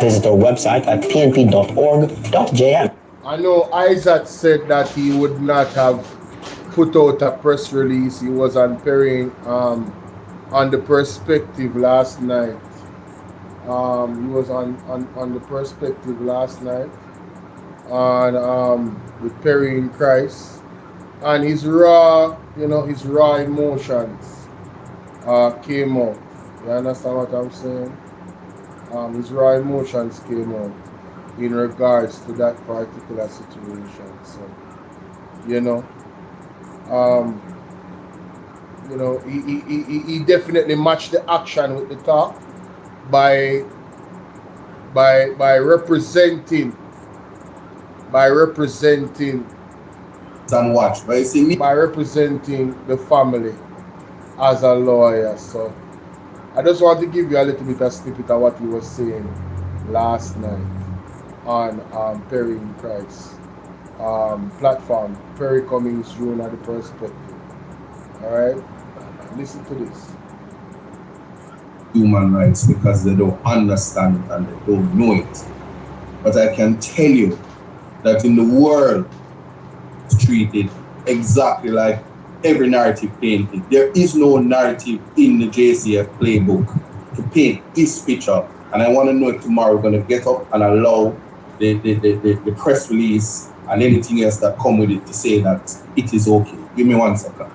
Visit our website at pnp.org.jm. I know Isaac said that he would not have put out a press release. He was on the Perspective last night. He was on the Perspective last night on with Perry in Christ, and his raw emotions came out. You understand what I'm saying? His raw emotions came out in regards to that particular situation. So, he definitely matched the action with the talk by representing and watch, but you see me by representing the family as a lawyer. So I just want to give you a little bit of snippet of what he was saying last night on Perry in Christ platform. Perry Cummings Jr. The Perspective. Alright? Listen to this. Human rights because they don't understand it and they don't know it. But I can tell you that in the world, it's treated exactly like every narrative painted. There is no narrative in the JCF playbook to paint this picture. And I want to know if tomorrow we're going to get up and allow the press release and anything else that come with it to say that it is okay. Give me 1 second.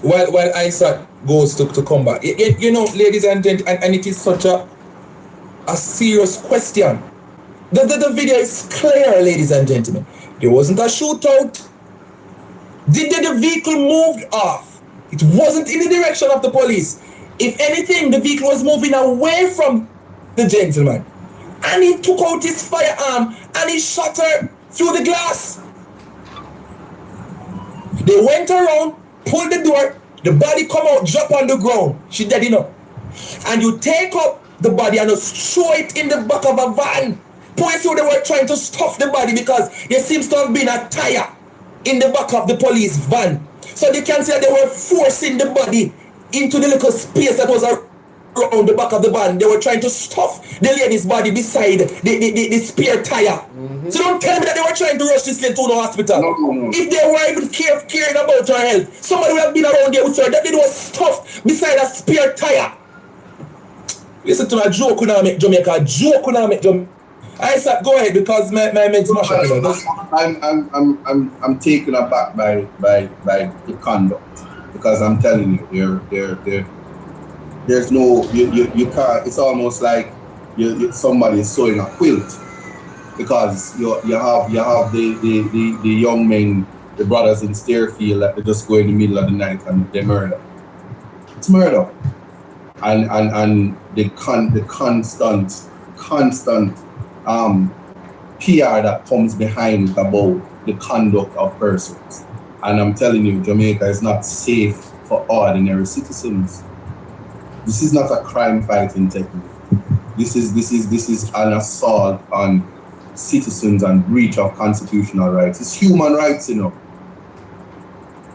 While Isaac goes to come back, you know, ladies and gentlemen, and it is such a serious question. The video is clear, ladies and gentlemen. There wasn't a shootout. Did the vehicle moved off? It wasn't in the direction of the police. If anything, the vehicle was moving away from the gentleman. And he took out his firearm and he shot her through the glass. They went around, pulled the door, the body come out, drop on the ground. She dead enough. And you take up the body and just throw it in the back of a van. Police who they were trying to stuff the body because there seems to have been a tire in the back of the police van. So they can say they were forcing the body into the little space that was around the back of the van. They were trying to stuff the lady's body beside the spare tire. So don't tell me that they were trying to rush this lady to the hospital. No. If they were even caring about her health, somebody would have been around there with her. That they was stuffed beside a spare tire. Listen to my joke when I make Jamaica. A joke when I make Jamaica. Isaac, go ahead because my mates mash up. I'm taken aback by the conduct because I'm telling you, there's no you can't. It's almost like somebody is sewing a quilt because you have the young men, the brothers in Stairfield that they just go in the middle of the night and they murder. It's murder, and the constant PR that comes behind it about the conduct of persons. And I'm telling you, Jamaica is not safe for ordinary citizens. This is not a crime fighting technique. This is an assault on citizens and breach of constitutional rights. It's human rights, you know.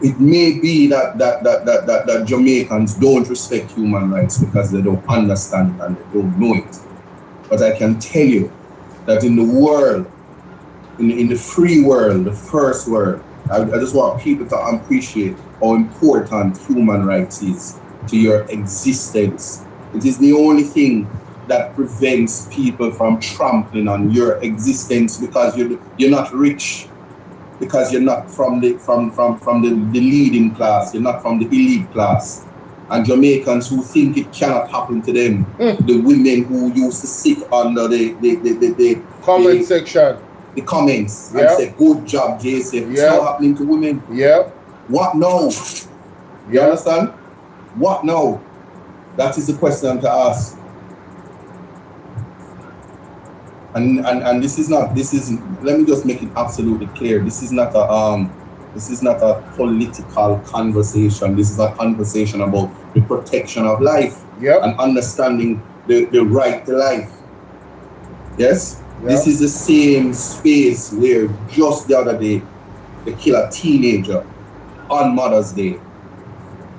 It may be that Jamaicans don't respect human rights because they don't understand it and they don't know it. But I can tell you that in the world, in the free world, the first world, I just want people to appreciate how important human rights is to your existence. It is the only thing that prevents people from trampling on your existence because you're not rich, because you're not from the leading class, you're not from the elite class. And Jamaicans who think it cannot happen to them, the women who used to sit under the comment section, the comments, and say, good job, JCF. It's not happening to women. What now? You understand? What now? That is the question to ask. And this is let me just make it absolutely clear. This is not a political conversation. This is a conversation about the protection of life and understanding the right to life. Yes? This is the same space where just the other day they killed a teenager on Mother's Day.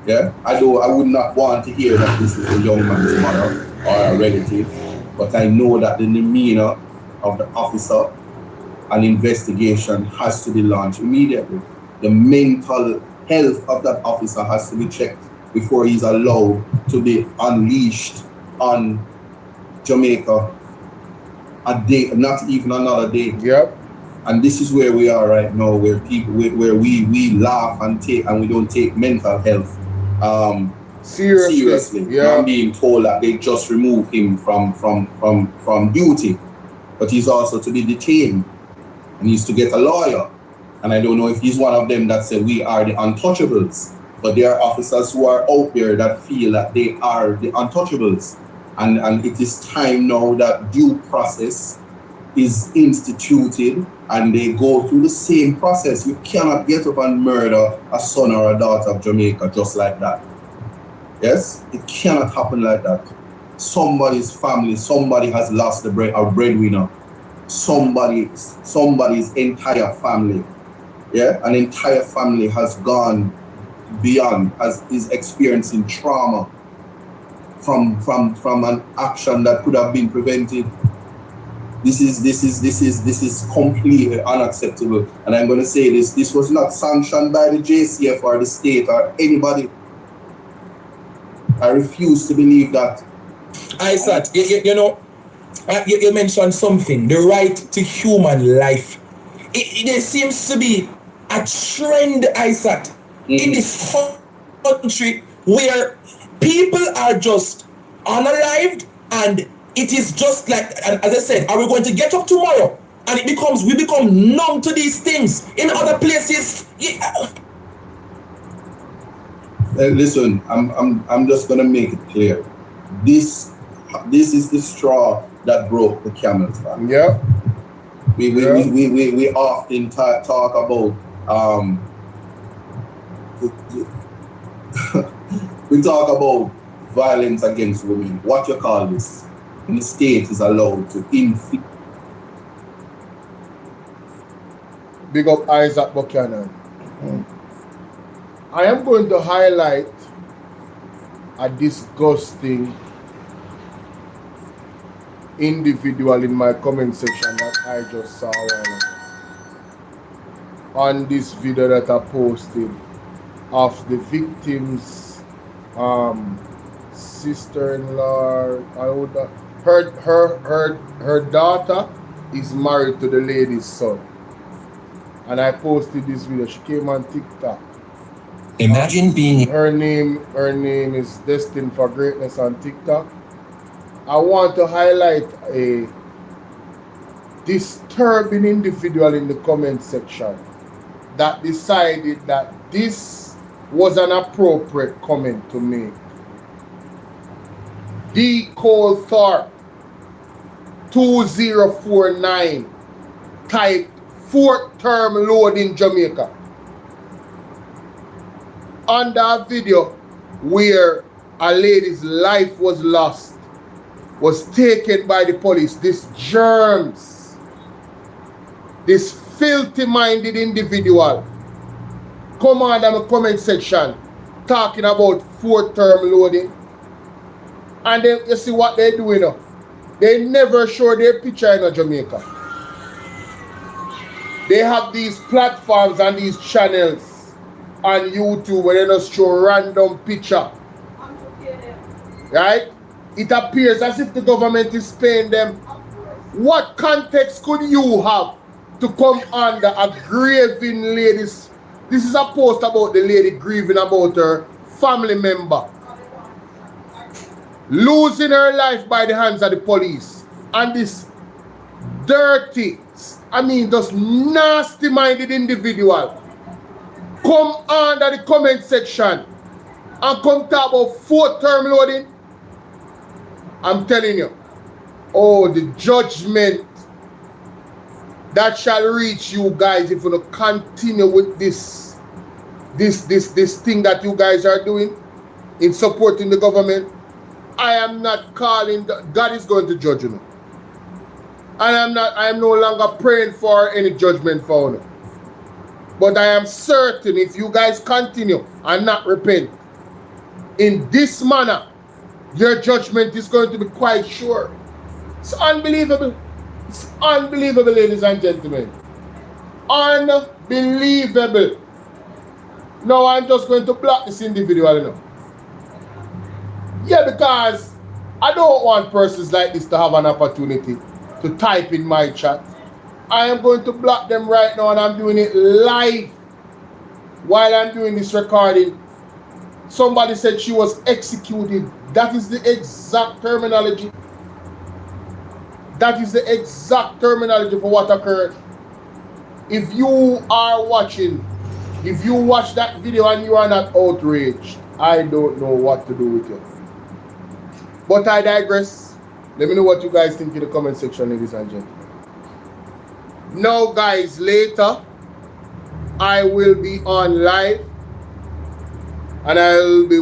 Yeah? I would not want to hear that this is a young man's mother or a relative, but I know that the demeanor of the officer, an investigation has to be launched immediately. The mental health of that officer has to be checked before he's allowed to be unleashed on Jamaica a day, not even another day. And this is where we are right now, where we laugh and we don't take mental health seriously. I'm being told that they just remove him from duty, but he's also to be detained and he's to get a lawyer. And I don't know if he's one of them that say we are the untouchables, but there are officers who are out there that feel that they are the untouchables. And it is time now that due process is instituted and they go through the same process. You cannot get up and murder a son or a daughter of Jamaica just like that. Yes? It cannot happen like that. somebody's family, somebody has lost a breadwinner, somebody's entire family, yeah, an entire family has gone beyond, is experiencing trauma from an action that could have been prevented. This is completely unacceptable. And I'm going to say this was not sanctioned by the JCF or the state or anybody. I refuse to believe that. Isaac, you mentioned something, the right to human life. There seems to be a trend, Isaac, in this country where people are just unalived, and it is just like, as I said, are we going to get up tomorrow? And we become numb to these things. In other places, listen, I'm just gonna make it clear. This is the straw that broke the camel's back. Yeah. We often talk about we talk about violence against women. What you call this? And the state is allowed to inflict. Big up Isaac Buchanan. I am going to highlight a disgusting individual in my comment section that I just saw on this video that I posted of the victim's sister-in-law. Her daughter is married to the lady's son, and I posted this video. She came on TikTok. Imagine being her name is Destined for Greatness on TikTok. I want to highlight a disturbing individual in the comment section that decided that this was an appropriate comment to make. D. Cole Thorpe 2049 typed 4th term load in Jamaica. Under a video where a lady's life was lost, was taken by the police, this germs, this filthy-minded individual, come on in the comment section talking about 4th term loading. And then you see what they do, you know. They never show their picture in Jamaica. They have these platforms and these channels on YouTube where they just show random picture. Right? It appears as if the government is paying them. What context could you have to come under a grieving lady's? This is a post about the lady grieving about her family member losing her life by the hands of the police. And this dirty, just nasty-minded individual come under the comment section and come talk about 4th term loading. I'm telling you, the judgment that shall reach you guys if you don't continue with this thing that you guys are doing in supporting the government. I am not calling, God is going to judge you. And I am no longer praying for any judgment for you. But I am certain if you guys continue and not repent in this manner, your judgment is going to be quite sure. It's unbelievable. It's unbelievable, ladies and gentlemen. Unbelievable. Now I'm just going to block this individual now. Yeah, because I don't want persons like this to have an opportunity to type in my chat. I am going to block them right now, and I'm doing it live while I'm doing this recording. Somebody said she was executed. That is the exact terminology. That is the exact terminology for what occurred. If you are watching, if you watch that video and you are not outraged, I don't know what to do with you. But I digress. Let me know what you guys think in the comment section, ladies and gentlemen. Now, guys, later I will be on live, and I'll be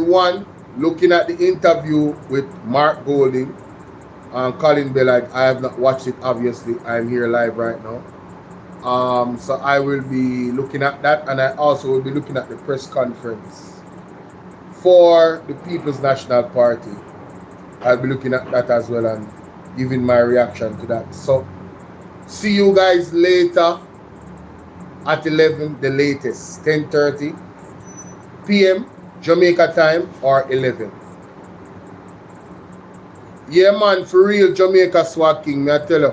looking at the interview with Mark Golding and Colin Bellite. I have not watched it, obviously. I'm here live right now. So I will be looking at that, and I also will be looking at the press conference for the People's National Party. I'll be looking at that as well and giving my reaction to that. So see you guys later at 11, the latest, 10:30 p.m. Jamaica time or 11. Yeah, man, for real, Jamaica Swag King, me I tell you.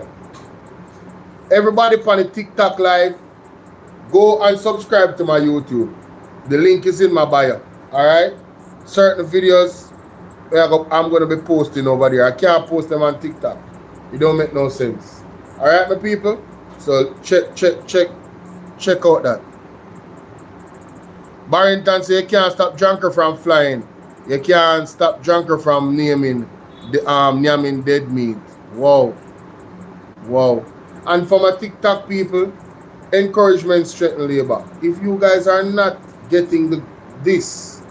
Everybody on the TikTok live, go and subscribe to my YouTube. The link is in my bio. Alright? Certain videos I'm going to be posting over there. I can't post them on TikTok. It don't make no sense. Alright, my people? So check out that. Barrington say you can't stop Junker from flying. You can't stop Junker from naming dead meat. Wow. And for my TikTok people, encouragement strengthen labor. If you guys are not getting this,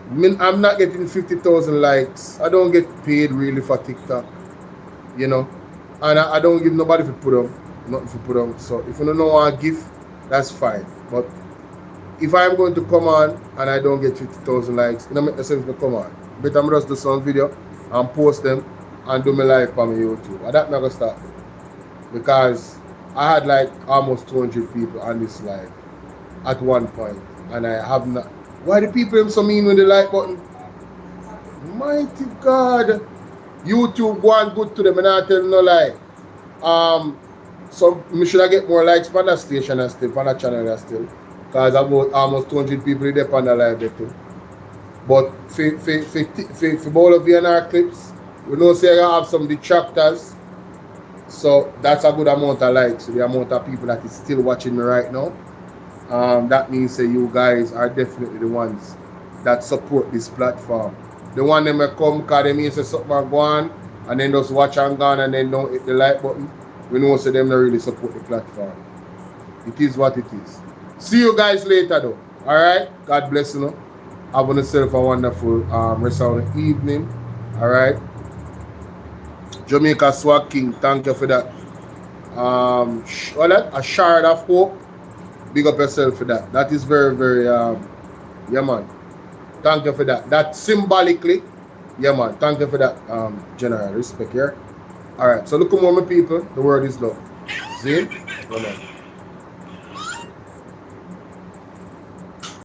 I'm not getting 50,000 likes. I don't get paid really for TikTok, you know. And I don't give nobody to put on, nothing to put on. So if you don't know what I give, that's fine. But if I'm going to come on and I don't get 50,000 likes, it don't make sense to come on. But I'm just do some video and post them and do my live on my YouTube. And that I'm gonna start. Because I had like almost 200 people on this live at one point, and I have not. Why the people so mean with the like button? Mighty God, YouTube going good to them, and I tell no lie. So we should get more likes on that station and still, on that channel and still, because about almost 200 people there on the live there too. But for Bolo VNR clips, we know say I have some detractors. So that's a good amount of likes. So the amount of people that is still watching me right now. That means that you guys are definitely the ones that support this platform. The one that may come because they mean say something go on and then just watch and gone and then don't hit the like button. We know so them not really support the platform. It is what it is. See you guys later though. Alright? God bless you. Have yourself a wonderful rest of the evening. Alright? Jamaica Swag King, thank you for that. A shard of hope. Big up yourself for that. That is very, very, yeah, man. Thank you for that. That symbolically, yeah, man. Thank you for that, General. Respect here. All right. So look at more, my people. The word is love. See? Come on.